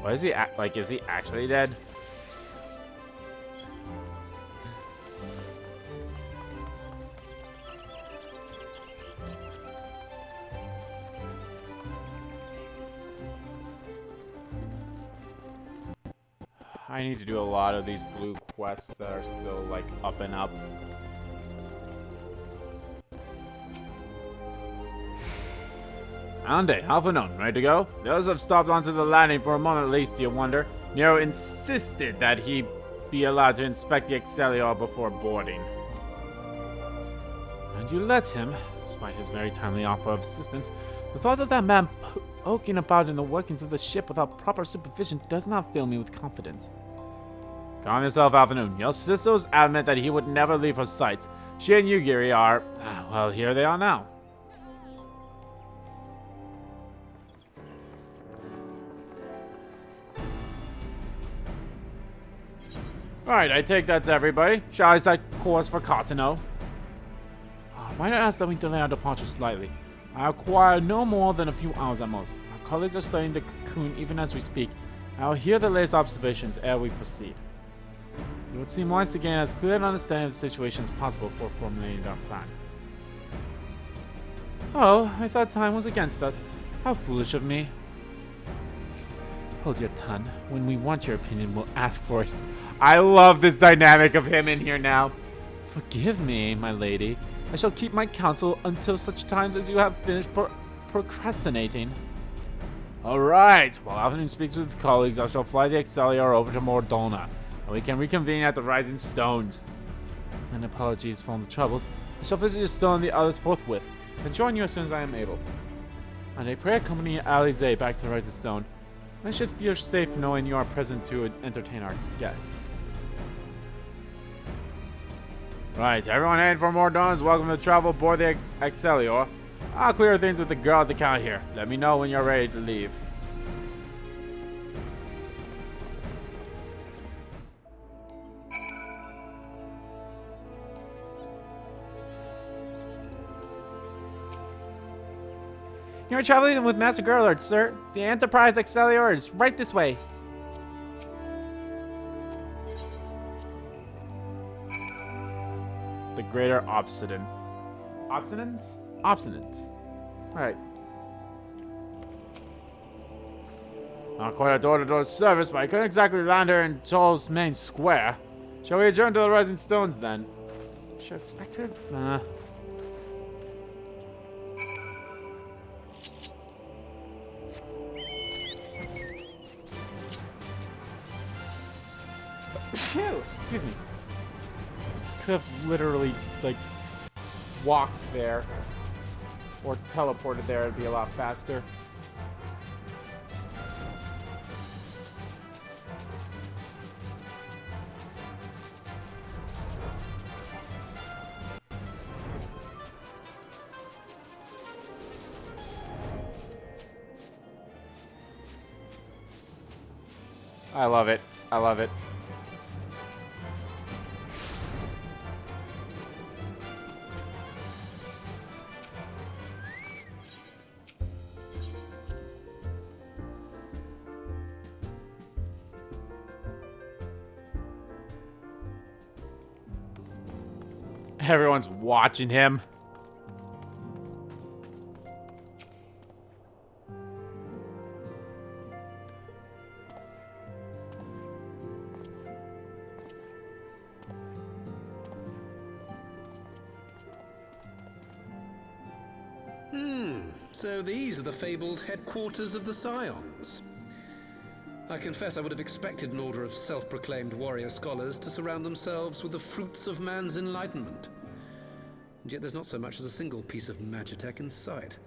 Why is he like? Is he actually dead? I need to do a lot of these blue quests that are still like up and up. Ande, Alpha Known, ready to go? Those have stopped onto the landing for a moment at least, you wonder. Nero insisted that he be allowed to inspect the Excellior before boarding. And you let him, despite his very timely offer of assistance. The thought of that man poking about in the workings of the ship without proper supervision does not fill me with confidence. Calm yourself, Alpha Known. Your sisters admit that he would never leave her sight. She and Yugiri are, well, here they are now. Alright, I take that's everybody. Shall I set course for Cotonou? Might I ask that we delay our departure slightly? I require no more than a few hours at most. Our colleagues are studying the cocoon even as we speak. I will hear the latest observations ere we proceed. It would seem wise to gain as clear an understanding of the situation as possible before formulating our plan. Oh, I thought time was against us. How foolish of me. Hold your tongue. When we want your opinion, we'll ask for it. I love this dynamic of him in here now. Forgive me, my lady. I shall keep my counsel until such times as you have finished procrastinating. Alright, while Alvin speaks with his colleagues, I shall fly the Excelsior over to Mordona, and we can reconvene at the Rising Stones. And apologies for all the troubles. I shall visit your stone and the others forthwith, and join you as soon as I am able. And I pray accompany Alize back to the Rising Stone. I should feel safe knowing you are present to entertain our guests. Right, everyone heading for Mordona's welcome to travel aboard the Excelsior. I'll clear things with the girl at the counter here. Let me know when you're ready to leave. You're traveling with Master Gerlord, sir. The Enterprise Excelsior is right this way. The Greater Obstinance. Obstinance? Obstinance. Alright. Not quite a door-to-door service, but I couldn't exactly land her in Toll's main square. Shall we adjourn to the Rising Stones then? Sure, I could. Phew, excuse me. Could have literally, like, walked there. Or teleported there, it'd be a lot faster. I love it. I love it. Everyone's watching him. So these are the fabled headquarters of the Scions. I confess I would have expected an order of self-proclaimed warrior scholars to surround themselves with the fruits of man's enlightenment. And yet there's not so much as a single piece of magitech in sight.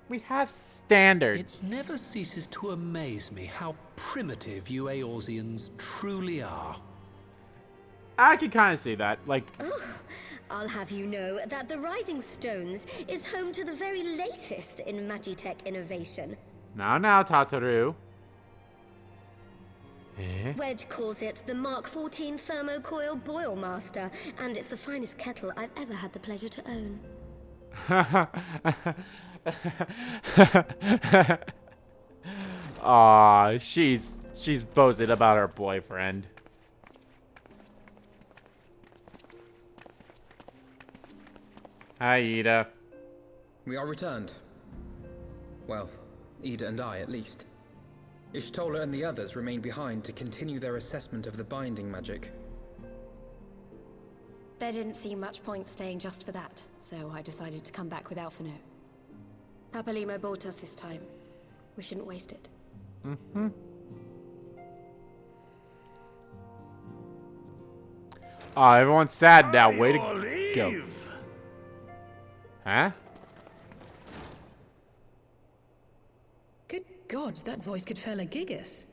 We have standards. It never ceases to amaze me how primitive you Eorzeans truly are. I can kind of see that. Like, I'll have you know that the Rising Stones is home to the very latest in magitech innovation. now, Tataru. Eh? Wedge calls it the Mark 14 Thermocoil Boil Master, and it's the finest kettle I've ever had the pleasure to own. Aw, she's boasting about her boyfriend. Hi, Ida. We are returned. Well, Ida and I, at least. Ishtola and the others remain behind to continue their assessment of the binding magic. There didn't seem much point staying just for that, so I decided to come back with Alphino. Papalimo bought us this time. We shouldn't waste it. Mm-hmm. Aw, everyone's sad now. Way to go. Huh? Good gods, that voice could fell a gigas.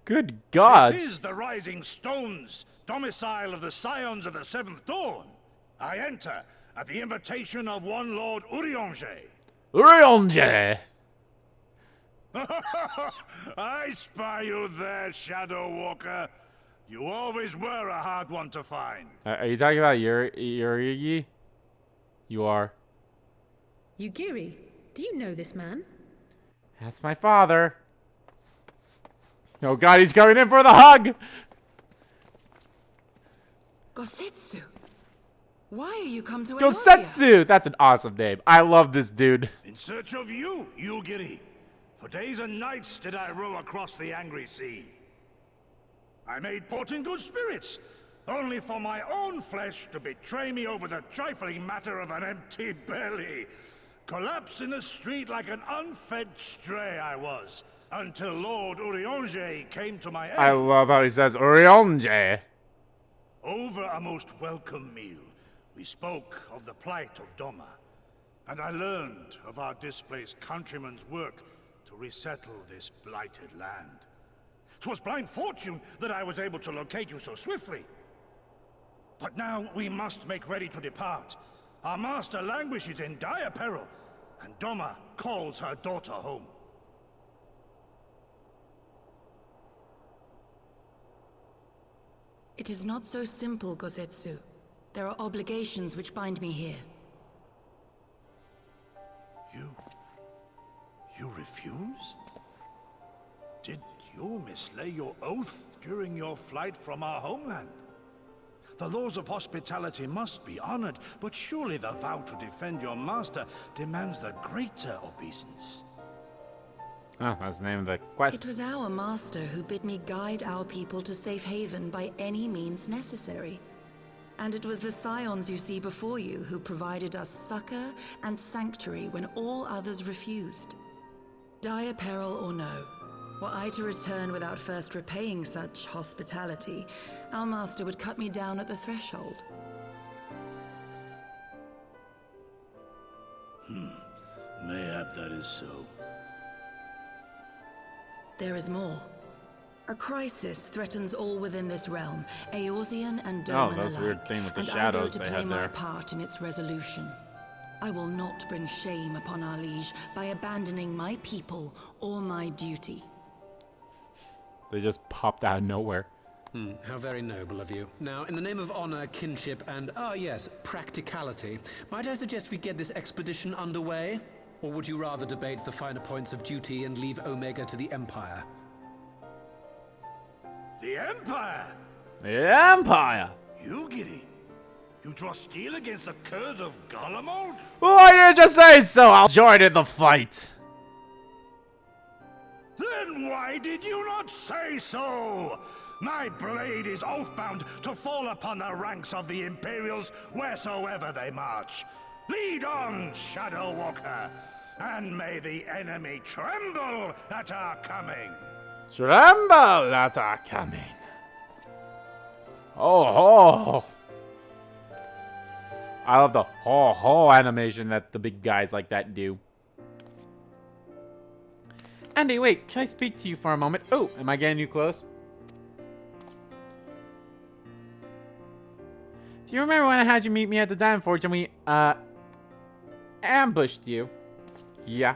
Good God. This is the Rising Stones, domicile of the Scions of the Seventh Dawn. I enter at the invitation of one Lord Urianger. Urianger! I spy you there, Shadow Walker. You always were a hard one to find. Are you talking about Yurigi? You are. Yugiri, do you know this man? That's my father. Oh god, he's coming in for the hug! Gosetsu, why are you come to Eorzea? Gosetsu! That's an awesome name. I love this dude. In search of you, Yugiri. For days and nights did I row across the angry sea. I made port in good spirits, only for my own flesh to betray me over the trifling matter of an empty belly. Collapsed in the street like an unfed stray I was, until Lord Urianger came to my aid. I love how he says Urianger. Over a most welcome meal, we spoke of the plight of Doma, and I learned of our displaced countrymen's work to resettle this blighted land. 'Twas blind fortune that I was able to locate you so swiftly. But now we must make ready to depart. Our master languishes in dire peril, and Doma calls her daughter home. It is not so simple, Gosetsu. There are obligations which bind me here. You refuse? Did you mislay your oath during your flight from our homeland? The laws of hospitality must be honored, but surely the vow to defend your master demands the greater obeisance. Oh, that's the name of the quest. It was our master who bid me guide our people to safe haven by any means necessary. And it was the scions you see before you who provided us succor and sanctuary when all others refused. Dire peril or no, were I to return without first repaying such hospitality, our master would cut me down at the threshold. Mayhap that is so. There is more. A crisis threatens all within this realm, Eorzean and Doman that's alike, a weird thing with the and shadows I go to they play had my there. part in its resolution. I will not bring shame upon our liege by abandoning my people or my duty. They just popped out of nowhere. How very noble of you. Now, in the name of honor, kinship, and, practicality, might I suggest we get this expedition underway? Or would you rather debate the finer points of duty and leave Omega to the Empire? The Empire? The Empire! Yugiri, you draw steel against the curs of Garlemald? Why did you just say so? I'll join in the fight. Then why did you not say so? My blade is oath-bound to fall upon the ranks of the Imperials wheresoever they march. Lead on, Shadow Walker, and may the enemy tremble at our coming. Tremble at our coming. Oh. I love the ho animation that the big guys like that do. Andy, wait, can I speak to you for a moment? Oh, am I getting you close? Do you remember when I had you meet me at the Diamond Forge and we, ambushed you? Yeah.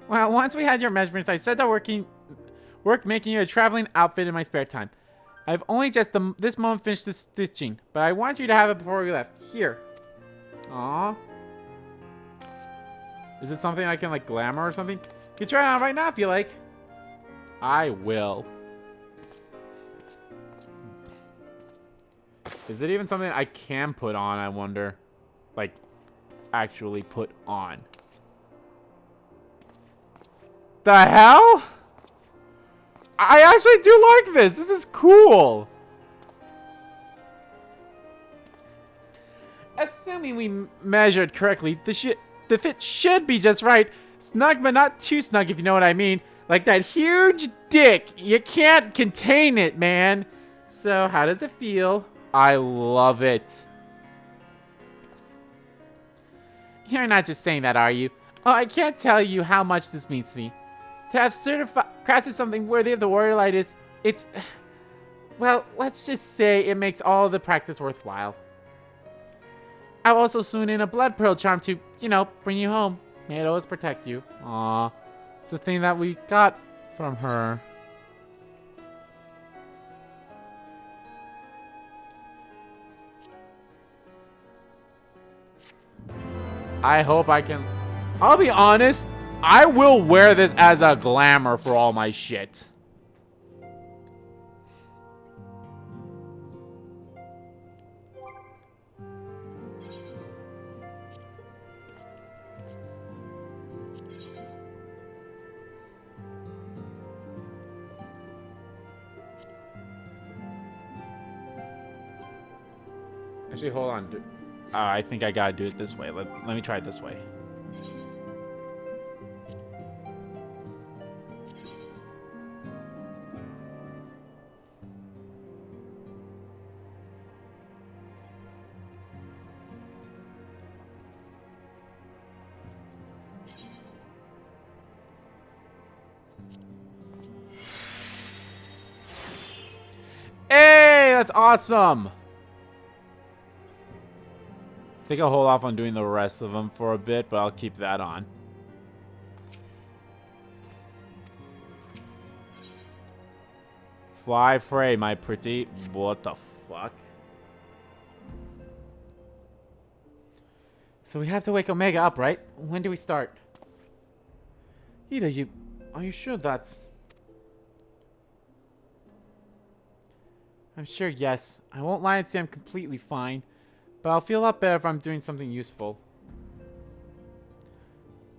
Well, once we had your measurements, I set to work making you a traveling outfit in my spare time. I've only just this moment finished the stitching, but I want you to have it before we left. Here. Aww. Is it something I can, like, glamour or something? You can try it on right now if you like. I will. Is it even something I can put on, I wonder? Like, actually put on. The hell? I actually do like this. This is cool. Assuming we measured correctly, the fit should be just right. Snug, but not too snug, if you know what I mean. Like that huge dick. You can't contain it, man. So, how does it feel? I love it. You're not just saying that, are you? Oh, I can't tell you how much this means to me. To have crafted something worthy of the Warrior Light it's... Well, let's just say it makes all the practice worthwhile. I'll also swoon in a blood pearl charm to, you know, bring you home. May it always protect you. Aw. It's the thing that we got from her. I hope I can... I'll be honest, I will wear this as a glamour for all my shit. Actually, hold on. I think I gotta do it this way. Let me try it this way. Hey, that's awesome. I think I'll hold off on doing the rest of them for a bit, but I'll keep that on. Fly Frey, my pretty. What the fuck? So we have to wake Omega up, right? When do we start? Either you... Are you sure that's... I'm sure, yes. I won't lie and say I'm completely fine. But I'll feel a lot better if I'm doing something useful.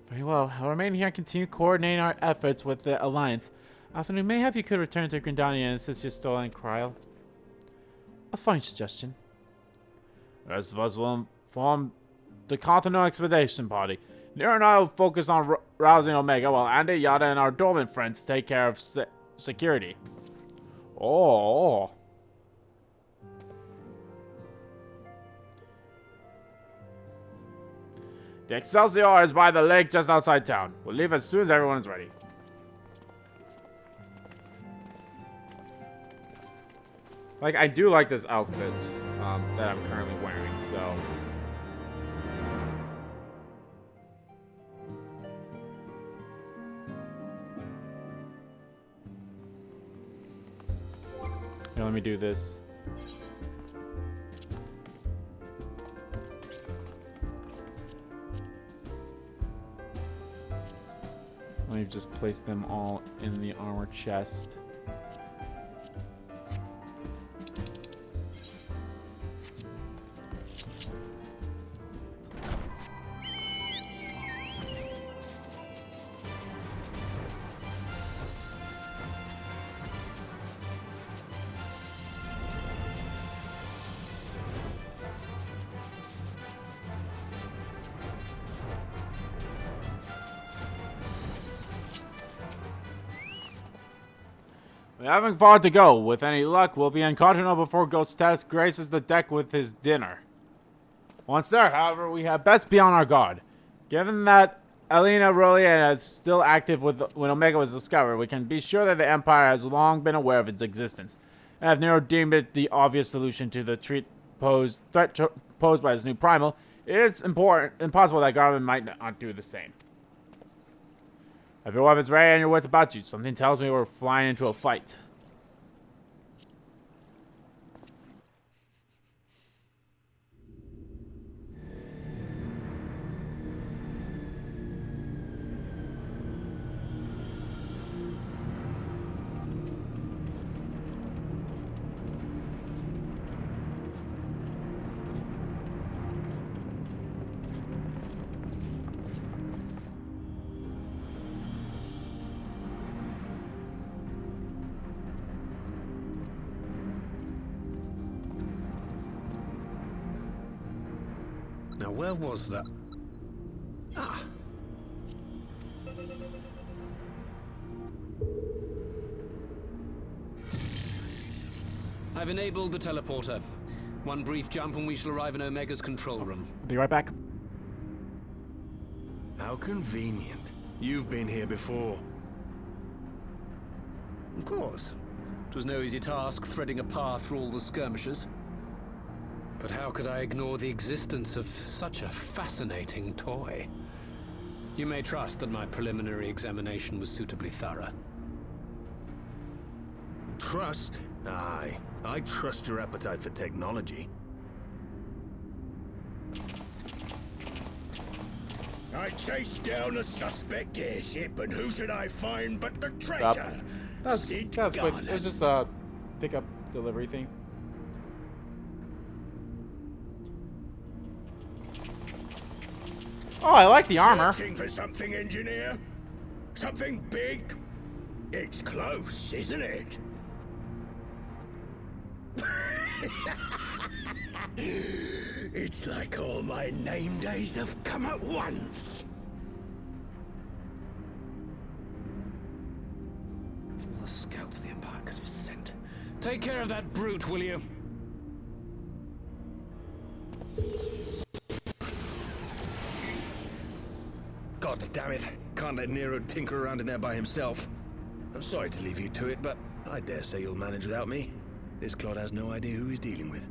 Very well. I'll remain here and continue coordinating our efforts with the Alliance. Afternoon, mayhap you could return to Grindania and assist your stolen Kryl. A fine suggestion. The rest of us will form the Continental Expedition Party. Nero and I will focus on rousing Omega, while Andy, Yada, and our dormant friends take care of security. Oh. The Excelsior is by the lake just outside town. We'll leave as soon as everyone is ready. Like, I do like this outfit that I'm currently wearing, so... Here, let me do this. Let me just place them all in the armor chest. We haven't far to go. With any luck, we'll be in Continental before Ghost Test graces the deck with his dinner. Once there, however, we had best be on our guard. Given that Elena Rolian is still active when Omega was discovered, we can be sure that the Empire has long been aware of its existence, and have Nero deemed it the obvious solution to the threat posed by this new primal. It is impossible that government might not do the same. Have your weapons ready and your wits about you. Something tells me we're flying into a fight. Now, where was that? Ah! I've enabled the teleporter. One brief jump and we shall arrive in Omega's control room. Be right back. How convenient. You've been here before. Of course. It was no easy task threading a path through all the skirmishes. But how could I ignore the existence of such a fascinating toy? You may trust that my preliminary examination was suitably thorough. Trust? Aye. I trust your appetite for technology. I chased down a suspect airship, and who should I find but the Stop. traitor? That's quick. It was just a pickup delivery thing. Oh, I like the armor. Searching for something, engineer? Something big? It's close, isn't it? It's like all my name days have come at once. Of all the scouts the Empire could have sent. Take care of that brute, will you? God damn it. Can't let Nero tinker around in there by himself. I'm sorry to leave you to it, but I dare say you'll manage without me. This clod has no idea who he's dealing with.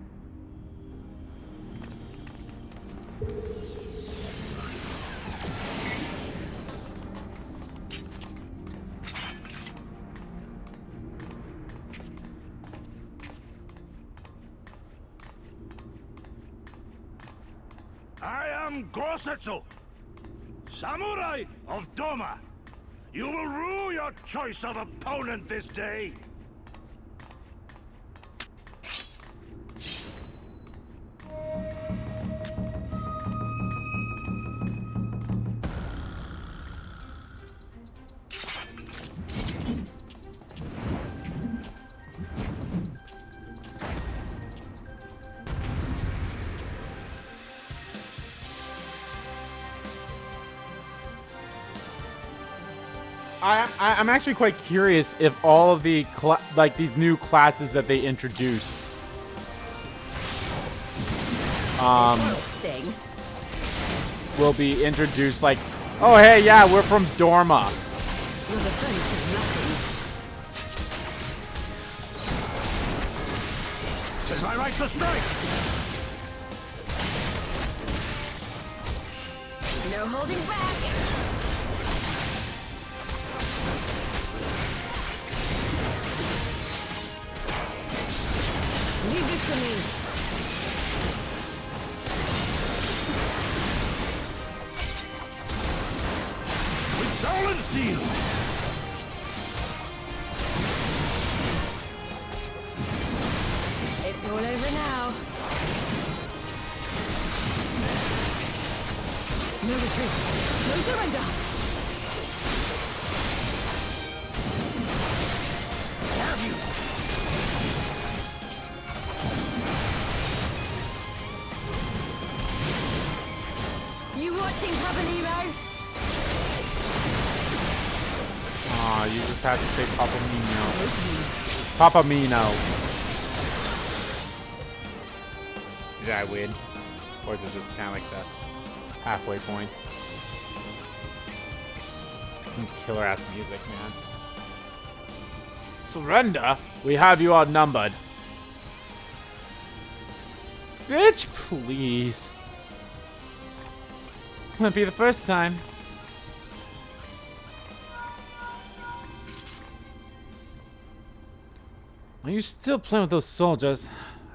I am Gosetsu, Samurai of Doma. You will rue your choice of opponent this day. I'm actually quite curious if all of the like these new classes that they introduced will be introduced like, oh hey, yeah, we're from Dorma. Your defense is nothing. 'Tis my right to strike. No holding back. Leave this to me. With solid steel. It's all over now. No retreat. No surrender. Have you? You watching, Papalimo? Aw, you just have to say Papamino. Papamino. Did I win? Or is it just kind of like the halfway point? Some killer ass music, man. Surrender? We have you outnumbered. Bitch, please. Won't be the first time. Are you still playing with those soldiers?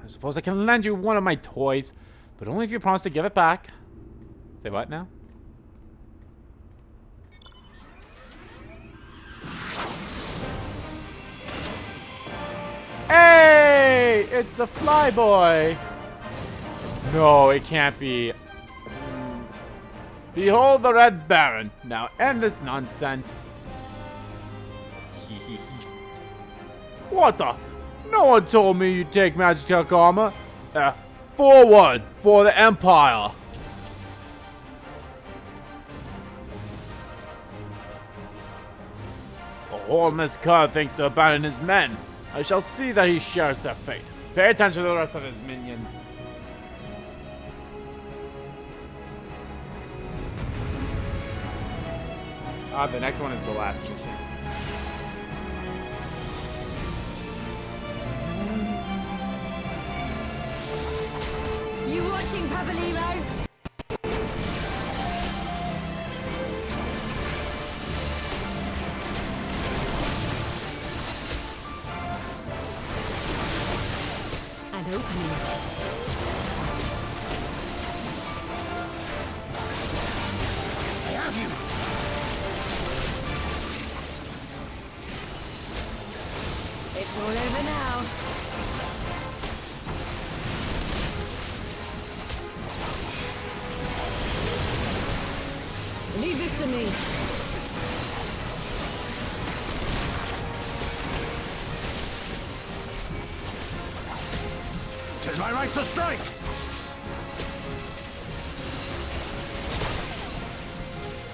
I suppose I can lend you one of my toys, but only if you promise to give it back. Say what now? Hey! It's the Flyboy! No, it can't be. Behold the Red Baron. Now end this nonsense. What the? No one told me you'd take Magitek armor. Forward for the Empire. The Hornless Cur thinks to abandon his men. I shall see that he shares their fate. Pay attention to the rest of his minions. The next one is the last mission. You watching, Papalimo? It's all over now. Leave this to me. Tis my right to strike!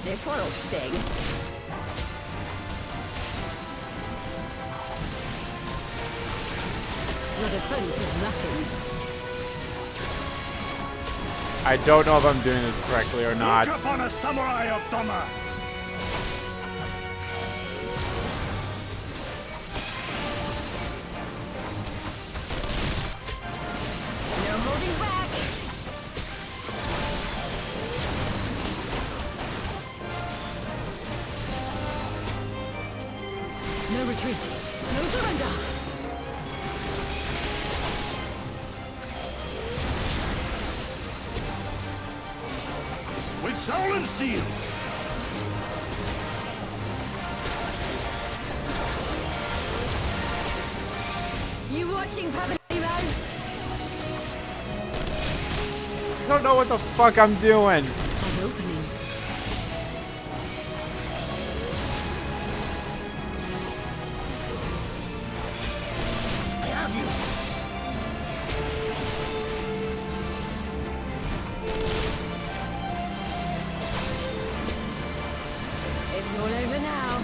This one'll sting. Your defense is lacking. I don't know if I'm doing this correctly or not. Look upon a samurai of Doma! No holding back. No retreat. No surrender. With soul and steel! You watching, Pavelino? I don't know what the fuck I'm doing. An opening. I have you! It's all over now.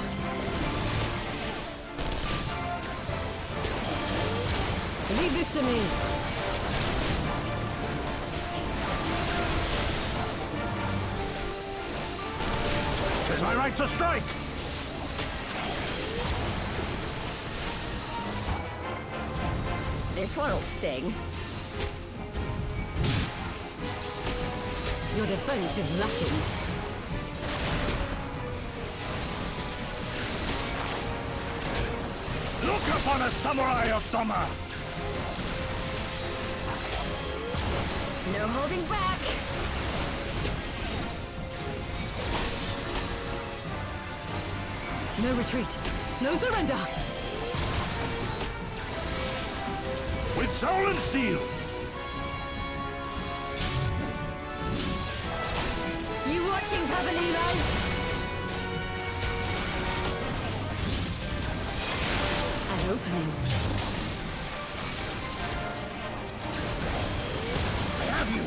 Leave this to me. Tis my right to strike! This one'll sting. Your defense is lacking. Look upon a samurai of Doma! No holding back. No retreat. No surrender. With soul and steel! You watching, Pavelino? An opening. I have you!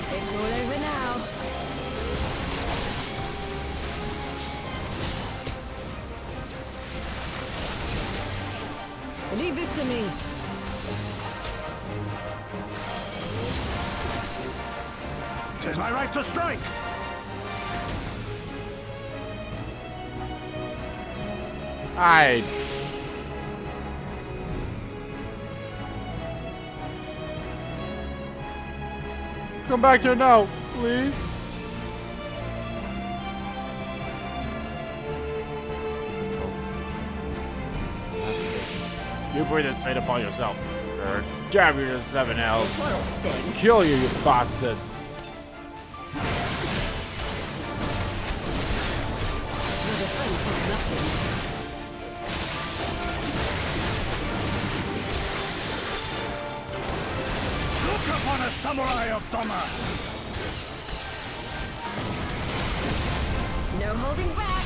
It's all over now. Leave this to me. Tis my right to strike! I. Come back here now, please. That's amazing. You bring this fate upon yourself. Or jab you to 7 L's. This one'll sting. Kill you, you bastards. Your defense is lacking. Look upon a samurai of Doma! No holding back.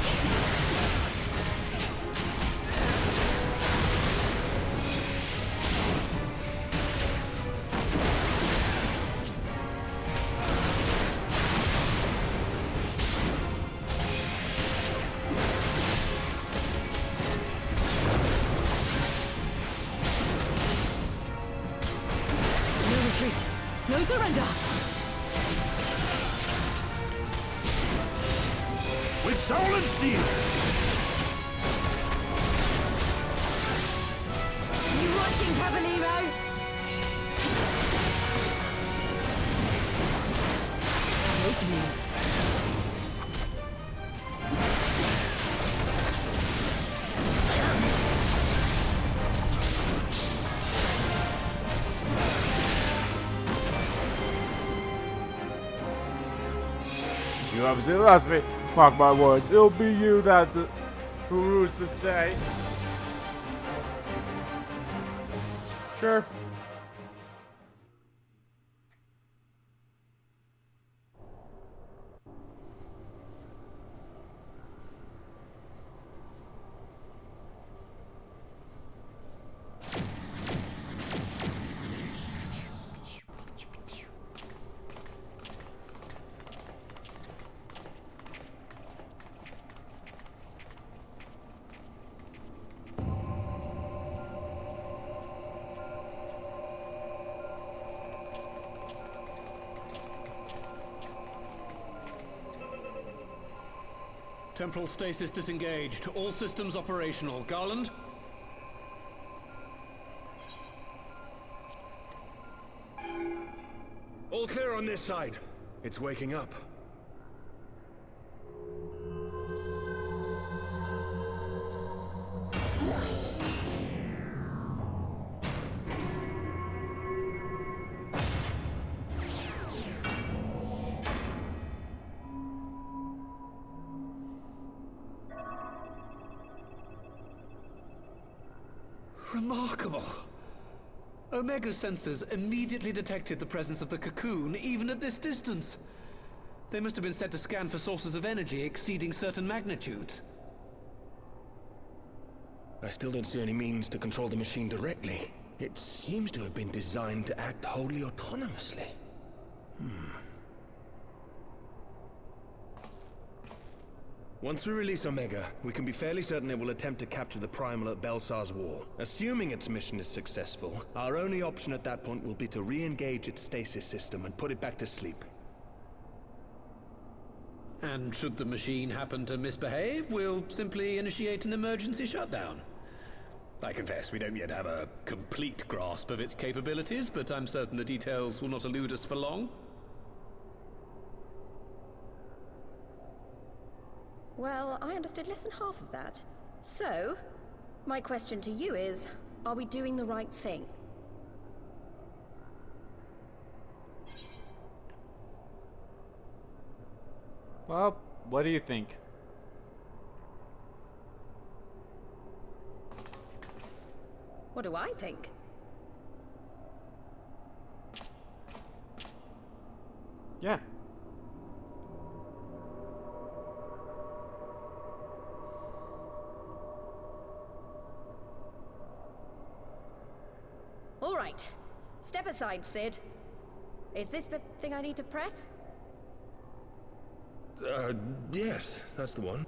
No retreat. No surrender. With soul and steel! You watching, Pavelino? An opening. You obviously lost me. Mark my words, it'll be you that who rules this day. Sure. Temporal stasis disengaged. All systems operational. Garland? All clear on this side. It's waking up. Remarkable. Omega sensors immediately detected the presence of the cocoon, even at this distance. They must have been set to scan for sources of energy exceeding certain magnitudes. I still don't see any means to control the machine directly. It seems to have been designed to act wholly autonomously. Once we release Omega, we can be fairly certain it will attempt to capture the Primal at Belsar's Wall. Assuming its mission is successful, our only option at that point will be to re-engage its stasis system and put it back to sleep. And should the machine happen to misbehave, we'll simply initiate an emergency shutdown. I confess we don't yet have a complete grasp of its capabilities, but I'm certain the details will not elude us for long. Well, I understood less than half of that. So, my question to you is, are we doing the right thing? Well, what do you think? What do I think? Yeah. All right. Step aside, Sid. Is this the thing I need to press? Yes, that's the one.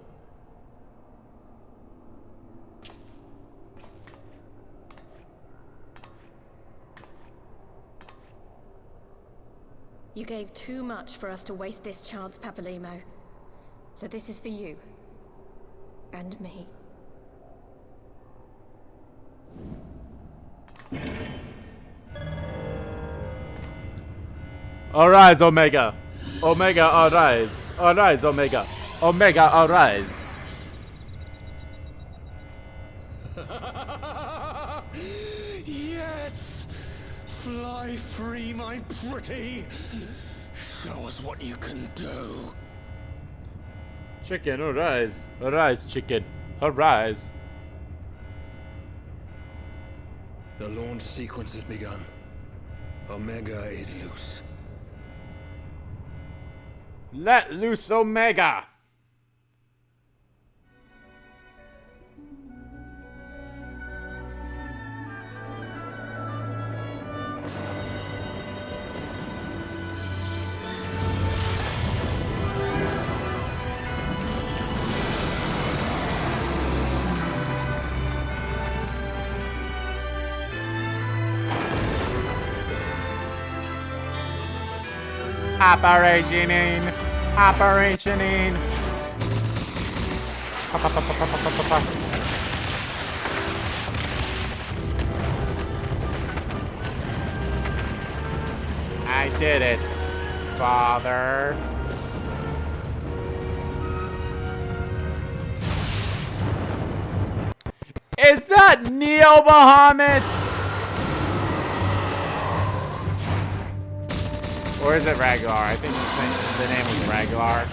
You gave too much for us to waste this chance, Papalimo. So this is for you. And me. Arise, Omega! Omega, arise! Arise, Omega! Omega, arise! Yes! Fly free, my pretty! Show us what you can do. Chicken, arise! Arise, chicken! Arise! The launch sequence has begun. Omega is loose. Let loose Omega! Operationing. I did it, Father. Is that Neo Bahamut? Or is it Raglar? I think the name was Raglar.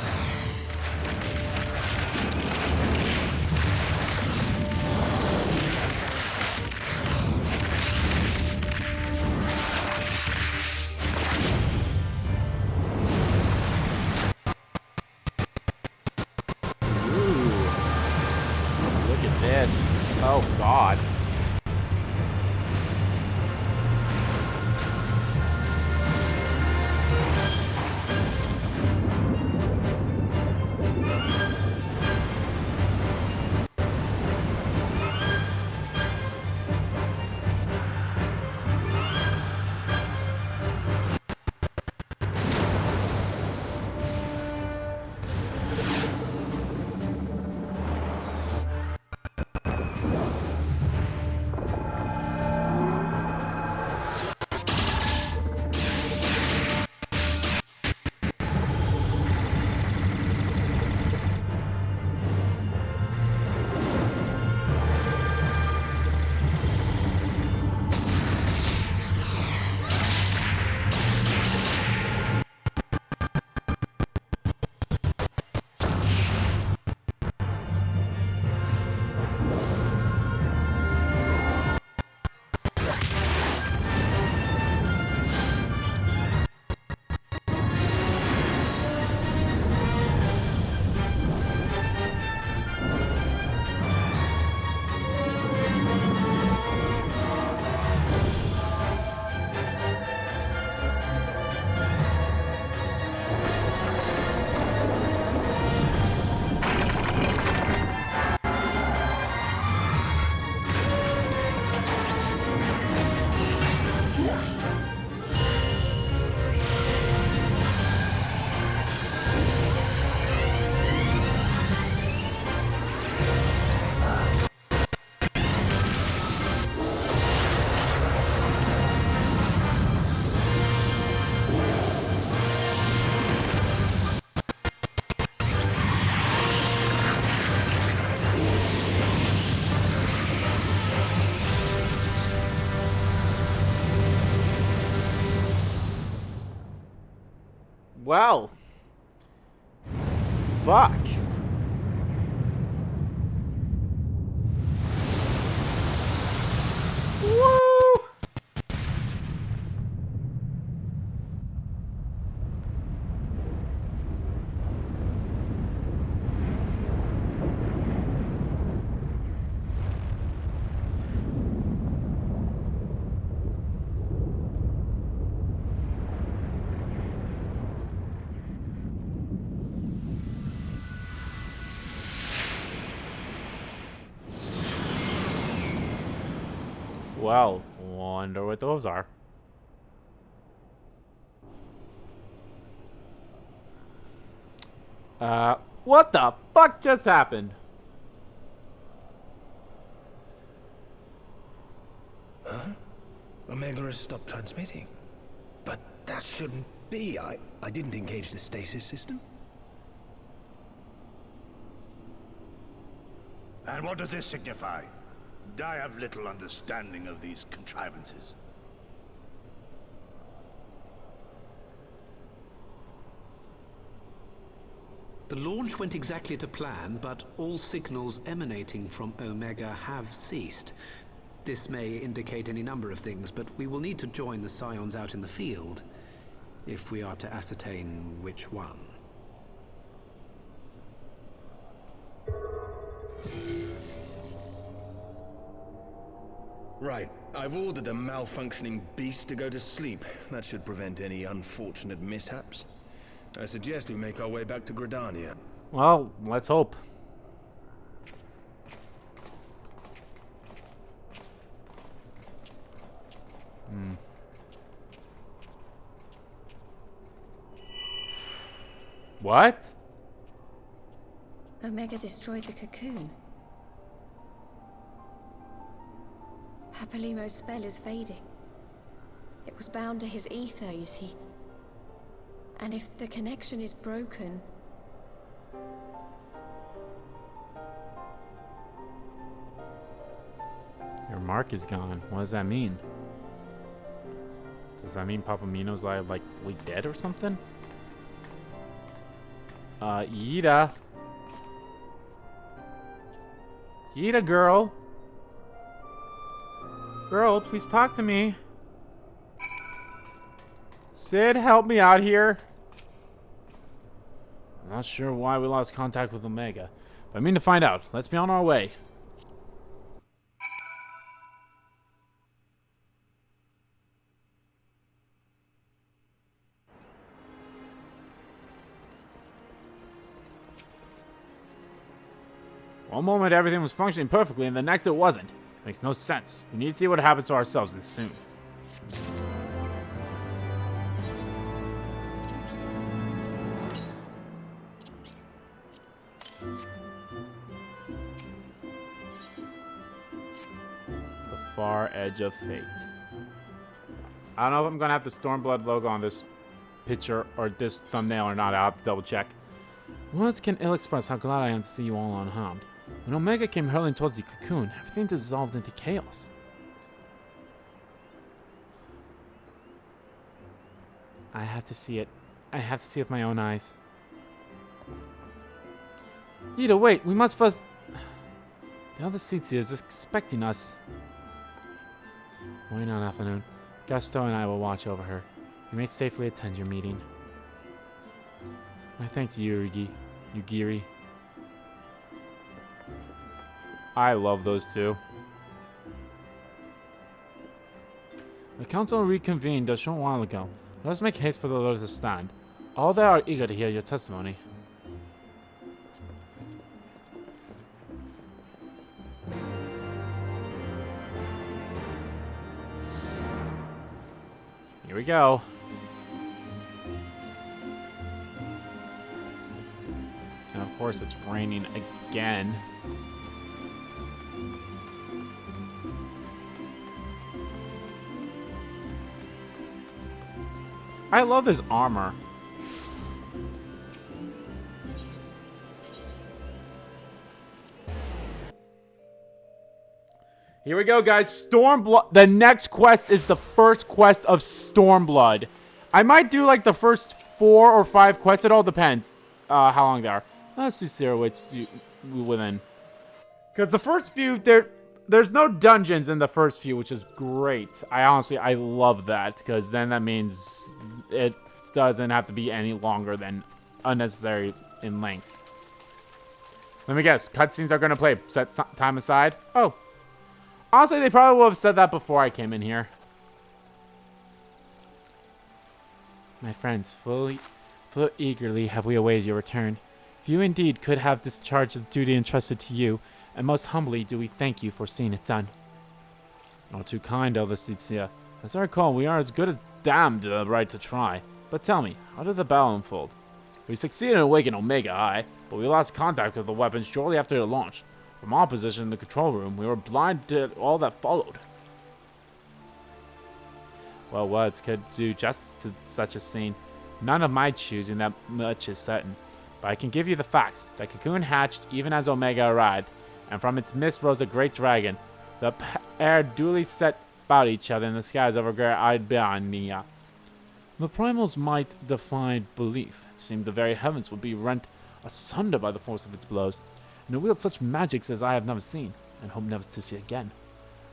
Well. Fuck. Woo! Well, wonder what those are. What the fuck just happened? Huh? Omega has stopped transmitting. But that shouldn't be. I didn't engage the stasis system. And what does this signify? I have little understanding of these contrivances. The launch went exactly to plan, but all signals emanating from Omega have ceased. This may indicate any number of things, but we will need to join the Scions out in the field if we are to ascertain which one. Right. I've ordered a malfunctioning beast to go to sleep. That should prevent any unfortunate mishaps. I suggest we make our way back to Gridania. Well, let's hope. What? Omega destroyed the cocoon. Papalymo's spell is fading. It was bound to his ether, you see. And if the connection is broken... Your mark is gone. What does that mean? Does that mean Papalymo's like fully dead or something? Yida. Yida, girl. Girl, please talk to me. Sid, help me out here. I'm not sure why we lost contact with Omega, but I mean to find out. Let's be on our way. One moment everything was functioning perfectly, and the next it wasn't. Makes no sense. We need to see what happens to ourselves, and soon. The far edge of fate. I don't know if I'm gonna have the Stormblood logo on this picture or this thumbnail or not. I'll have to double check. Words can ill express how glad I am to see you all unharmed. When Omega came hurling towards the cocoon, everything dissolved into chaos. I have to see it. I have to see it with my own eyes. Ida, wait, we must first... The other Steedsy is expecting us. Why not, afternoon? Gusto and I will watch over her. You may safely attend your meeting. My thanks, Yugiri. I love those two. The council reconvened a short while ago. Let us make haste for the Lord to stand. All they are eager to hear your testimony. Here we go. And of course it's raining again. I love this armor. Here we go, guys. Stormblood. The next quest is the first quest of Stormblood. I might do like the first 4 or 5 quests. It all depends how long they are. Let's see zero waits within. Because the first few, there's no dungeons in the first few, which is great. I love that, because then that means it doesn't have to be any longer than unnecessary in length. Let me guess, cutscenes are going to play. Set time aside? Oh. Honestly, they probably would have said that before I came in here. My friends, full eagerly have we awaited your return. If you indeed could have discharged the duty entrusted to you, and most humbly do we thank you for seeing it done. Not too kind, Elder Cizia. As I recall, we are as good as damned the right to try. But tell me, how did the battle unfold? We succeeded in awakening Omega Eye, but we lost contact with the weapon shortly after it launched. From our position in the control room, we were blind to all that followed. Well, words could do justice to such a scene. None of my choosing that much is certain. But I can give you the facts. The cocoon hatched even as Omega arrived, and from its mist rose a great dragon. The pair duly set about each other in the skies over Gridania. The primal's might defied belief. It seemed the very heavens would be rent asunder by the force of its blows, and it wielded such magics as I have never seen, and hope never to see again.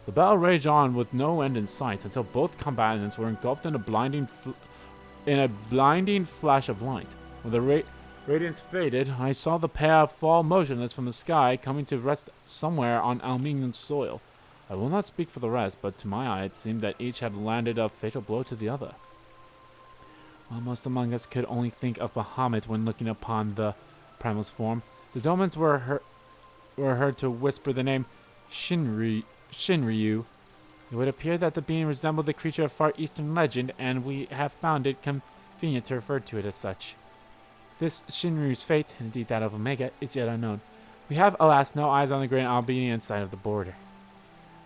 The battle raged on with no end in sight until both combatants were engulfed in a blinding flash of light. When the radiance faded, I saw the pair fall motionless from the sky, coming to rest somewhere on Almenian soil. I will not speak for the rest, but to my eye it seemed that each had landed a fatal blow to the other. While most among us could only think of Bahamut when looking upon the primal's form, the Domans were heard to whisper the name Shinryu. It would appear that the being resembled the creature of Far Eastern legend, and we have found it convenient to refer to it as such. This Shinryu's fate, and indeed that of Omega, is yet unknown. We have, alas, no eyes on the great Albanian side of the border.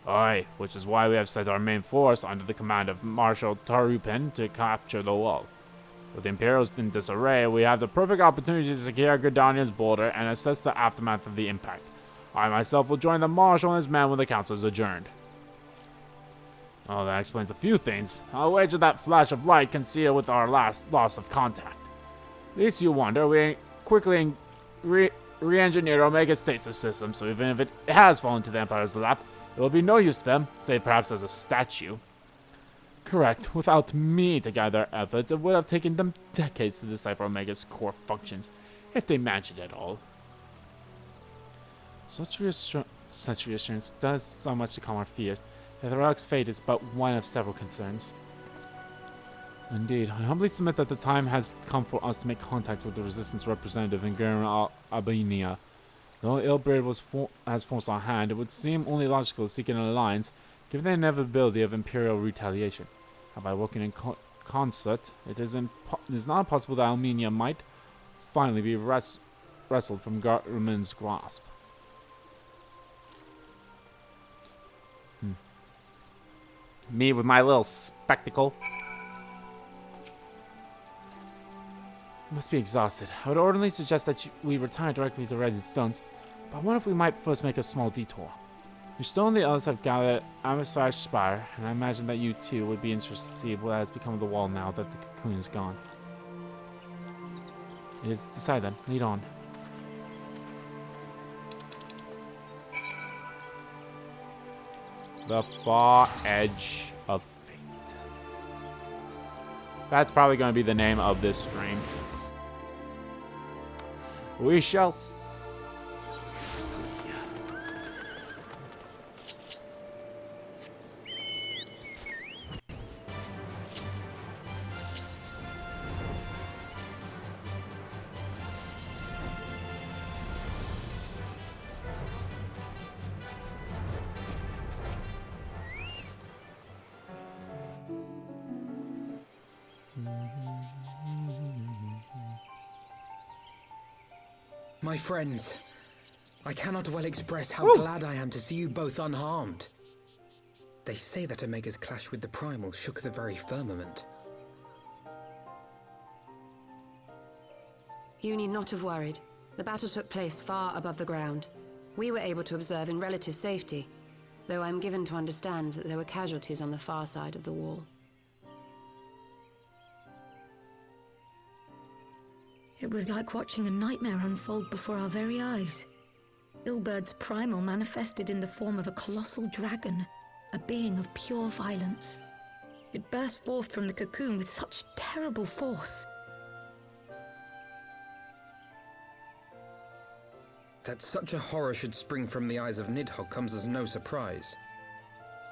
Aye, which is why we have set our main force under the command of Marshal Tarupin to capture the wall. With the Imperials in disarray, we have the perfect opportunity to secure Gridania's border and assess the aftermath of the impact. I myself will join the Marshal and his men when the council is adjourned. Oh, that explains a few things. I'll wager that flash of light concealed with our last loss of contact. Least you wonder, we quickly re-engineered Omega's stasis system, so even if it has fallen to the Empire's lap, it will be no use to them, save perhaps as a statue. Correct. Without me to guide their efforts, it would have taken them decades to decipher Omega's core functions, if they managed it at all. Such reassurance does so much to calm our fears, that the relic's fate is but one of several concerns. Indeed, I humbly submit that the time has come for us to make contact with the Resistance representative in Albania. Though Ilbrid has force on hand, it would seem only logical to seek an alliance, given the inevitability of Imperial retaliation. And by working in concert, it is not impossible that Armenia might finally be wrestled from Garmin's grasp. Me with my little spectacle. You must be exhausted. I would ordinarily suggest that we retire directly to Rising Stones, but I wonder if we might first make a small detour. Your stone and the others have gathered at Amisfar's spire, and I imagine that you too would be interested to see what has become of the wall now that the cocoon is gone. It is decided then. Lead on. The far edge of fate. That's probably going to be the name of this stream. We shall see. My friends, I cannot well express how glad I am to see you both unharmed. They say that Omega's clash with the Primal shook the very firmament. You need not have worried. The battle took place far above the ground. We were able to observe in relative safety, though I'm given to understand that there were casualties on the far side of the wall. It was like watching a nightmare unfold before our very eyes. Ilbird's primal manifested in the form of a colossal dragon, a being of pure violence. It burst forth from the cocoon with such terrible force. That such a horror should spring from the eyes of Nidhogg comes as no surprise.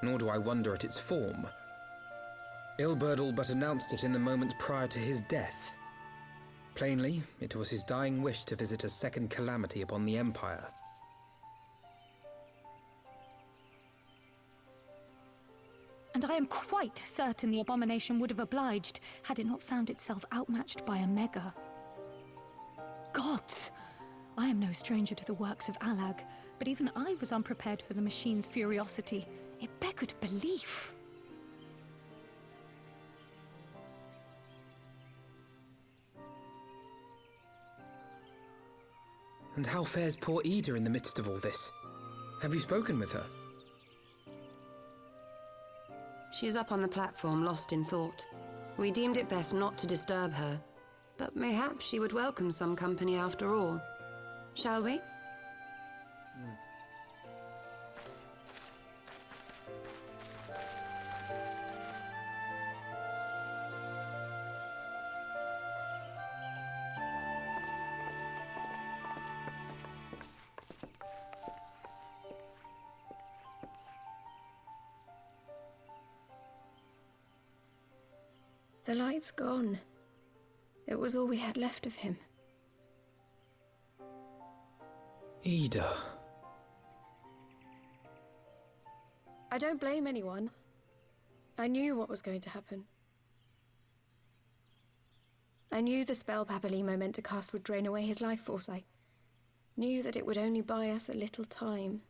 Nor do I wonder at its form. Ilberd all but announced it in the moments prior to his death. Plainly, it was his dying wish to visit a second calamity upon the Empire. And I am quite certain the abomination would have obliged had it not found itself outmatched by Omega. Gods! I am no stranger to the works of Alag, but even I was unprepared for the machine's furiosity. It beggared belief. And how fares poor Ida in the midst of all this? Have you spoken with her? She is up on the platform, lost in thought. We deemed it best not to disturb her, but mayhaps she would welcome some company after all. Shall we? The light's gone. It was all we had left of him. Ida. I don't blame anyone. I knew what was going to happen. I knew the spell Papalimo meant to cast would drain away his life force. I knew that it would only buy us a little time.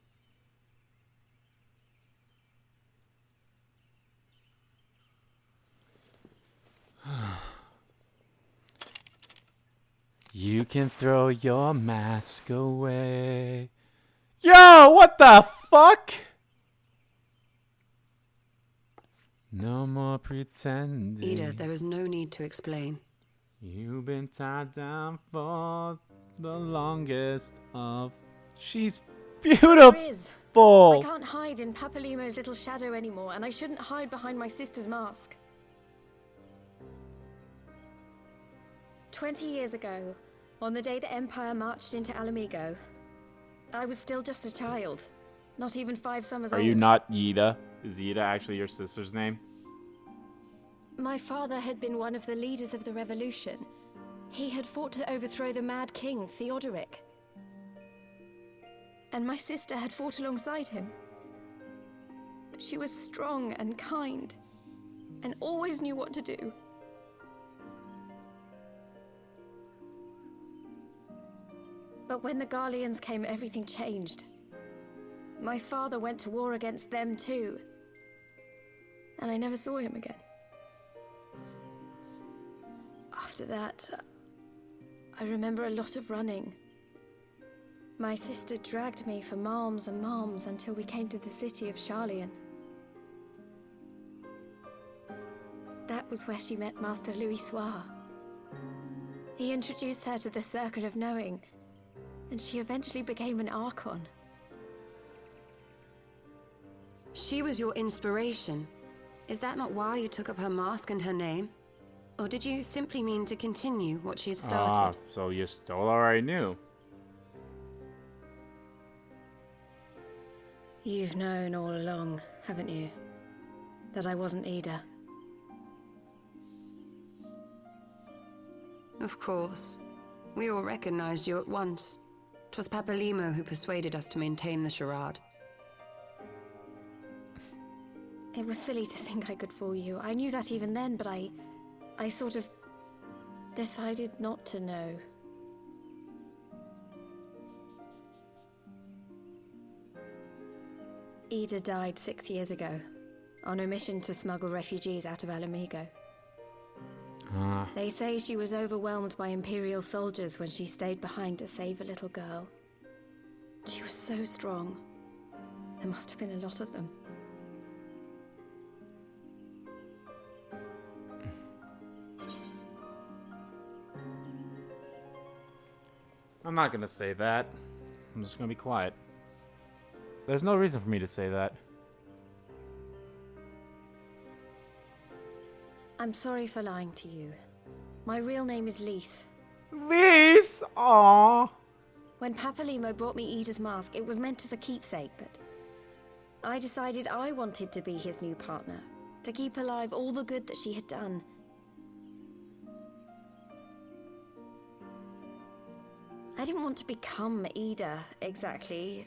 You can throw your mask away. Yo, what the fuck? No more pretending. Ida, there is no need to explain. You've been tied down for the longest of... She's beautiful. There is. I can't hide in Papalimo's little shadow anymore, and I shouldn't hide behind my sister's mask. 20 years ago, on the day the Empire marched into Alamigo, I was still just a child, not even 5 summers old. Are you not Ida? Is Ida actually your sister's name? My father had been one of the leaders of the revolution. He had fought to overthrow the Mad King, Theodoric. And my sister had fought alongside him. But she was strong and kind, and always knew what to do. But when the Garleans came, everything changed. My father went to war against them too. And I never saw him again. After that, I remember a lot of running. My sister dragged me for malms and malms until we came to the city of Charlian. That was where she met Master Louis Soir. He introduced her to the Circle of Knowing, and she eventually became an Archon. She was your inspiration. Is that not why you took up her mask and her name? Or did you simply mean to continue what she had started? So you still already knew. You've known all along, haven't you? That I wasn't Ida. Of course. We all recognized you at once. 'Twas Papalimo who persuaded us to maintain the charade. It was silly to think I could fool you. I knew that even then, but I sort of decided not to know. Ida died 6 years ago, on a mission to smuggle refugees out of Alamigo. They say she was overwhelmed by Imperial soldiers when she stayed behind to save a little girl. She was so strong. There must have been a lot of them. I'm not gonna say that. I'm just gonna be quiet. There's no reason for me to say that. I'm sorry for lying to you. My real name is Lise. Lise! Aww. When Papalimo brought me Ida's mask, it was meant as a keepsake, but I decided I wanted to be his new partner, to keep alive all the good that she had done. I didn't want to become Ida, exactly.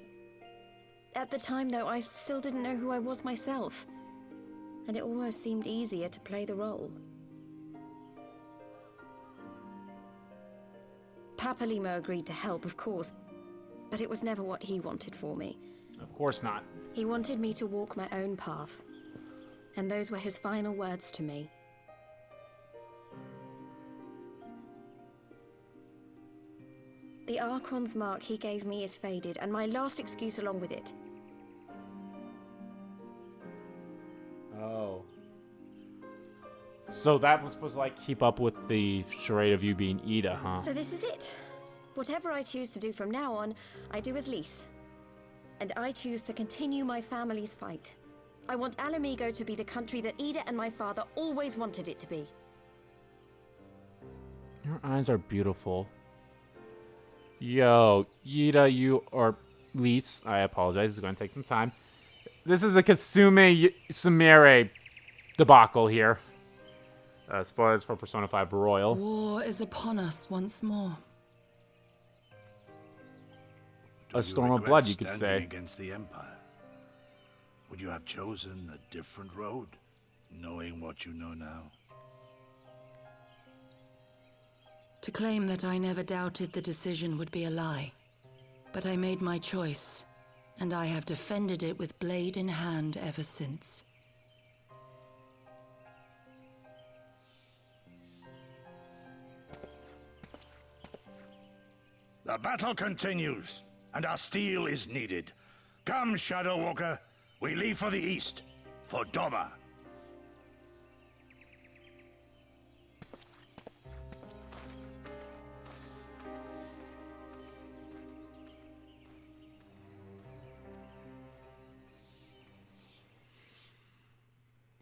At the time, though, I still didn't know who I was myself, and it almost seemed easier to play the role. Papalimo agreed to help, of course, but it was never what he wanted for me. Of course not. He wanted me to walk my own path, and those were his final words to me. The Archon's mark he gave me is faded, and my last excuse along with it. Oh. So that was supposed to, like, keep up with the charade of you being Ida, huh? So this is it. Whatever I choose to do from now on, I do as Lise. And I choose to continue my family's fight. I want Alamigo to be the country that Ida and my father always wanted it to be. Your eyes are beautiful. Yo, Ida, you or Lise, I apologize, it's going to take some time. This is a Kasume Sumire debacle here. Spoilers for Persona 5 Royal. War is upon us once more. A storm of blood, you could Standing say. against the Empire. Would you have chosen a different road, knowing what you know now? To claim that I never doubted the decision would be a lie. But I made my choice, and I have defended it with blade in hand ever since. The battle continues, and our steel is needed. Come, Shadow Walker, we leave for the east, for Doma.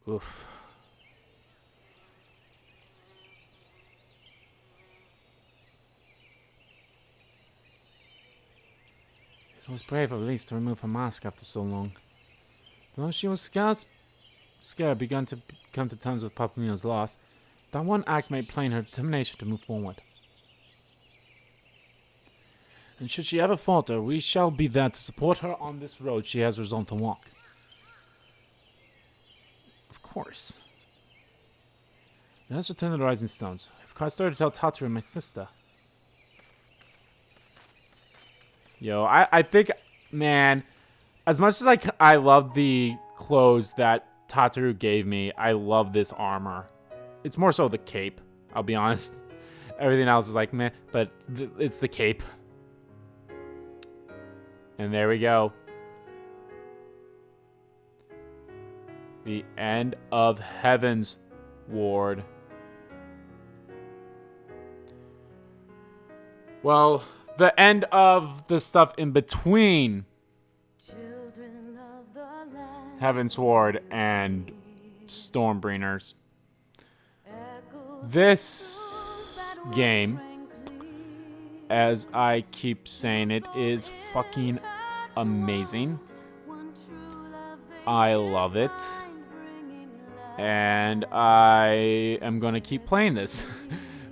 Oof. It was brave of Lise to remove her mask after so long. Though she was scared, begun to come to terms with Papalino's loss, that one act made plain her determination to move forward. And should she ever falter, we shall be there to support her on this road she has resolved to walk. Of course. Let's return to the Rising Stones. I've got a story to tell Tataru and my sister. Yo, I think, man, as much as I love the clothes that Tataru gave me, I love this armor. It's more so the cape, I'll be honest. Everything else is like meh, but it's the cape. And there we go. The end of Heaven's Ward. Well, the end of the stuff in between Heaven's Ward and Stormbringers. This game, as I keep saying it, is fucking amazing. I love it. And I am going to keep playing this.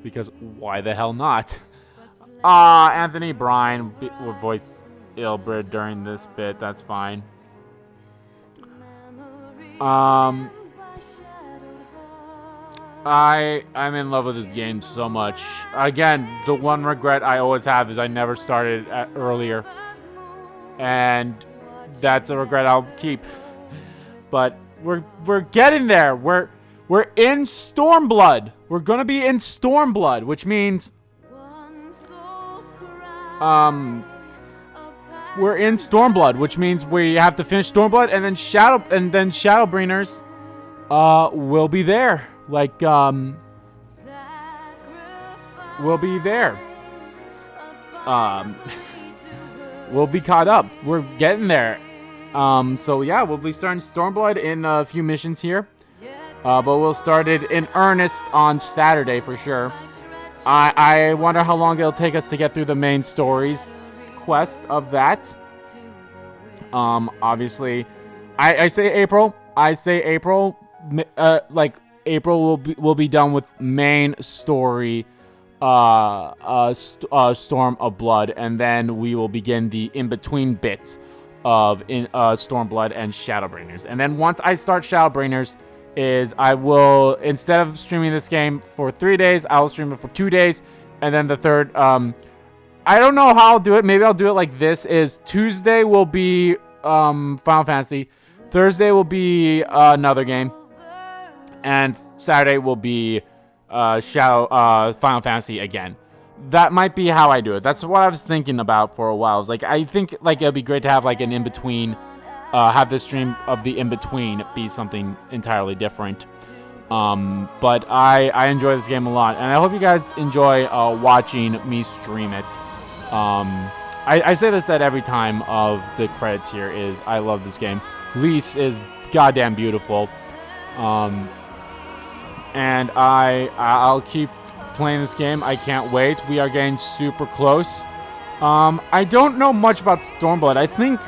Because why the hell not? Anthony Bryan voiced Ilbrid during this bit. That's fine. I'm in love with this game so much. Again, the one regret I always have is I never started earlier. And that's a regret I'll keep. But we're getting there. We're in Stormblood. We're gonna be in Stormblood, which means we're in Stormblood, which means we have to finish Stormblood and then Shadowbringers will be there. Like we'll be there. we'll be caught up. We're getting there. So yeah, we'll be starting Stormblood in a few missions here. But we'll start it in earnest on Saturday for sure. I wonder how long it'll take us to get through the main stories quest of that. Obviously, I say April. Like April will be done with main story, Storm of Blood, and then we will begin the in-between bits of Stormblood and Shadowbringers. And then once I start Shadowbringers, I will, instead of streaming this game for 3 days, I will stream it for 2 days, and then the third, I don't know how I'll do it. Maybe I'll do it like this: is Tuesday will be Final Fantasy, Thursday will be another game, and Saturday will be Final Fantasy again. That might be how I do it. That's what I was thinking about for a while. It's like, I think like it'd be great to have like an in-between, have the stream of the in-between be something entirely different. But I enjoy this game a lot, and I hope you guys enjoy watching me stream it. I say this at every time of the credits here, is I love this game. Lise is goddamn beautiful. And I'll keep playing this game. I can't wait. We are getting super close. I don't know much about Stormblood. I think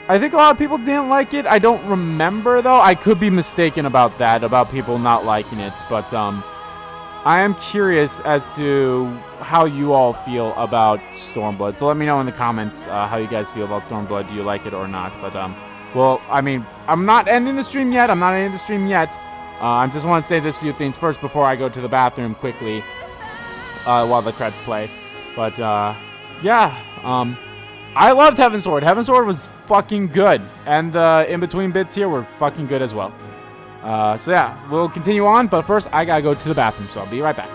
a lot of people didn't like it. I don't remember, though. I could be mistaken about that, about people not liking it. But I am curious as to how you all feel about Stormblood. So let me know in the comments how you guys feel about Stormblood. Do you like it or not? But, well, I mean, I'm not ending the stream yet. I just want to say this few things first before I go to the bathroom quickly while the credits play. But, yeah, I loved Heavensward. Heavensward was fucking good. And the in-between bits here were fucking good as well. So, yeah, we'll continue on. But first, I gotta go to the bathroom, so I'll be right back.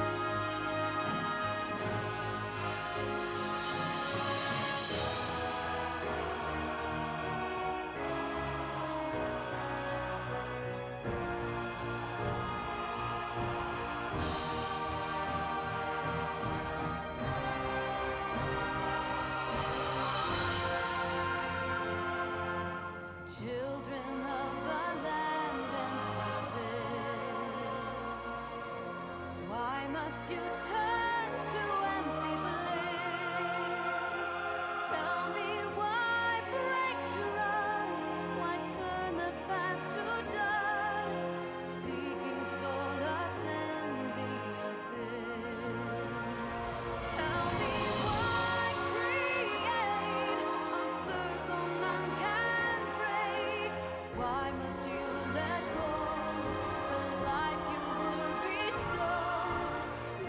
Children of the land and service, why must you turn to empty bliss? Tell me why break trust, why turn the past to dust, seeking solace in the abyss. Tell me why create a circle none can break. Why must you let go the life you were bestowed?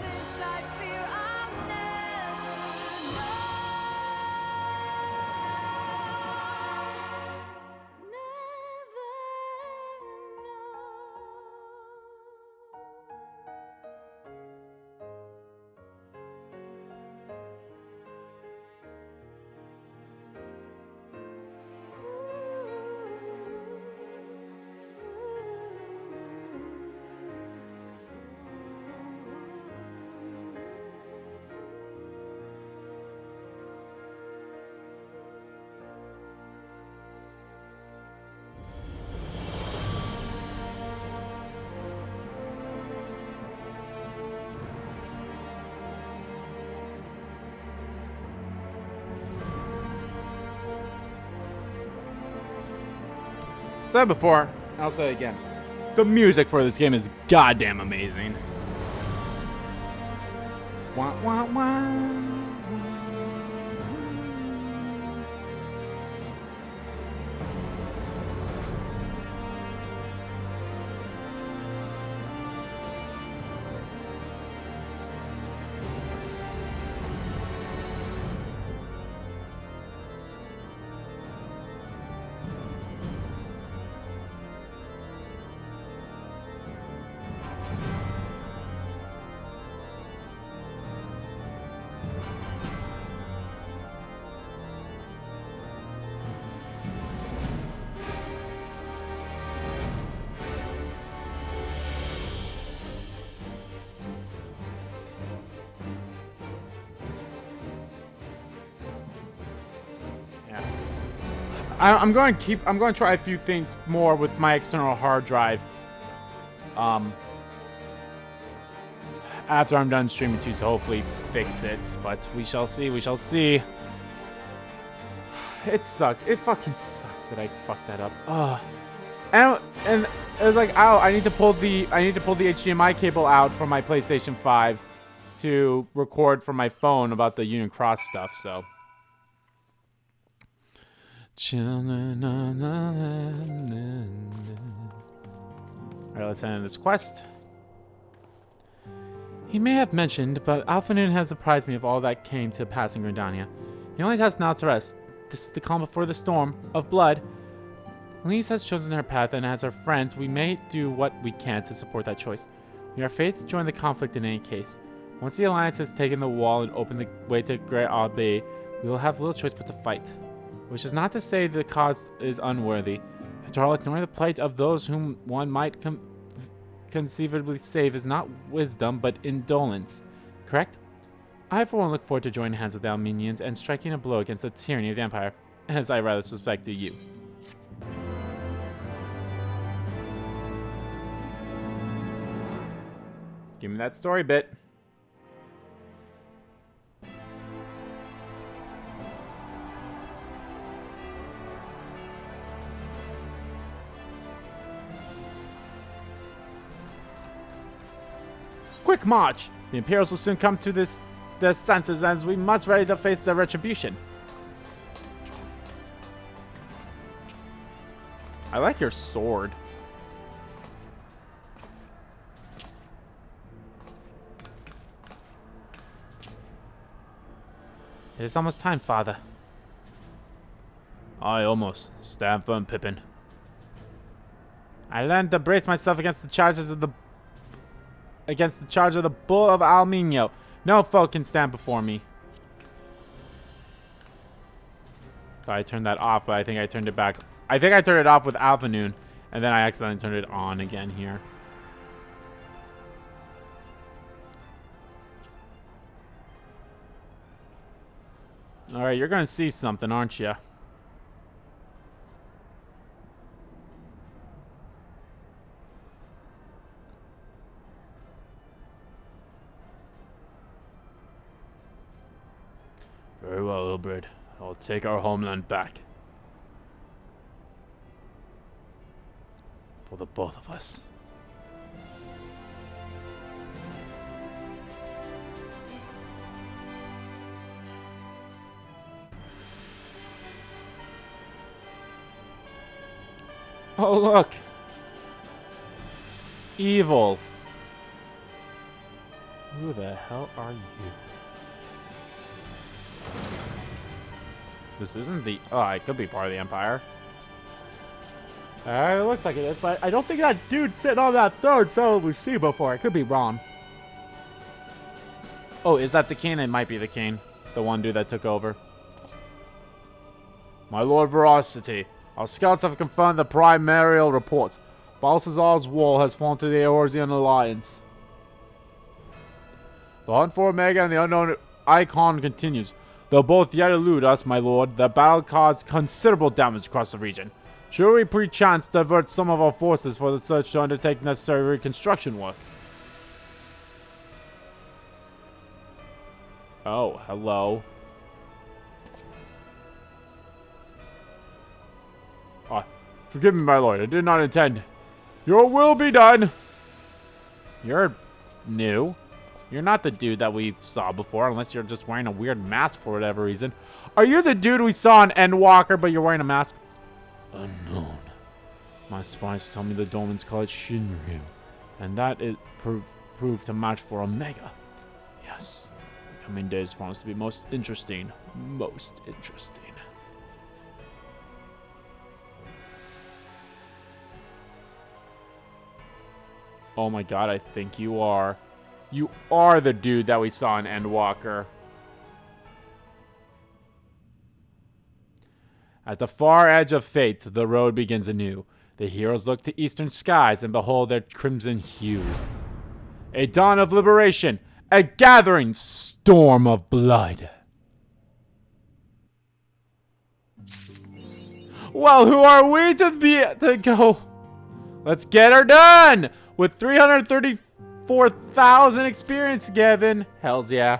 This I fear I'll never know. Said before, I'll say it again. The music for this game is goddamn amazing. Wah, wah, wah. I'm going to try a few things more with my external hard drive. After I'm done streaming too, to hopefully fix it. But we shall see. We shall see. It sucks. It fucking sucks that I fucked that up. Ugh. And it was like, oh, I need to pull the HDMI cable out from my PlayStation 5 to record from my phone about the Union Cross stuff. So. Alright, let's end this quest. He may have mentioned, but Alphinoon has apprised me of all that came to pass in Gridania. He only has now to rest. This is the calm before the storm of blood. Elise has chosen her path, and as her friends, we may do what we can to support that choice. We are fated to join the conflict in any case. Once the Alliance has taken the wall and opened the way to Great Abbey, we will have little choice but to fight. Which is not to say the cause is unworthy. After all, ignoring the plight of those whom one might conceivably save is not wisdom, but indolence. Correct? I, for one, look forward to joining hands with the Armenians and striking a blow against the tyranny of the Empire, as I rather suspect do you. Give me that story bit. Quick march! The Imperials will soon come to their senses, as we must ready to face their retribution. I like your sword. It is almost time, Father. Aye, almost. Stand firm, Pippin. I learned to brace myself against the charge of the Bull of Alminio. No foe can stand before me. Thought I turned that off, but I think I turned it back. I think I turned it off with Alphinoon, and then I accidentally turned it on again here. Alright, you're gonna see something, aren't you? Very well, Ilbred. I'll take our homeland back. For the both of us. Oh, look! Evil. Who the hell are you? This isn't the... Oh, it could be part of the Empire. It looks like it is, but I don't think that dude sitting on that throne saw what we've seen before. I could be wrong. Oh, is that the king? It might be the king. The one dude that took over. My Lord Veracity, our scouts have confirmed the primarial reports. Balthazar's wall has fallen to the Eorzean Alliance. The hunt for Omega and the unknown Icon continues. Though both yet elude us, my lord, the battle caused considerable damage across the region. Should we perchance divert some of our forces for the search to undertake necessary reconstruction work? Oh, hello. Forgive me, my lord. I did not intend. Your will be done. You're new. You're not the dude that we saw before, unless you're just wearing a weird mask for whatever reason. Are you the dude we saw in Endwalker, but you're wearing a mask? Unknown. My spies tell me the Dolmens call it Shinryu, and that it proved to match for Omega. Yes, the coming days promise to be most interesting. Most interesting. Oh my god, I think you are. You are the dude that we saw in Endwalker. At the far edge of fate, the road begins anew. The heroes look to eastern skies and behold their crimson hue. A dawn of liberation, a gathering storm of blood. Well, who are we to go? Let's get her done! With 334,000 experience, Gavin. Hells yeah.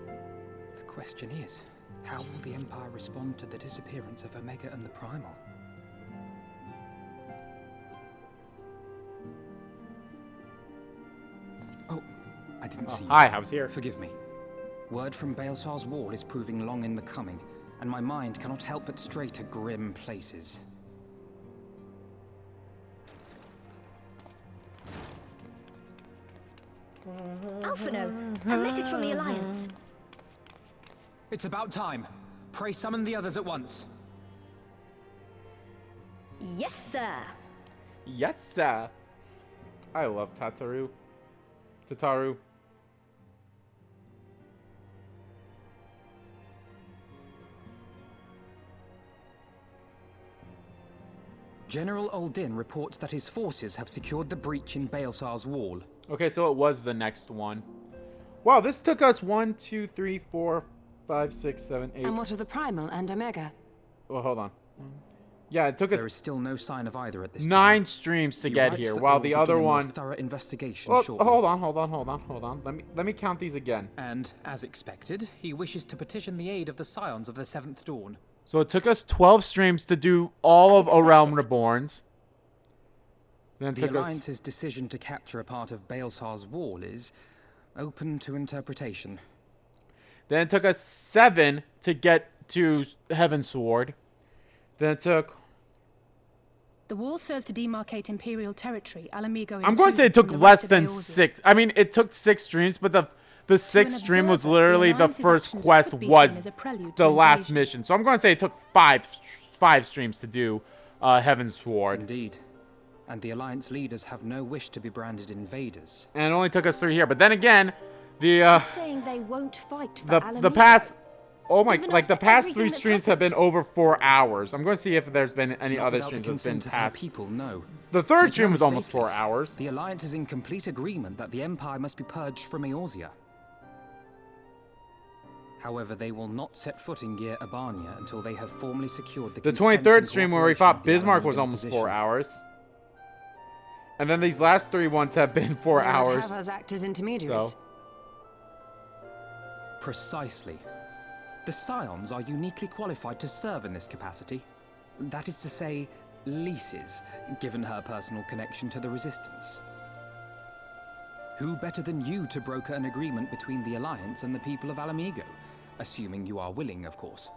The question is, how will the Empire respond to the disappearance of Omega and the Primal? Oh, I didn't see you. Hi, I was here. Forgive me. Word from Baelsar's wall is proving long in the coming, and my mind cannot help but stray to grim places. Alphino, a message from the Alliance. It's about time. Pray summon the others at once. Yes, sir. Yes, sir. I love Tataru. Tataru. General Uldin reports that his forces have secured the breach in Baelsar's wall. Okay, so it was the next one. Wow, this took us 1, 2, 3, 4, 5, 6, 7, 8. And what of the Primal and Omega? Well, hold on. Yeah, it took us. There is still no sign of either at this 9 time. streams to He get writes here, that while they the will other begin a more one. thorough investigation Oh, shortly. hold on. Let me count these again. And as expected, he wishes to petition the aid of the Scions of the Seventh Dawn. So it took us 12 streams to do all of A Realm Reborn's. Then it The took us. Alliance's decision to capture a part of Baelsar's wall is open to interpretation. Then it took us 7 to get to Heaven's Sword. Then it took. The wall serves to demarcate Imperial territory. Alamigo. I'm going to say it took less than 6. I mean, it took 6 streams, but the sixth stream was literally the first quest was the last mission. So I'm going to say it took 5 streams to do Heaven's Sword. Indeed. And the Alliance leaders have no wish to be branded invaders. And it only took us 3 here. But then again, You're saying they won't fight for the past. Oh my! Like the past 3 streams have been over 4 hours. I'm going to see if there's been any other streams that's been past. People, no. The third Make stream no was almost mistake, 4 hours. The Alliance is in complete agreement that the Empire must be purged from Eorzea. However, they will not set foot in Gyr Abania until they have formally secured the. The consent 23rd and stream where we cooperation fought of the Bismarck was Alamigo almost position. 4 hours. And then these last 3 ones have been 4 They would hours. have us act as intermediaries. So. Precisely. The Scions are uniquely qualified to serve in this capacity. That is to say, Lisa's, given her personal connection to the Resistance. Who better than you to broker an agreement between the Alliance and the people of Alamigo? Assuming you are willing, of course.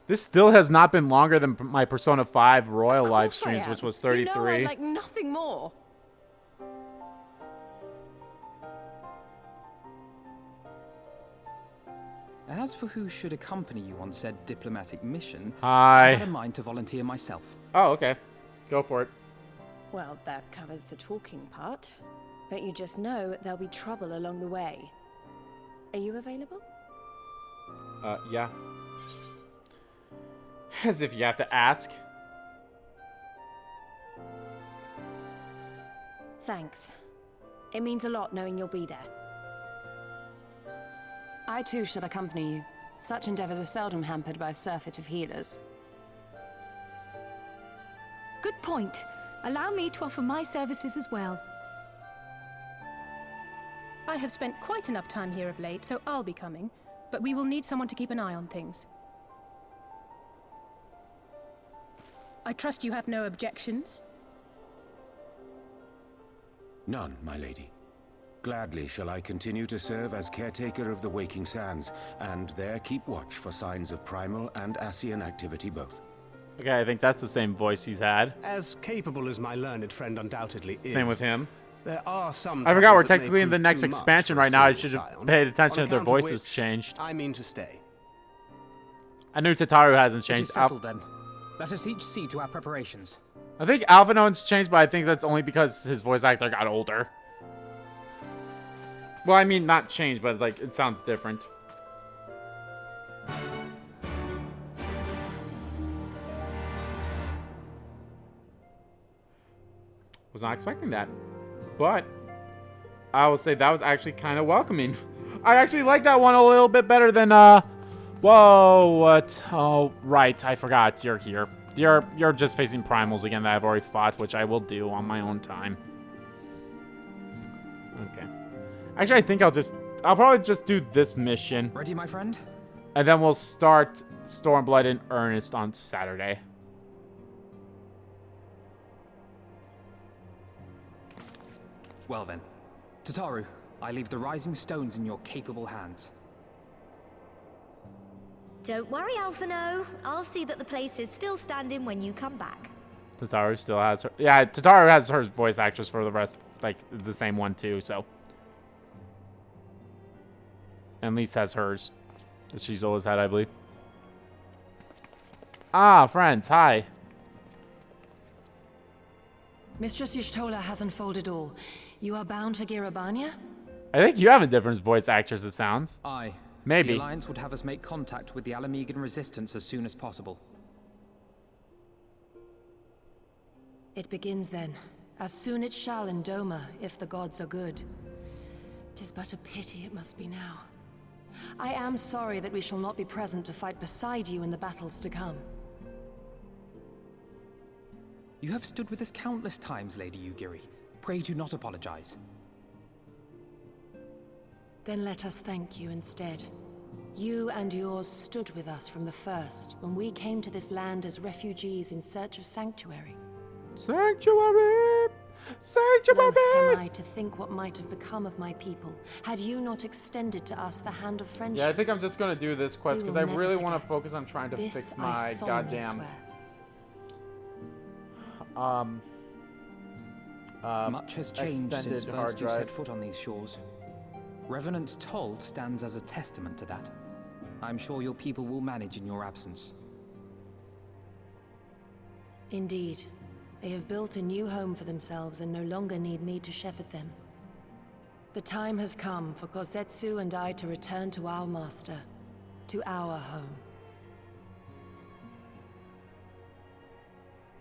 This still has not been longer than my Persona 5 Royal live Of course I streams, am. which was You 33. know I'd like nothing more. As for who should accompany you on said diplomatic mission, Hi. I had a mind to volunteer myself. Oh, okay. Go for it. Well, that covers the talking part. But you just know there'll be trouble along the way. Are you available? Yeah. As if you have to ask. Thanks. It means a lot knowing you'll be there. I too shall accompany you. Such endeavors are seldom hampered by a surfeit of healers. Good point. Allow me to offer my services as well. I have spent quite enough time here of late, so I'll be coming. But we will need someone to keep an eye on things. I trust you have no objections? None, my lady. Gladly shall I continue to serve as caretaker of the Waking Sands, and there keep watch for signs of primal and Ascian activity both. Okay, I think that's the same voice he's had. As capable as my learned friend undoubtedly is. Same with him. There are some. I forgot we're troubles that may technically in the prove next too much expansion for a right now. I single should have scion, paid attention on if their account of voices which changed. I mean to stay. I knew Tataru hasn't It is changed. settled then. Let us each see to our preparations. I think Alvino's changed, but I think that's only because his voice actor got older. Well, I mean, not changed, but like it sounds different. Was not expecting that, but I will say that was actually kind of welcoming. I actually like that one a little bit better than, whoa, what? Oh, right, I forgot. You're here. You're just facing primals again that I've already fought, which I will do on my own time. Okay. Actually, I think I'll probably just do this mission. Ready, my friend? And then we'll start Stormblood in earnest on Saturday. Well then. Tataru, I leave the Rising Stones in your capable hands. Don't worry, Alphino. I'll see that the place is still standing when you come back. Tataru still has her. Yeah, Tataru has her voice actress for the rest. Like, the same one too, so. And Lise has hers. That she's always had, I believe. Ah, friends, hi. Mistress Y'shtola has unfolded all. You are bound for Girabania? I think you have a different voice actress, it sounds. Aye. Maybe. The Alliance would have us make contact with the Alamegan resistance as soon as possible. It begins then. As soon it shall in Doma, if the gods are good. 'Tis but a pity it must be now. I am sorry that we shall not be present to fight beside you in the battles to come. You have stood with us countless times, Lady Yugiri. Pray do not apologize. Then let us thank you instead. You and yours stood with us from the first, when we came to this land as refugees in search of sanctuary. Sanctuary! Sanctuary! Loath am I to think what might have become of my people, had you not extended to us the hand of friendship. Yeah, I think I'm just gonna do this quest because I will really never want to focus on trying to This fix I my solemnly goddamn. swear. Much has changed since first you set foot on these shores. Revenant's toll stands as a testament to that. I'm sure your people will manage in your absence. Indeed. They have built a new home for themselves and no longer need me to shepherd them. The time has come for Kozetsu and I to return to our master, to our home.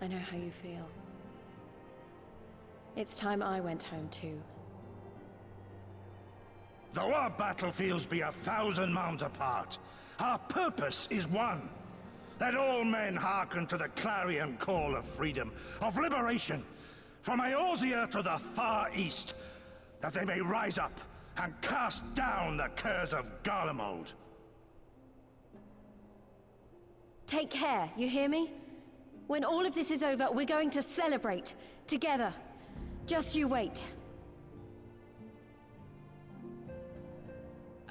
I know how you feel. It's time I went home too. Though our battlefields be 1,000 mounds apart, our purpose is one. Let all men hearken to the clarion call of freedom, of liberation, from Eorzea to the far east, that they may rise up and cast down the curse of Garlemald. Take care, you hear me? When all of this is over, we're going to celebrate, together. Just you wait.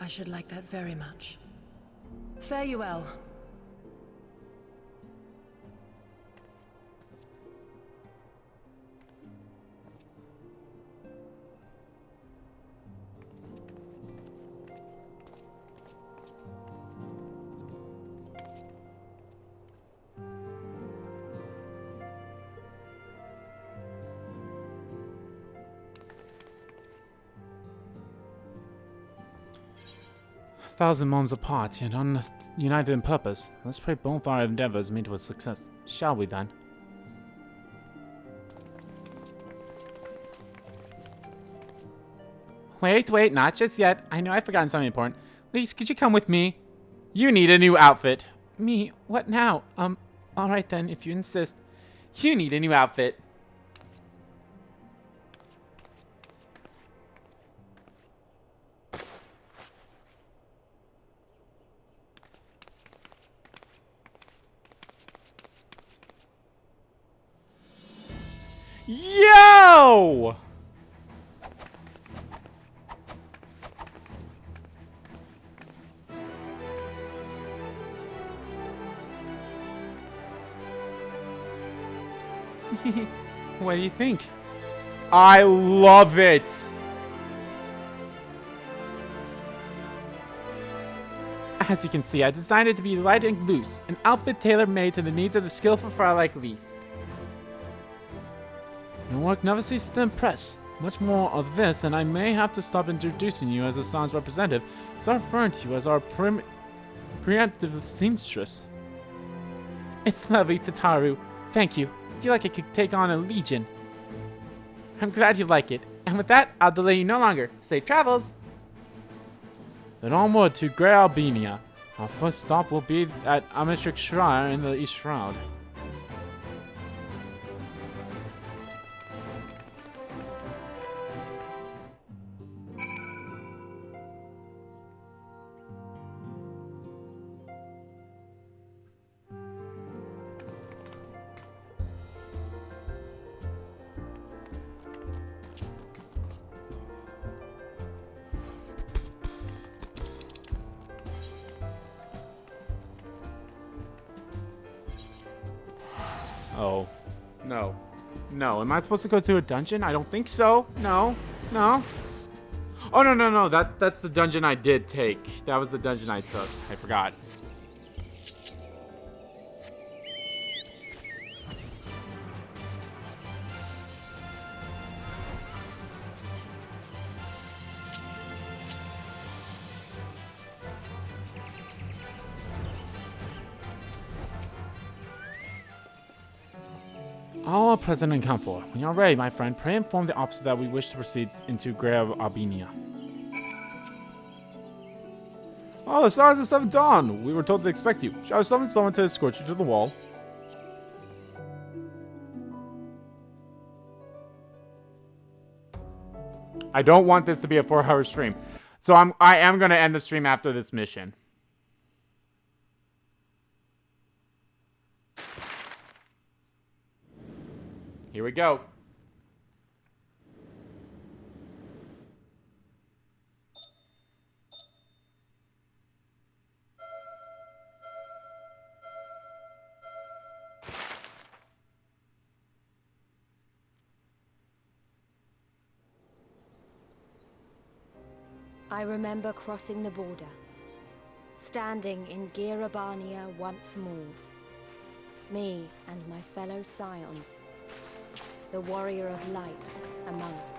I should like that very much. Fare you well. Thousand moms apart, yet united in purpose. Let's pray both our endeavors meet with success. Shall we then? Wait, not just yet. I know I've forgotten something important. Lise, could you come with me? You need a new outfit. Me? What now? Alright then, if you insist. You need a new outfit. Yo! What do you think? I love it. As you can see, I designed it to be light and loose, an outfit tailor-made to the needs of the skillful frau like Lise. Your work never ceases to impress. Much more of this, and I may have to stop introducing you as Hassan's representative, start referring to you as our preemptive seamstress. It's lovely, Tataru. Thank you. I feel like I could take on a legion. I'm glad you like it. And with that, I'll delay you no longer. Safe travels! Then onward to Grey Albania. Our first stop will be at Amishrik Shrine in the East Shroud. Oh. No. No. Am I supposed to go to a dungeon? I don't think so. No. No. Oh, no. That's the dungeon I did take. That was the dungeon I took. I forgot. All present and come for. When you're ready, my friend, pray inform the officer that we wish to proceed into Grey Albania. Oh, the stars of 7th dawn! We were told to expect you. Shall I summon someone to escort you to the wall? I don't want this to be a 4-hour stream. So I am going to end the stream after this mission. Here we go. I remember crossing the border, standing in Girabania once more. Me and my fellow scions, the warrior of light among us.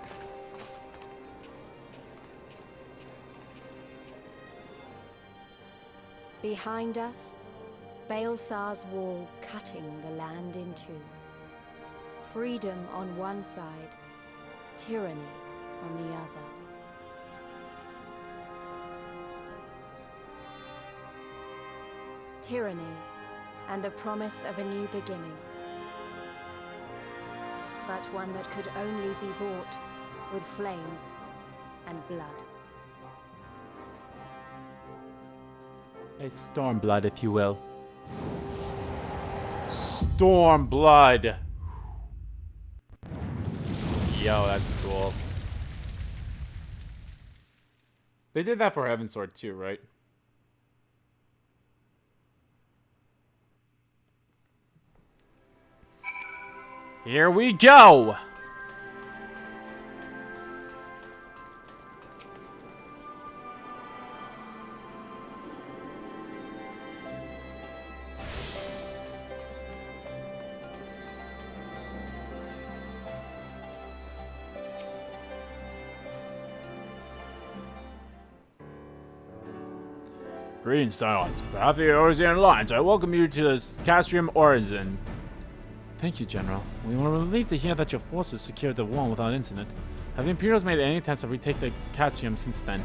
Behind us, Baelsar's wall cutting the land in two. Freedom on one side, tyranny on the other. Tyranny and the promise of a new beginning. But one that could only be bought with flames and blood. A Stormblood, if you will. Stormblood! Yo, that's cool. They did that for Heavensward too, right? Here we go! Greetings, Silence. On behalf of the Orisian Alliance, I welcome you to the Castrium Origin. Thank you, General. We were relieved to hear that your forces secured the wall without incident. Have the Imperials made any attempts to retake the Castrium since then?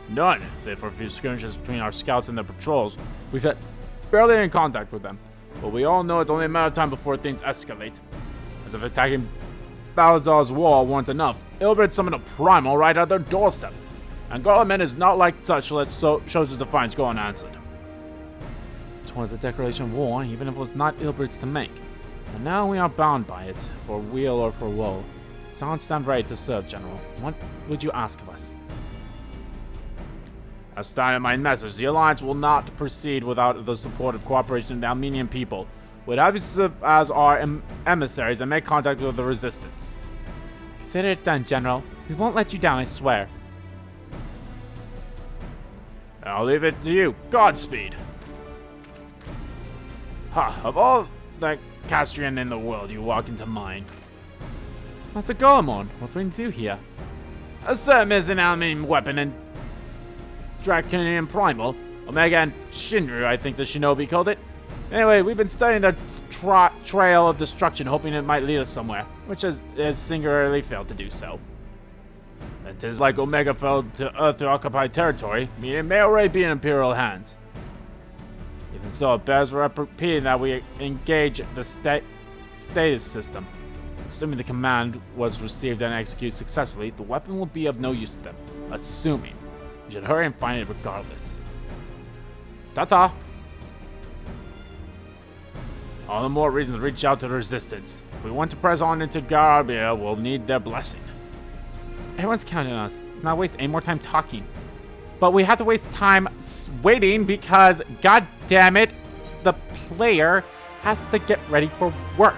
None, save for a few skirmishes between our scouts and their patrols. We've had barely any contact with them, but we all know it's only a matter of time before things escalate. As if attacking Balazar's wall weren't enough, Ilbert summoned a primal right at their doorstep. And Garland is not like such to let shows of defiance go unanswered. It was a declaration of war, even if it was not Ilbert's to make. And now we are bound by it, for weal or for woe. Silence stand ready to serve, General. What would you ask of us? As stated in my message, the Alliance will not proceed without the support and cooperation of the Armenian people. We'd have you serve as our emissaries and make contact with the Resistance. Consider it done, General. We won't let you down, I swear. I'll leave it to you. Godspeed. Ha, of all the Castrian in the world, you walk into mine. Master Golemon, what brings you here? A Serm is an Almine weapon and Draconian Primal. Omega and Shinru, I think the Shinobi called it. Anyway, we've been studying the trail of destruction, hoping it might lead us somewhere, which has singularly failed to do so. It is like Omega fell to Earth to occupy territory, meaning it may already be in Imperial hands. Even so, it bears repeating that we engage the status system. Assuming the command was received and executed successfully, the weapon will be of no use to them. Assuming. We should hurry and find it regardless. Ta-ta! All the more reason to reach out to the Resistance. If we want to press on into Garabia, we'll need their blessing. Everyone's counting on us. Let's not waste any more time talking. But we have to waste time waiting because, god damn it, the player has to get ready for work.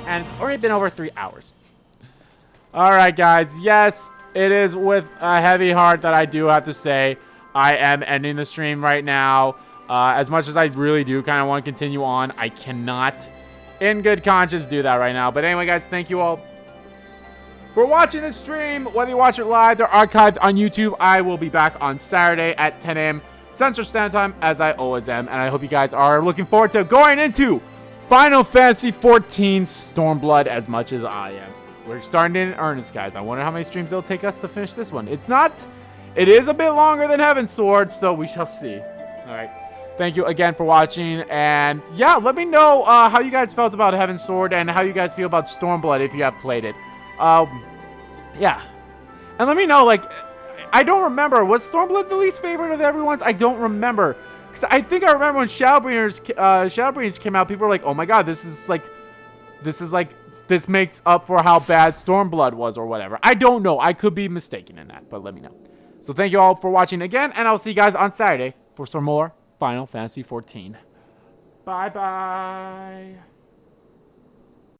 And it's already been over 3 hours. Alright, guys. Yes, it is with a heavy heart that I do have to say I am ending the stream right now. As much as I really do kind of want to continue on, I cannot, in good conscience, do that right now. But anyway, guys, thank you all for watching this stream. Whether you watch it live, they're archived on YouTube. I will be back on Saturday at 10 a.m. Central Standard Time, as I always am. And I hope you guys are looking forward to going into Final Fantasy XIV Stormblood as much as I am. We're starting in earnest, guys. I wonder how many streams it'll take us to finish this one. It is a bit longer than Heaven's Sword, so we shall see. All right. Thank you again for watching. And yeah, let me know how you guys felt about Heaven's Sword and how you guys feel about Stormblood if you have played it. Yeah. And let me know, like, I don't remember. Was Stormblood the least favorite of everyone's? I don't remember. Because I think I remember when Shadowbringers came out, people were like, oh my god, this makes up for how bad Stormblood was or whatever. I don't know. I could be mistaken in that, but let me know. So thank you all for watching again, and I'll see you guys on Saturday for some more Final Fantasy XIV. Bye-bye.